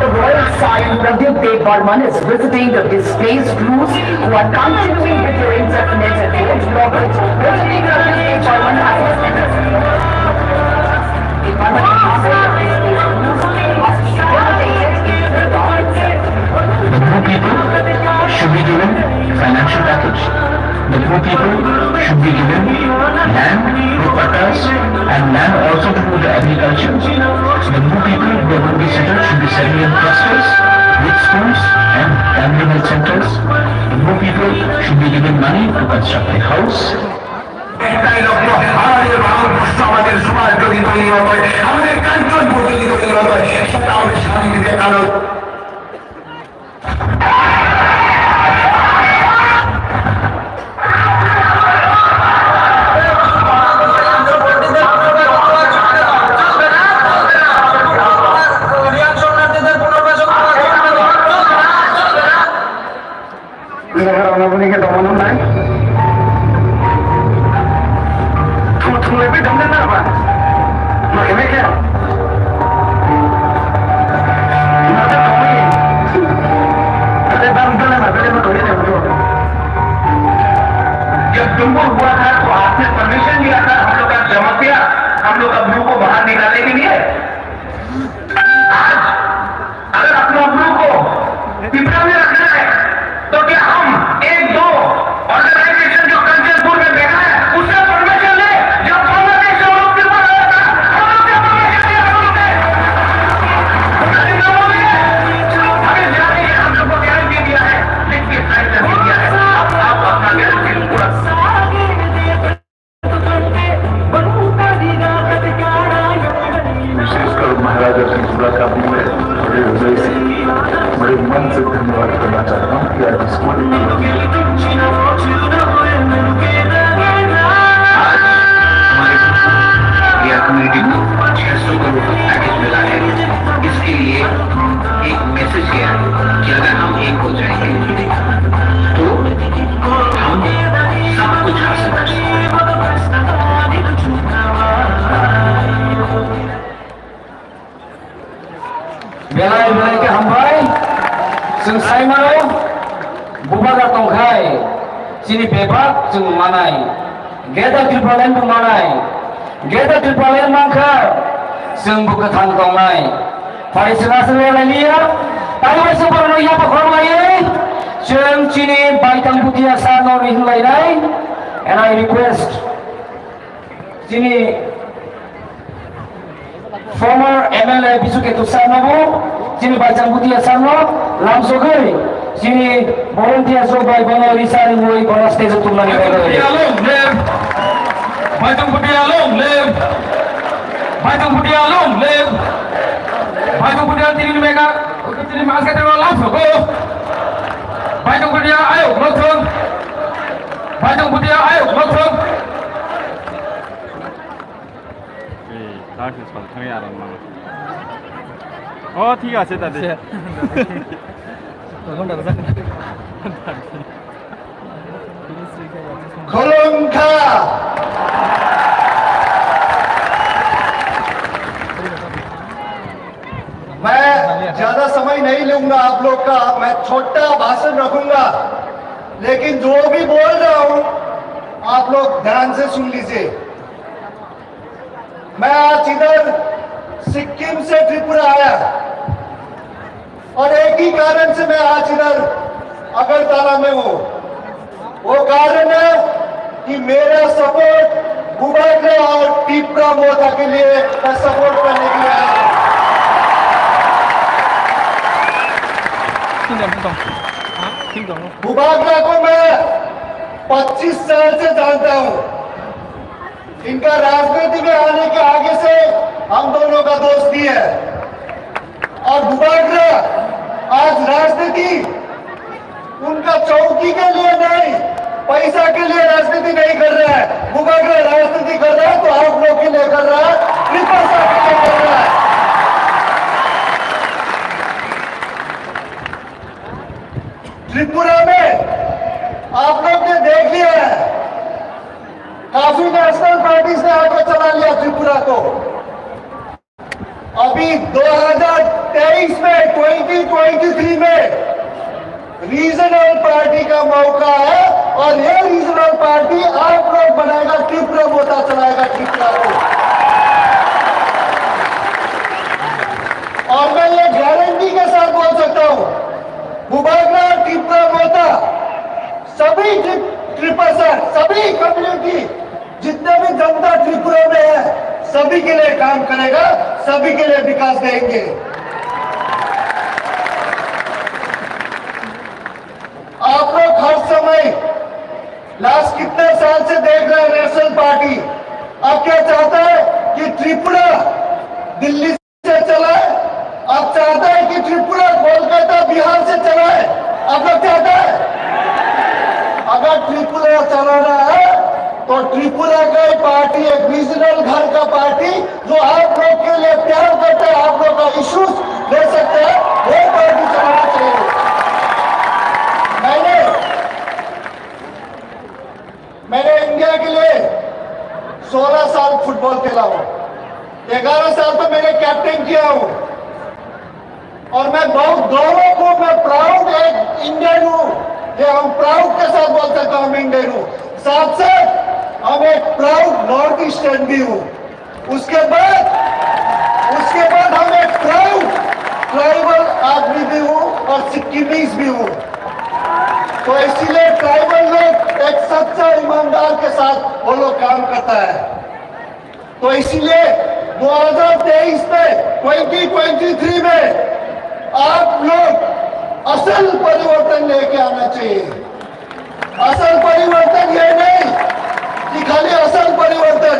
Speaker 8: The royal sign Pradyut Barman is visiting the displaced Blues who are continuing with their indefinite and wage blockage. Visiting Pradyut Barman has extended. The Barman must be accommodated in the law itself.
Speaker 6: The poor people should be given financial package. The poor people should be given land to pattas and land also to do the agriculture. The poor people who are going to be settled should be settled in clusters with schools and family health centers. The poor people should be given money to construct a house.
Speaker 1: जब तुमको हुआ था तो आपने permission दिया था, हम लोग का जमा किया, हम लोग अब्रू को बाहर निकालने के लिए। आज अगर अपने अब्रू को पिपरा में रखना है तो क्या हम 1-2 ऑर्गेनाइजेशन जो कंचनपुर में बैठा है उससे परमिशन ले? जब बांग्लादेश से लोग पिपरा रहा था, हम लोग से परमिशन लिया हम लोग ने। हमें जाने हम लोग को गारंटी दिया है, लिखित साइड से दिया है, आप अपना गारंटी पूरा
Speaker 6: बुबागर त्रिपुरा का भी मैं बड़े हृदय से बड़े मन से धन्यवाद करना चाहता हूँ कि आज इसको कम्युनिटी को 600 करोड़ का पैकेज मिला है। इसके लिए एक मैसेज गया है कि अगर हम एक हो जाएंगे तो हम सब कुछ हासिल कर सकते हैं।
Speaker 8: बेलाय के हमबाय जों साइमारो बुबागा तंखाय सिनि बेबाक जों मानाय गेदा त्रिपुरालेण्ड मानाय गेदा त्रिपुरालेण्ड मांखा जों बुगथां दंनाय फरायसालियासो लायलिया ताइबाय सफरनो या पखरलायै जों सिनि बाइतां बुदिया सानो रिहलायनाय and I request सिनि former MLA Bisuketu Sanobu, sini Bajang Butia Sano, Lamsogui, sini volunteer Sobai Bono Risari Mui Bono Stage Tumani Bono. Bajang Butia Long live, Bajang Butia Long live, Bajang Butia Tini Mega, Tini Maskatero Lamsogo, Bajang Butia Ayo Motum, Bajang Butia Ayo Motum.
Speaker 2: ঠিক আছে দাদি
Speaker 5: खोलंखा मैं ज्यादा समय नहीं लूंगा आप लोग का, मैं छोटा भाषण रखूंगा, लेकिन जो भी बोल रहा हूं आप लोग ध्यान से सुन लीजिए। मैं आज इधर सिक्किम से त्रिपुरा आया और एक ही कारण से मैं आज इधर अगरतला में हूं। वो कारण है कि मेरा सपोर्ट बुबाग्रा और त्रिपुरा मोर्चा के लिए मैं सपोर्ट करने के लिए आया। बुबाग्रा को मैं 25 साल से जानता हूं। इनका राजनीति में आने के आगे से हम दोनों का दोस्ती है और बुबाग्रा आज राजनीति उनका चौकी के लिए नहीं, पैसा के लिए राजनीति नहीं कर रहा है। बुबाग्रा राजनीति कर रहा है तो आप लोग के लिए कर रहा है, त्रिपुरा के लिए कर रहा है। त्रिपुरा में आप लोग ने देख लिया है, काफी नेशनल पार्टी ने आगे चला लिया त्रिपुरा को। अभी 2023 में 2023 में रीजनल पार्टी का मौका है और ये रीजनल पार्टी आप लोग बनाएगा, त्रिपुरा मोर्चा चलाएगा त्रिपुरा को। और मैं ये गारंटी के साथ बोल सकता हूं, बुबाग्रा त्रिपुरा मोर्चा सभी त्रिपुरा सभी कम्युनिटी जितने भी जनता त्रिपुरा में है सभी के लिए काम करेगा, सभी के लिए विकास देंगे। आप लोग हर समय लास्ट कितने साल से देख रहे हैं नेशनल पार्टी अब क्या चाहता है कि त्रिपुरा दिल्ली से चलाए, अब चाहता है कि त्रिपुरा कोलकाता बिहार से चलाए। अब लोग चाहता है अगर त्रिपुरा चलाना है तो त्रिपुरा का पार्टी एक रीजनल घर का पार्टी जो आप लोग के लिए प्यार करते हैं, आप लोग का इश्यूज ले सकते हैं, वो पार्टी चलाना चाहिए। मैंने इंडिया के लिए 16 साल फुटबॉल खेला हूं, 11 साल तो मैंने कैप्टन किया हूं और मैं बहुत दोनों को मैं प्राउड एक इंडियन हूं, ये हम प्राउड के साथ बोल सकता हूं, इंडियन हूं। साथ साथ हम एक प्राउड नॉर्थ ईस्टर्न भी हूं। उसके बाद हम एक प्राउड ट्राइबल आदमी भी हूं और सिक्किमीज भी हूं। तो इसीलिए ट्राइबल लोग एक सच्चा ईमानदार के साथ वो लोग काम करता है। तो इसीलिए 2023 में 2023 में आप लोग असल परिवर्तन लेके आना चाहिए। असल परिवर्तन ये नहीं कि खाली असल परिवर्तन,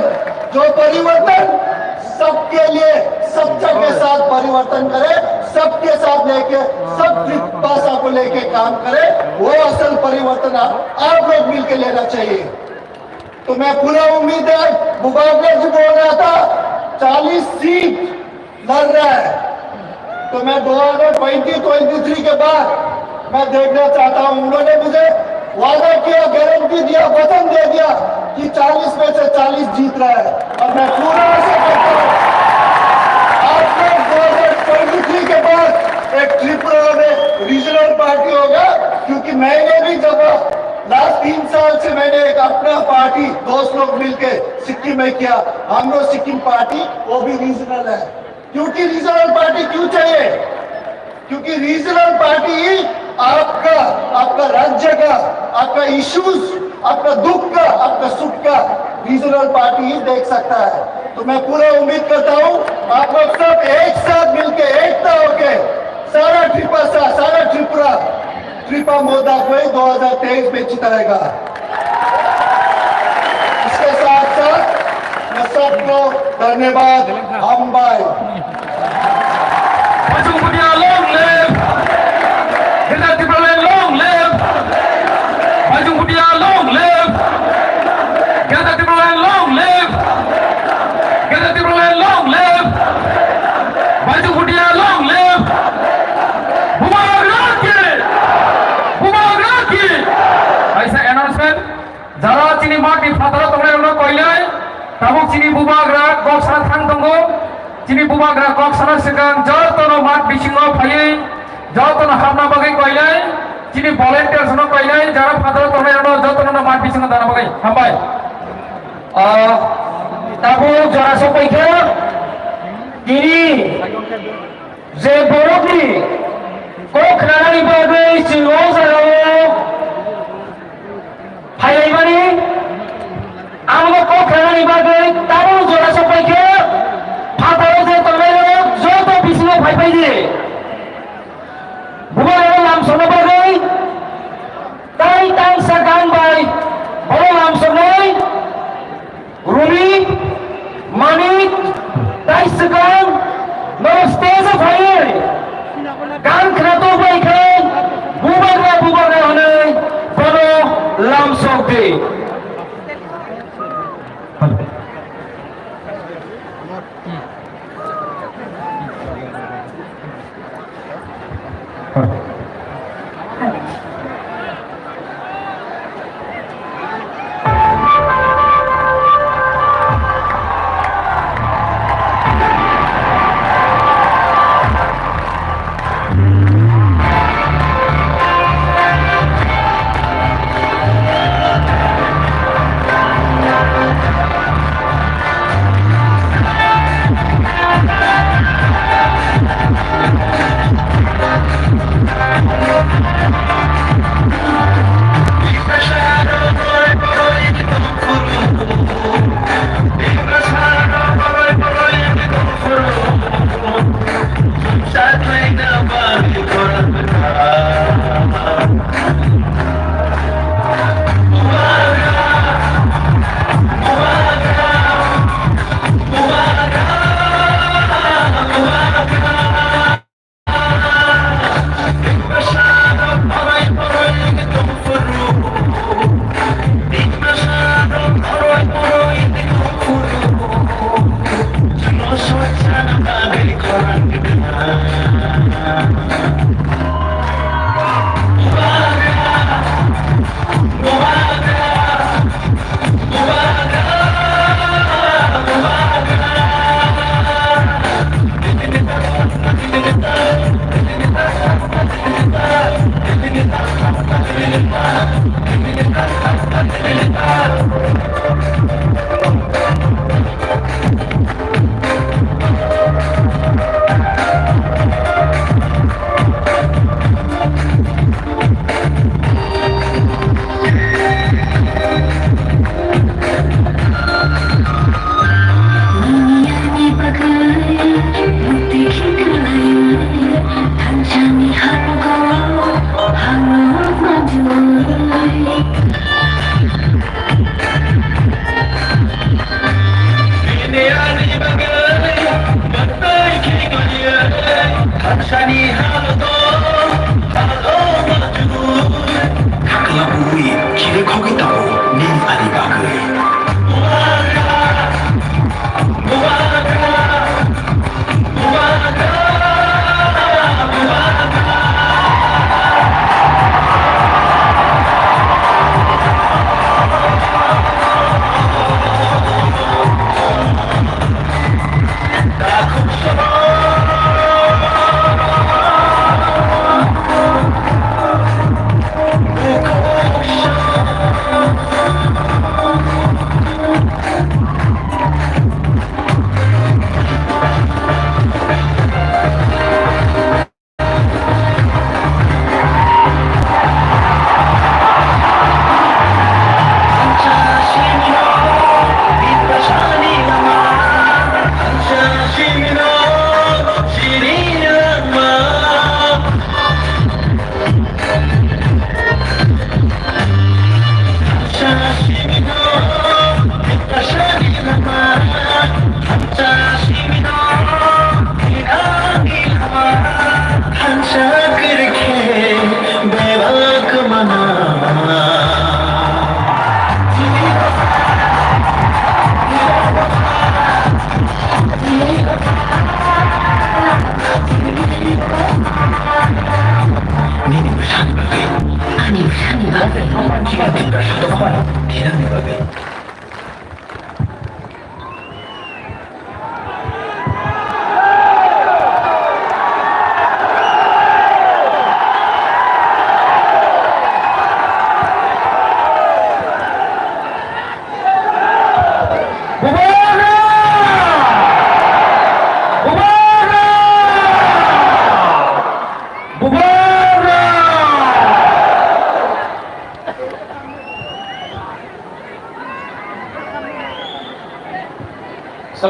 Speaker 5: जो परिवर्तन सबके लिए सबका के साथ परिवर्तन करे, सबके साथ लेके सब भाषा को लेके काम करे, वो असल परिवर्तन आप लोग मिलकर लेना चाहिए। तो मैं पूरा उम्मीद है, बुबाग्रा जी बोल रहा था 40 सीट लड़ रहा है, तो मैं 2023 के बाद मैं देखना चाहता हूं। उन्होंने मुझे वादा किया, गारंटी दिया, वचन दे दिया कि 40 में से 40 जीत रहा है, और मैं पूरा आशा करता हूं आप लोग 2023 के बाद एक त्रिपुरा में रीजनल पार्टी होगा, क्योंकि मैंने भी जब लास्ट 3 साल से मैंने एक अपना पार्टी दोस्त लोग मिलके सिक्किम में किया, हम लोग सिक्किम पार्टी, वो भी रीजनल है। क्योंकि रीजनल पार्टी क्यों चाहिए? क्योंकि रीजनल पार्टी आपका राज्य का, आपका इश्यूज, आपका दुख का, आपका सुख का रीजनल पार्टी ही देख सकता है। तो मैं पूरा उम्मीद करता हूं आप लोग सब एक साथ मिलके एकता होके सारा त्रिपुरा मोदा को 2023 में जिताएगा। इसके साथ साथ मैं सबको धन्यवाद। हम भाई
Speaker 1: long live! Get that Timberland, long live! Bajung Budia, long live! Get that Timberland, long live! Get that Timberland, long live! Bajung Budia, long live! Bubagra ki! Bubagra ki! ऐसा announcement जरा चीनी मार्क की father तो मैं उन्हें कोई नहीं Tabuk चीनी बुबाग्रा कौशल थांग तंगो चीनी बुबाग्रा कौशल सिगां जल तो नो मार्क बिशिंगो फाये जल तो नो हमना बगे कोई नहीं चीनी वॉलंटियर्स नो कोई नहीं जरा फादर तो मैं उन्हें जल तो नो मार्क बिशिंगो दाना बगे हम भाई तबुक जरा सो कोई क्या चीनी जे बोरोगी को खनानी बगे चिंगो सरो फाये बनी आमको को खनानी बगे तबुक जरा सो कोई क्या फादर से तो मैं जो तो बिशिंगो फाई फाई दिए बुबाग्रा नाम सुनो बगे ताई ताई सगान भाई बड़ो नाम सुनो रूमी मानिक ताई सगान मेरे स्टेज ऑफ फायर गान खरातो भाई खान बुबाग्रा होने बड़ो लाम सोके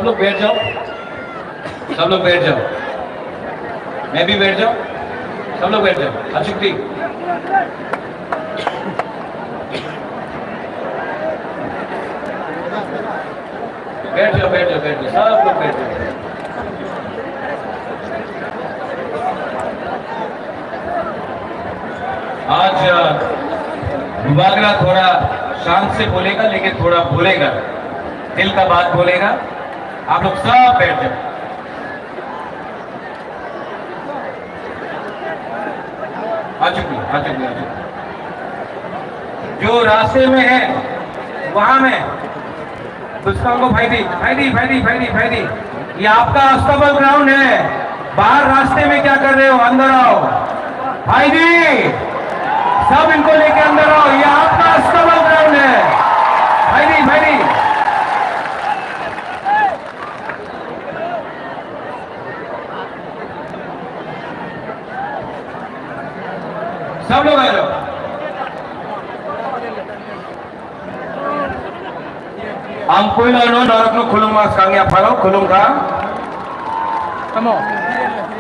Speaker 1: सब लोग बैठ जाओ, सब लोग बैठ जाओ, मैं भी बैठ जाऊं, सब लोग बैठ जाओ। अशुक्ति बैठ जाओ, बैठ जाओ, बैठ जाओ, सब लोग बैठ जाओ। आज बुबागरा थोड़ा शांत से बोलेगा, लेकिन थोड़ा बोलेगा, दिल का बात बोलेगा। आप लोग सब बैठ जाओ। आ चुकी, आ चुकी, आ चुकी। जो रास्ते में है वहां में दुश्मन को भाई दी, भाई दी, भाई दी, भाई दी, भाई दी। ये आपका अस्तबल ग्राउंड है, बाहर रास्ते में क्या कर रहे हो? अंदर आओ भाई दी, सब इनको लेके अंदर आओ। ये आपका अस्तबल ग्राउंड है, भाई दी, भाई दी। सब लोग आ जाओ। Angkuilano Narwk खुलूंगा सांग्या फलो खुलूंगा।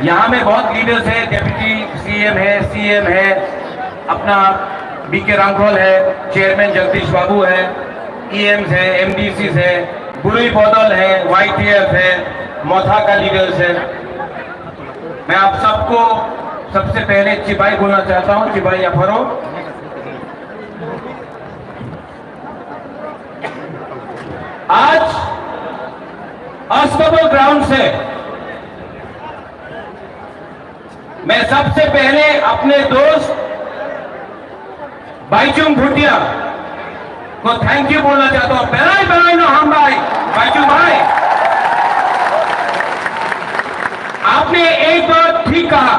Speaker 1: यहाँ में बहुत लीडर्स है, डेप्यूटी सीएम है, अपना बीके रांगोल है, चेयरमैन जगदीश बाबू है, ईएम्स है, एमडीसीज है, बुरुई बौदल है, वाईटीएफ है, मोथा का लीडर्स है। मैं आप सबको सबसे पहले चिबाई बोलना चाहता हूँ। चिबाई अफरो, आज अस्तबल ग्राउंड से मैं सबसे पहले अपने दोस्त बाईचुंग भूटिया को थैंक यू बोलना चाहता हूं। पहला नो हम भाई बाईचुंग भाई, आपने एक बात ठीक कहा,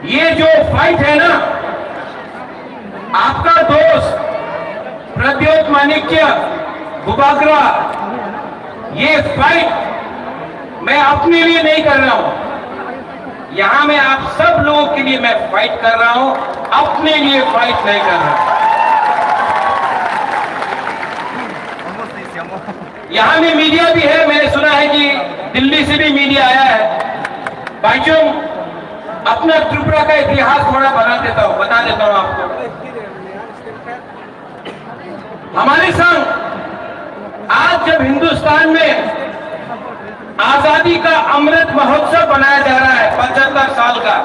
Speaker 1: ये जो फाइट है ना, आपका दोस्त प्रद्योत माणिक्य बुबागरा, ये फाइट मैं अपने लिए नहीं कर रहा हूं, यहां मैं आप सब लोगों के लिए मैं फाइट कर रहा हूं, अपने लिए फाइट नहीं कर रहा। यहां में मीडिया भी है, मैंने सुना है कि दिल्ली से भी मीडिया आया है। भाईचुंग, अपना त्रिपुरा का इतिहास थोड़ा बता देता हूं आपको। हमारे संग आज जब हिंदुस्तान में आजादी का अमृत महोत्सव बनाया जा रहा है, 75 साल का,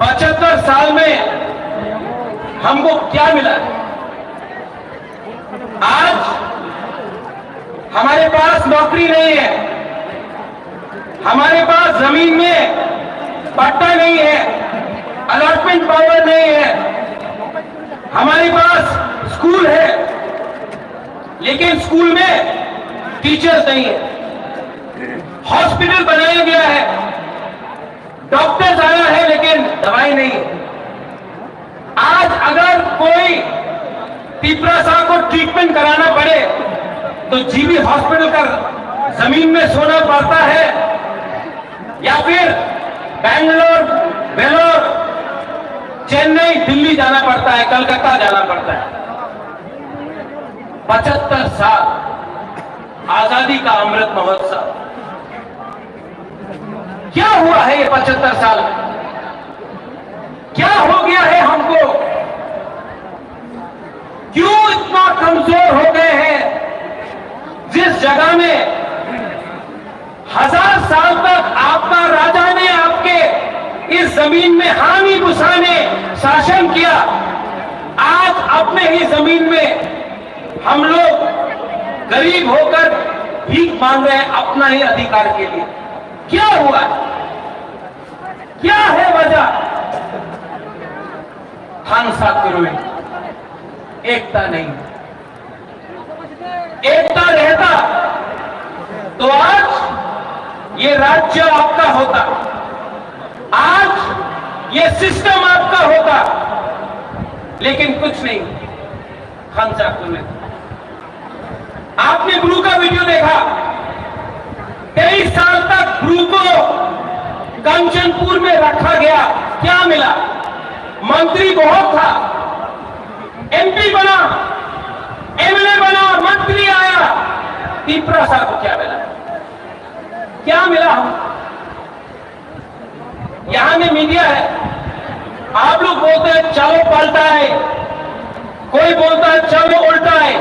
Speaker 1: 75 साल में हमको क्या मिला? आज हमारे पास नौकरी नहीं है, हमारे पास जमीन में पट्टा नहीं है, अलॉटमेंट पावर नहीं है, हमारे पास स्कूल है लेकिन स्कूल में टीचर्स नहीं है, हॉस्पिटल बनाया गया है, डॉक्टर्स आया है लेकिन दवाई नहीं है। आज अगर कोई पिपरासा को ट्रीटमेंट कराना पड़े तो जीबी हॉस्पिटल का जमीन में सोना पड़ता है, या फिर बेंगलोर, वेलोर, चेन्नई, दिल्ली जाना पड़ता है, कलकत्ता जाना पड़ता है। 75 साल आजादी का अमृत महोत्सव, क्या हुआ है ये 75 साल में? क्या हो गया है हमको? क्यों इतना कमजोर हो गए हैं? जिस जगह में 1000 साल तक आपका राजा ने आपके इस जमीन में हामी गुस्साने शासन किया, आज अपने ही जमीन में हम लोग गरीब होकर भीख मांग रहे हैं अपना ही अधिकार के लिए। क्या हुआ? क्या है वजह? हांसा करो, एकता नहीं। एकता रहता तो आज ये राज्य आपका होता, आज ये सिस्टम आपका होता, लेकिन कुछ नहीं। हांसा करो, आपने ब्रू का वीडियो देखा, 23 साल तक ब्रू को कंचनपुर में रखा गया, क्या मिला? मंत्री बहुत था, एमपी बना, एमएलए बना, मंत्री आया, तिपरासा को क्या मिला? क्या मिला? हम यहां में मीडिया है, आप लोग बोलते हैं चलो पलटा है, कोई बोलता है चलो उल्टा है।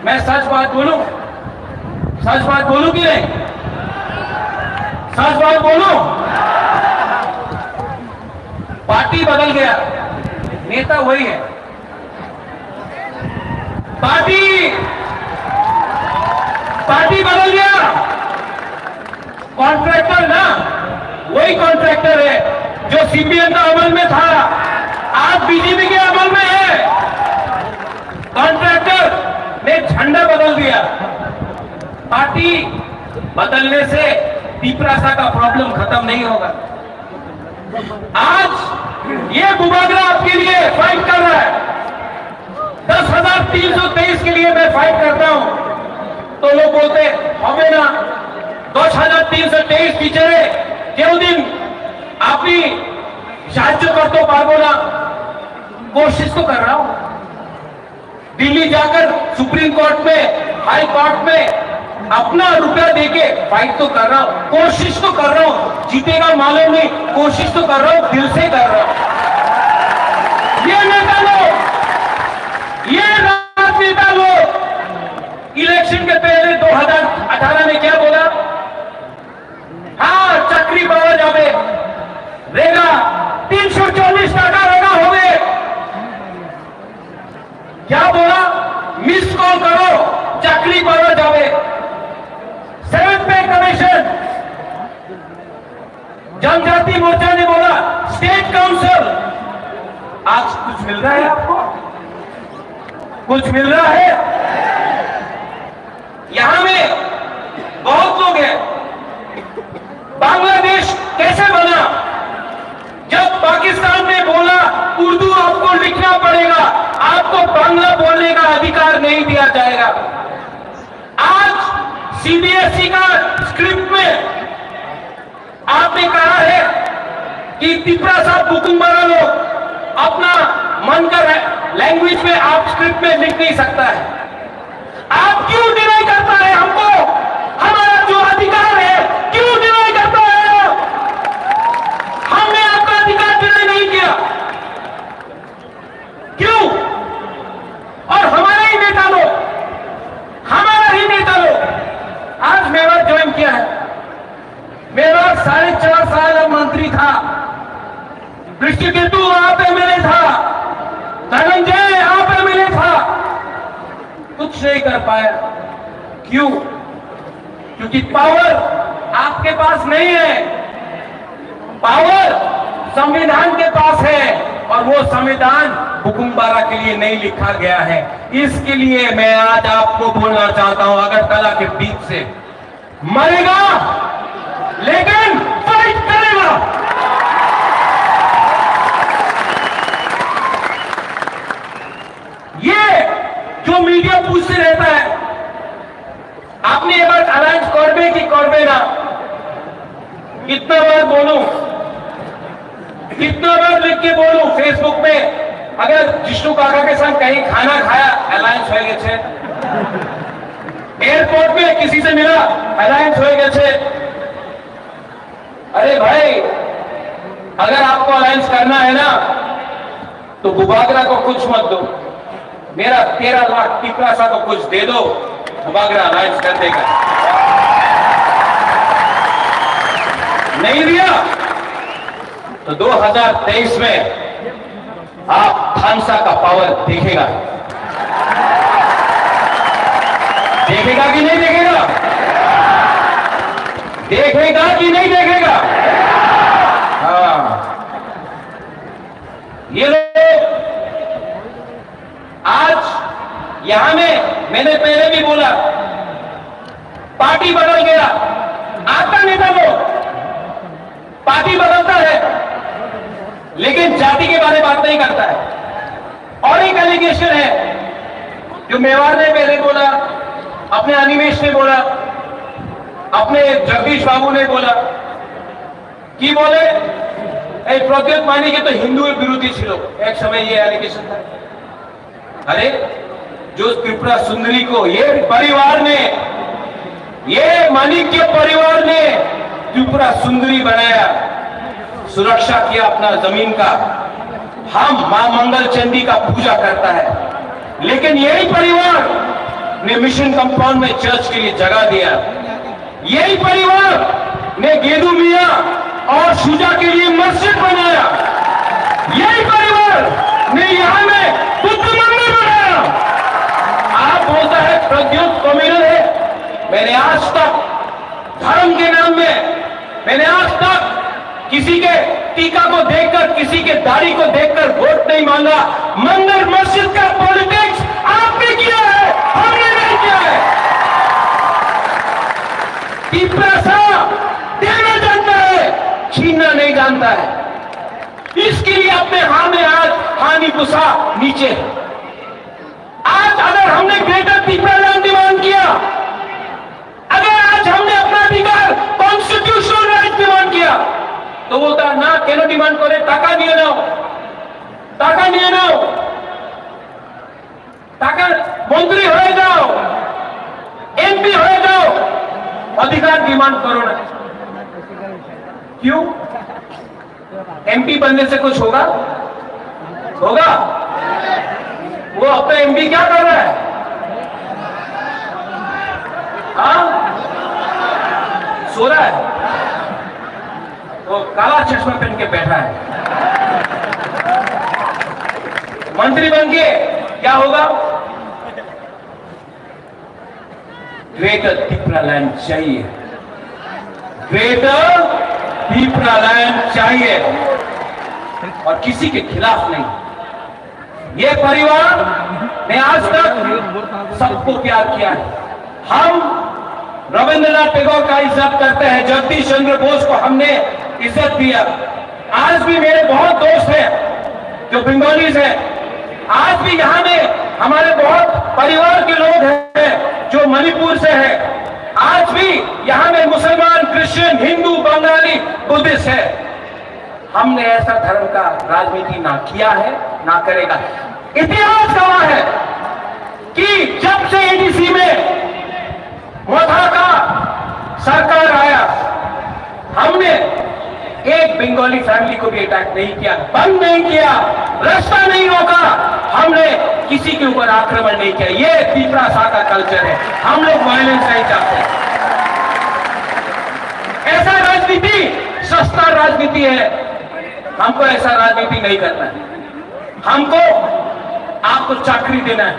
Speaker 1: मैं सच बात बोलूं कि नहीं? सच बात बोलूं? पार्टी बदल गया, नेता वही है। पार्टी बदल गया, कॉन्ट्रैक्टर ना वही कॉन्ट्रैक्टर है जो सीपीएम का अमल में था, आज बीजेपी के अमल में है। कॉन्ट्रैक्टर ने झंडा बदल दिया। पार्टी बदलने से तिपरासा का प्रॉब्लम खत्म नहीं होगा। आज ये बुबागरा आपके लिए फाइट कर रहा है, 10,323 के लिए मैं फाइट करता हूं, तो लोग बोलते हमें ना 10,323 टीचरे केव दिन अपनी साहाय्य करते पारबो ना, कोशिश तो कर रहा हूं। दिल्ली जाकर सुप्रीम कोर्ट में, हाई कोर्ट में अपना रुपया देके फाइट तो कर रहा हूं, कोशिश तो कर रहा हूं। जीतेगा मालूम नहीं, कोशिश तो कर रहा हूं, दिल से कर रहा हूं। ये नेता लोग, ये राजनेता लोग इलेक्शन के पहले 2018 में क्या बोला? हाँ, चक्री पावा जावे रेगा 340 टाका रेगा हो गए। क्या बोला? मिस कॉल करो, चक्री पावा जावे। 7th पे कमीशन, जनजाति मोर्चा ने बोला स्टेट काउंसिल। आज कुछ मिल रहा है आपको? कुछ मिल रहा है? यहां में बहुत लोग हैं। बांग्लादेश कैसे बना? जब पाकिस्तान ने बोला उर्दू आपको लिखना पड़ेगा, आपको बांग्ला बोलने का अधिकार नहीं दिया जाएगा। आज सीबीएसई का स्क्रिप्ट में आपने कहा है कि तिपरासा बुकुम्बारा लोग अपना मन का लैंग्वेज में आप स्क्रिप्ट में लिख नहीं सकता है। आप क्यों डिनाई करता है हमको? हमारा जो अधिकार है क्यों डिनाई करता है? हमने आपका अधिकार डिनाई नहीं किया, क्यों? और हमारा ही नेता लोग आज मेवाड़ ज्वाइन किया है। मेवाड़ 4.5 साल मंत्री था, दृष्टिकेतु आप एमएलए था, धनंजय आप एमएलए था, कुछ नहीं कर पाया। क्यों? क्योंकि पावर आपके पास नहीं है, पावर संविधान के पास है, और वो संविधान बुकुम्बारा के लिए नहीं लिखा गया है। इसके लिए मैं आज आपको बोलना चाहता हूं, अगरतला के बीच से मरेगा लेकिन फाइट करेगा। ये जो मीडिया पूछते रहता है आपने एक बार अलायंस करबे कि करबे ना, कितना बार बोलूं, कितना बार लिख के बोलूं फेसबुक में? अगर जिष्णु काका के संग कहीं खाना खाया अलायंस हो गए, एयरपोर्ट में किसी से मिला अलायंस हो गए। अरे भाई, अगर आपको अलायंस करना है ना तो बुबागरा को कुछ मत दो, मेरा 13 लाख तिपरासा को कुछ दे दो, बुबागरा अलायंस कर देगा। नहीं दिया तो 2023 में आप थानसा का पावर देखेगा। देखेगा कि नहीं देखेगा? देखेगा कि नहीं देखेगा? हाँ, ये लोग आज यहां में, मैंने पहले भी बोला, पार्टी बदल गया। आता नेता लोग पार्टी बदलता है लेकिन जाति के बारे में बात नहीं करता है। और एक एलिगेशन है जो मेवाड़ ने पहले बोला, अपने अनिमेश ने बोला, अपने जगदीश बाबू ने बोला कि बोले प्रद्योत मानी के तो हिंदू विरोधी छिलो, एक समय ये एलिगेशन था। अरे जो त्रिपुरा सुंदरी को ये परिवार ने, ये माणिक्य परिवार ने त्रिपुरा सुंदरी बनाया, सुरक्षा किया अपना जमीन का। हम मां मंगल चंडी का पूजा करता है, लेकिन यही परिवार ने मिशन कंपाउंड में चर्च के लिए जगह दिया। यही परिवार ने गेदू मियां और शुजा के लिए मस्जिद बनाया। यही परिवार ने यहां में बुद्ध मंदिर बनाया। आप बोलता है प्रद्युत कम्युनल है। मैंने आज तक धर्म के नाम में, मैंने आज तक किसी के टीका को देखकर, किसी के दाढ़ी को देखकर वोट नहीं मांगा। मंदिर मस्जिद का पॉलिटिक्स आपने किया है, हमने नहीं किया है। पैसा देना जानता है, छीनना नहीं जानता है। इसके लिए अपने हाथ में आज हानि पुसा नीचे। आज अगर हमने ग्रेटर त्रिपुरा लैंड डिमांड किया, अगर आज हमने अपना अधिकार कॉन्स्टिट्यूशनल राइट डिमांड किया, तो बोलता ना केनो डिमांड करे, टाका निये नाओ, टाका निये नाओ, टाका मंत्री हो जाओ, एमपी हो जाओ, अधिकार डिमांड करो ना। क्यों? एमपी बनने से कुछ होगा? होगा? वो अपना एमपी क्या कर रहा है? हाँ, सो रहा है, वो काला चश्मा पहन के बैठा है। मंत्री बन के क्या होगा? ग्रेटर त्रिपुरा लैंड चाहिए, ग्रेटर त्रिपुरा लैंड चाहिए, और किसी के खिलाफ नहीं। ये परिवार ने आज तक सबको प्यार किया है। हम रविंद्रनाथ टैगोर का इज्जत करते हैं, जगदीश चंद्र बोस को हमने इज्जत दिया। आज भी मेरे बहुत दोस्त हैं जो बंगालीज हैं। आज भी यहाँ में हमारे बहुत परिवार के लोग हैं जो मणिपुर से हैं। आज भी यहाँ में मुसलमान, क्रिश्चियन, हिंदू, बंगाली, बुद्धिस्ट है। हमने ऐसा धर्म का राजनीति ना किया है, ना करेगा। इतिहास गवाह है कि जब से एडीसी में मोथा का सरकार आया, हमने एक बंगाली फैमिली को भी अटैक नहीं किया, बंद नहीं किया, रास्ता नहीं रोका, हमने किसी के ऊपर आक्रमण नहीं किया। ये त्रिपुरा सा का कल्चर है। हम लोग वायलेंस नहीं चाहते। ऐसा राजनीति सस्ता राजनीति है, हमको ऐसा राजनीति नहीं करना है। हमको आपको चाकरी देना है,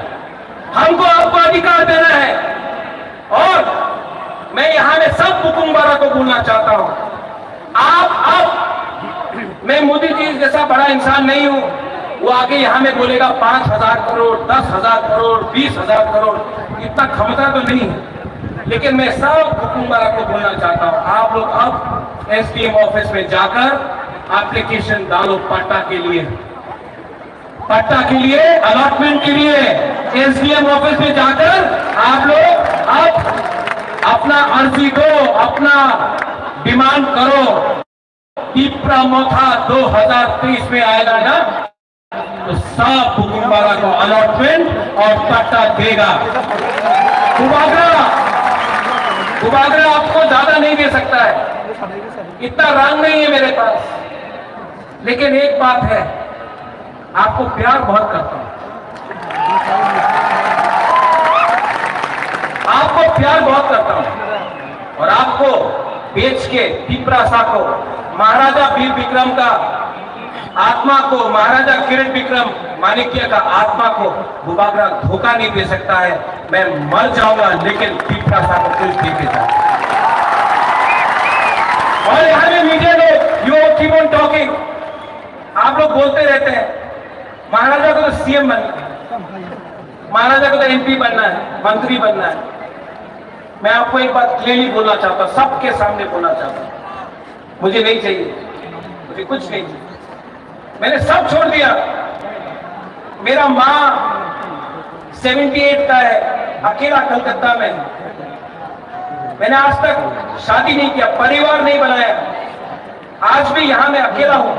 Speaker 1: हमको आपको अधिकार देना है। और मैं यहां में सब बुकुम्बारा को बोलना चाहता हूं, मैं मोदी जी जैसा बड़ा इंसान नहीं हूं। वो आगे यहां में बोलेगा 5,000 करोड़, 10,000 करोड़, 20,000 करोड़, इतना क्षमता तो नहीं है। लेकिन मैं सब बुकुम्बारा को बोलना चाहता हूं, आप लोग अब एसडीएम ऑफिस में जाकर एप्लीकेशन डालो पट्टा के लिए, पट्टा के लिए, अलॉटमेंट के लिए। एसडीएम ऑफिस में जाकर आप लोग अब अपना अर्जी दो, अपना डिमांड करो। त्रिपुरा मोथा 2023 में आएगा ना, तो सब बुकुम्बारा को अलॉटमेंट और पट्टा देगा। बुबागरा आपको ज्यादा नहीं दे सकता है, इतना रंग नहीं है मेरे पास। लेकिन एक बात है, आपको प्यार बहुत करता हूं, आपको प्यार बहुत करता हूं। और आपको बेच के त्रिपुरा सा को, महाराजा वीर विक्रम का आत्मा को, महाराजा किरण विक्रम माणिक्य का आत्मा को बुबागरा धोखा नहीं दे सकता है। मैं मर जाऊंगा लेकिन त्रिपुरा सा को कुछ दे देता। और यहां में मीडिया लोग, यू कीप ऑन टॉकिंग, आप लोग बोलते रहते हैं महाराजा को तो सीएम बनना है, महाराजा को तो एमपी बनना है, मंत्री बनना है। मैं आपको एक बात क्लियरली बोलना चाहता हूं, सबके सामने बोलना चाहता हूं, मुझे नहीं चाहिए, मुझे कुछ नहीं चाहिए। मैंने सब छोड़ दिया। मेरा माँ 78 का है, अकेला कलकत्ता में। मैंने आज तक शादी नहीं किया, परिवार नहीं बनाया। आज भी यहां मैं अकेला हूं।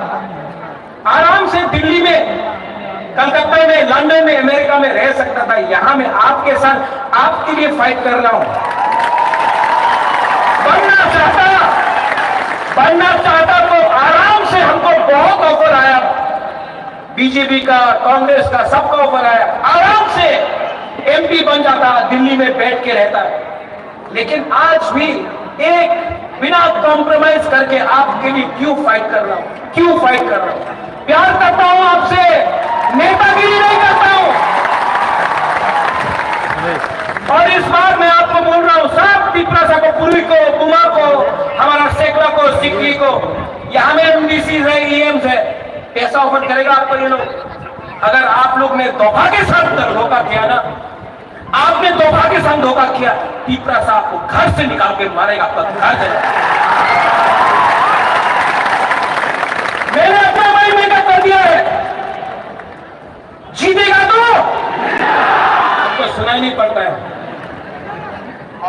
Speaker 1: आराम से दिल्ली में कलकत्ता में, लंदन में, अमेरिका में रह सकता था। यहां मैं आपके साथ आपके लिए फाइट कर रहा हूं। बनना चाहता तो आराम से, हमको बहुत ऑफर आया, बीजेपी का, कांग्रेस का, सबका ऑफर आया, आराम से एमपी बन जाता, दिल्ली में बैठ के रहता। लेकिन आज भी एक बिना कॉम्प्रोमाइज करके आपके लिए क्यों फाइट कर रहा हूं, क्यों फाइट कर रहा हूं? प्यार करता हूं आपसे, नेतागिरी नहीं करता हूं। और इस बार मैं आपको बोल रहा हूं, सब तिपरासा को, पुरी को, बुमा को, हमारा सेकला को, सिकली को, यहां में एमडीसी है, ईएम्स है, पैसा ऑफर करेगा आपको ये लोग? अगर आप लोग ने धोखा के साथ धोखा किया ना, आपने धोखा के साथ धोखा किया, तिपरासा आपको घर से निकाल के मारेगा, आपका घर जाएगा। मैंने अपना भाई मेकअप कर दिया है, जीतेगा तो आपको सुनाई नहीं पड़ता है,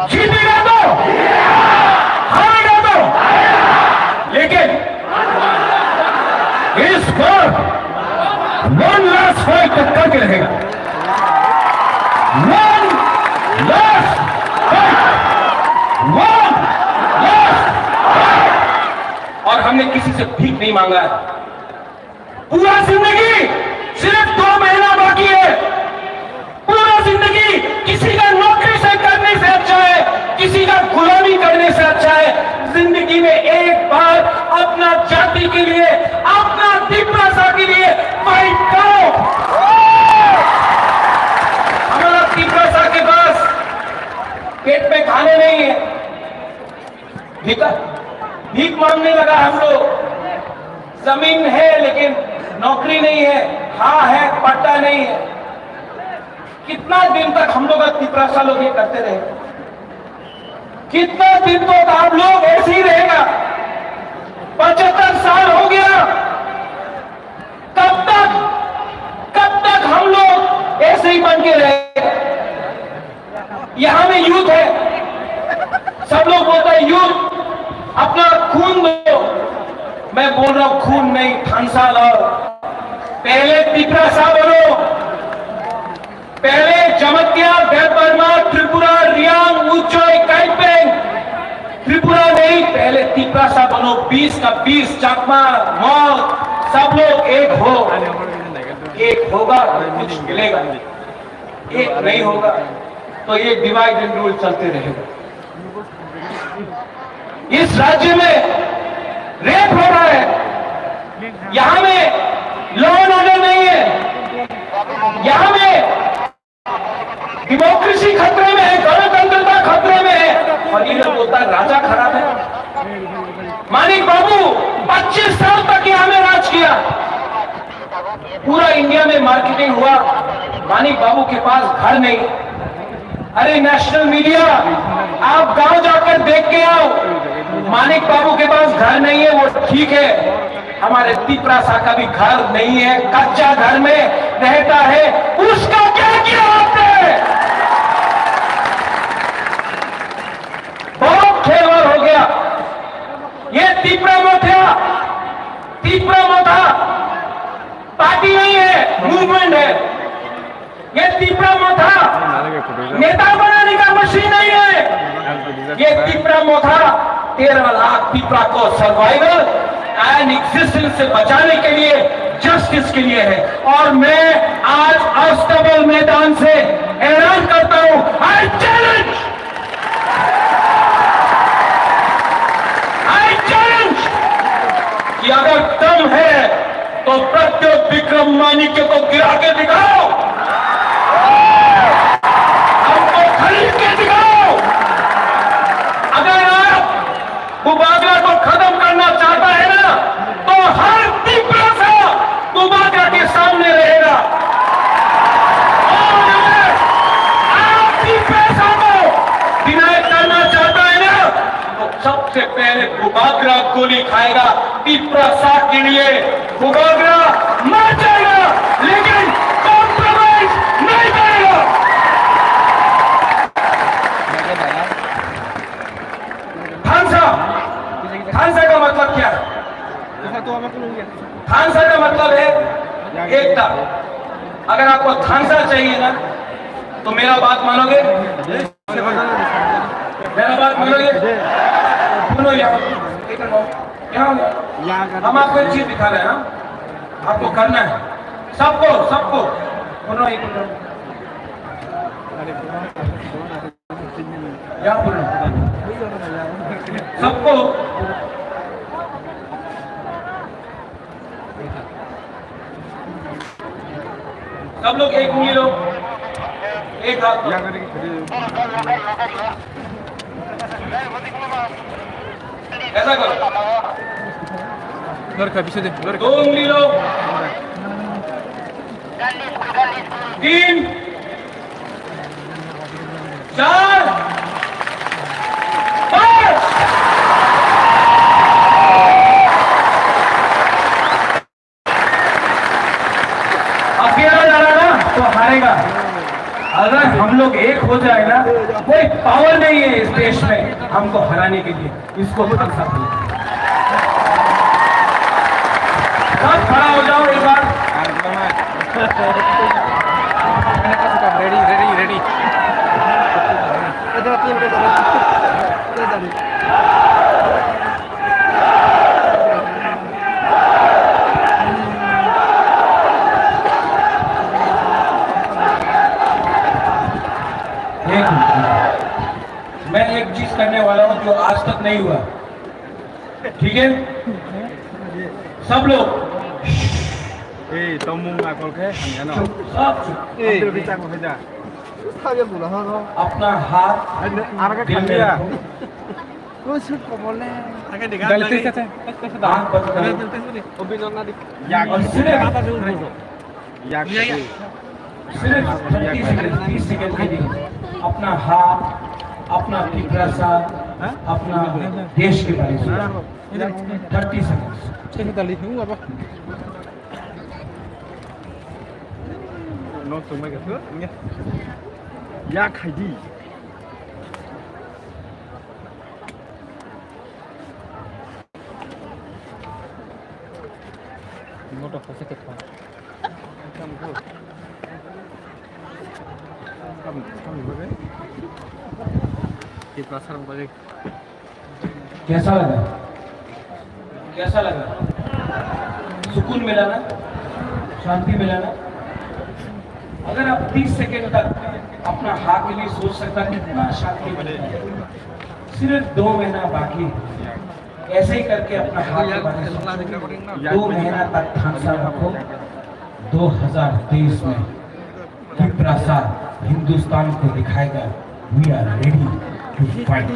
Speaker 1: जीतेगा तो, हारेगा तो, लेकिन इस बार वन लास्ट फाइट तक करके रहेगा। One last fight. और हमने किसी से भीख नहीं मांगा है। पूरा जिंदगी सिर्फ 2 महीना बाकी है। पूरा जिंदगी किसी का नौकरी से करने से अच्छा है, किसी का गुलामी करने से अच्छा है। जिंदगी में एक बार अपना जाति के लिए, अपना तिपरासा के लिए फाइट करो। हमारा तिपरासा के पास पेट में खाने नहीं है, भीख मांगने लगा हम लोग। जमीन है लेकिन नौकरी नहीं है, हाँ है पट्टा नहीं है। कितना दिन तक हम लोग तिपरासा लोग ये करते रहे? कितना दिन तक आप लोग ऐसे ही रहेगा? 75 साल हो गया। कब तक हम लोग ऐसे ही बन के रहे? यहां में यूथ है, सब लोग बोलते हैं यूथ अपना खून दो। मैं बोल रहा हूं खून नहीं, थानसा लाओ। पहले तिपरासा बनो, पहले जमतिया, देवबर्मा, त्रिपुरा, रियांग, उच्चोई, काइपेंग, त्रिपुरा नहीं, पहले तिपरासा बनो। 20 का 20, चकमा, मॉल, सब लोग एक हो। एक होगा तो कुछ मिलेगा, एक नहीं होगा तो ये डिवाइड एंड रूल चलते रहेगा। इस राज्य में रेप हो रहा है, यहां में लॉ एंड ऑर्डर नहीं है, यहां में डेमोक्रेसी खतरे में है, गणतंत्रता खतरे में है। और ये लोग बोलता है राजा खराब है। मानिक बाबू 25 साल तक यहां में राज किया, पूरा इंडिया में मार्केटिंग हुआ। मानिक बाबू के पास घर नहीं। अरे नेशनल मीडिया, आप गांव जाकर देख के आओ, मानिक बाबू के पास घर नहीं है, वो ठीक है। हमारे तिपरासा का भी घर नहीं है, कच्चा घर में रहता है। उसका क्या किया आपने? बहुत खेलवाड़ हो गया। ये तिपरा मोथा पार्टी नहीं है, मूवमेंट है। ये तिपरा मोथा नेता बनाने का मशीन नहीं है। ये तिपरा मोथा 13 लाख तिपरा को सर्वाइवल एंड एग्जिस्टेंस से बचाने के लिए, जस्टिस के लिए है। और मैं आज अस्तबल मैदान से ऐलान करता हूं, आई चैलेंज कि अगर दम है तो प्रत्युत विक्रम मानिक्य को गिरा के दिखाओ, हमको खरीद के दिखाओ। अगर आप बुबागरा को खत्म करना चाहता है ना, तो हर तिपरासा बुबागरा के सामने रहेगा। और अगर आप तिपरासा को डिनाई करना चाहता है ना, तो सबसे पहले बुबागरा गोली खाएगा। तिपरासा के लिए बुबागरा मर जाएगा, लेकिन कॉम्प्रोमाइज नहीं करेगा। थानसा का मतलब क्या है? थानसा का मतलब है एकता। अगर आपको थांसा चाहिए ना तो मेरा बात मानोगे? मेरा बात मानोगे? सुनो यहाँ हम आपको एक चीज दिखा रहे हैं। आपको करना है सबको सबको सुनो एक यहाँ बोलो सबको सब लोग एक उंगली लो एक हाथ लो। ऐसा करो दो उंगली लो 3 4 5 अकेला जा रहा ना तो हारेगा। अगर हम लोग एक हो जाए ना कोई पावर नहीं है इस देश में हमको हराने के लिए। इसको हम सब खड़ा हो जाओ एक बार।
Speaker 2: रेडी
Speaker 1: मैं एक चीज करने वाला हूं जो आज तक नहीं हुआ। ठीक है सब लोग
Speaker 2: Tong ngakol ke hanya no.
Speaker 1: सब चुप।
Speaker 2: Ambil bicara mau saja.
Speaker 1: अपना हाथ
Speaker 2: Anak
Speaker 1: दिल में
Speaker 2: kami ya.
Speaker 1: रखो।
Speaker 2: Akan diganti saja.
Speaker 1: आंख बंद करो और सिर्फ 30 सेकंड के लिए अपना हाथ अपना पिपरासा अपना देश के बारे में 30 second.
Speaker 2: Nó xuống mấy cái thước nhé. Ya khai đi. Nó đọc có sẽ kết quả. Cầm với đấy. Kita serang balik.
Speaker 1: कैसा लगा? कैसा लगा? सुकून मिला ना? शांति मिला ना? अगर आप 30 सेकेंड तक अपना हाथ के लिए सोच सकता कितना शांति मिलेगा। सिर्फ 2 महीना बाकी ऐसे ही करके अपना हाथ के बारे में 2 महीना तक थांसा रखो। 2023 में पिपरासा हिंदुस्तान को दिखाएगा we are ready to fight.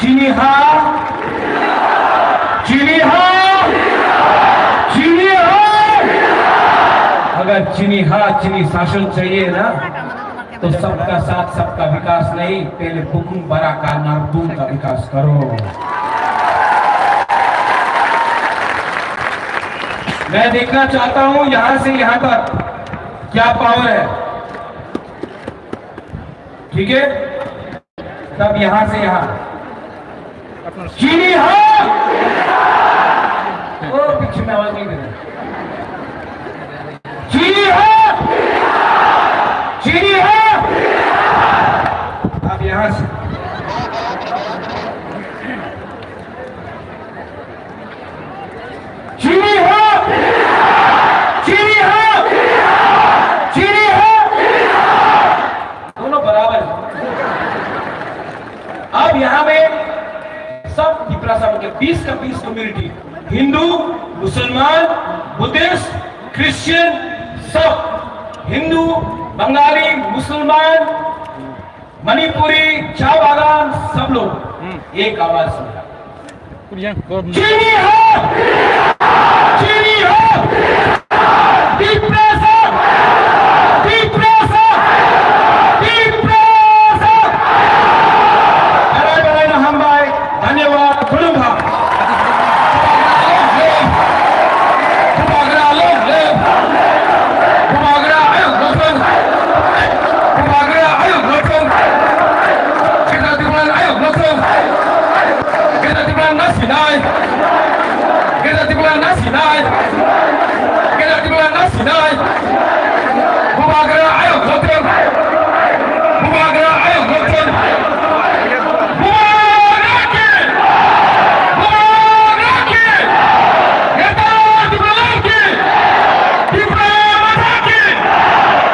Speaker 1: चीनी हाँ चीनी हाँ चीनी हाँ। अगर चीनी हाँ चीनी शासन चाहिए ना तो सबका साथ सबका विकास नहीं, पहले बुबाग्रा का नारतूंग का विकास करो। मैं देखना चाहता हूं यहां से यहां तक क्या पावर है। ठीक है तब यहां से यहां चीनी हाँ वो पीछे में आवाज नहीं दे रहा। चीनी हाँ चीनी हाँ। अब यहां से चीनी हाँ चीनी हाँ चीनी हाँ। दोनों बराबर है। अब यहां में सब पिपरासा के 20 का 20 कम्युनिटी हिंदू मुसलमान बुद्धिस्ट क्रिश्चियन सब हिंदू बंगाली मुसलमान मणिपुरी चाय बागान सब लोग एक आवाज में चीनी हो चीनी हो पिपरासा पिपरासा पिपरासा। हम भाई धन्यवाद खुलूंगा। बुबाग्रा आयो
Speaker 5: sinai. Kita tibulan na sinai. Kita tibulan na sinai.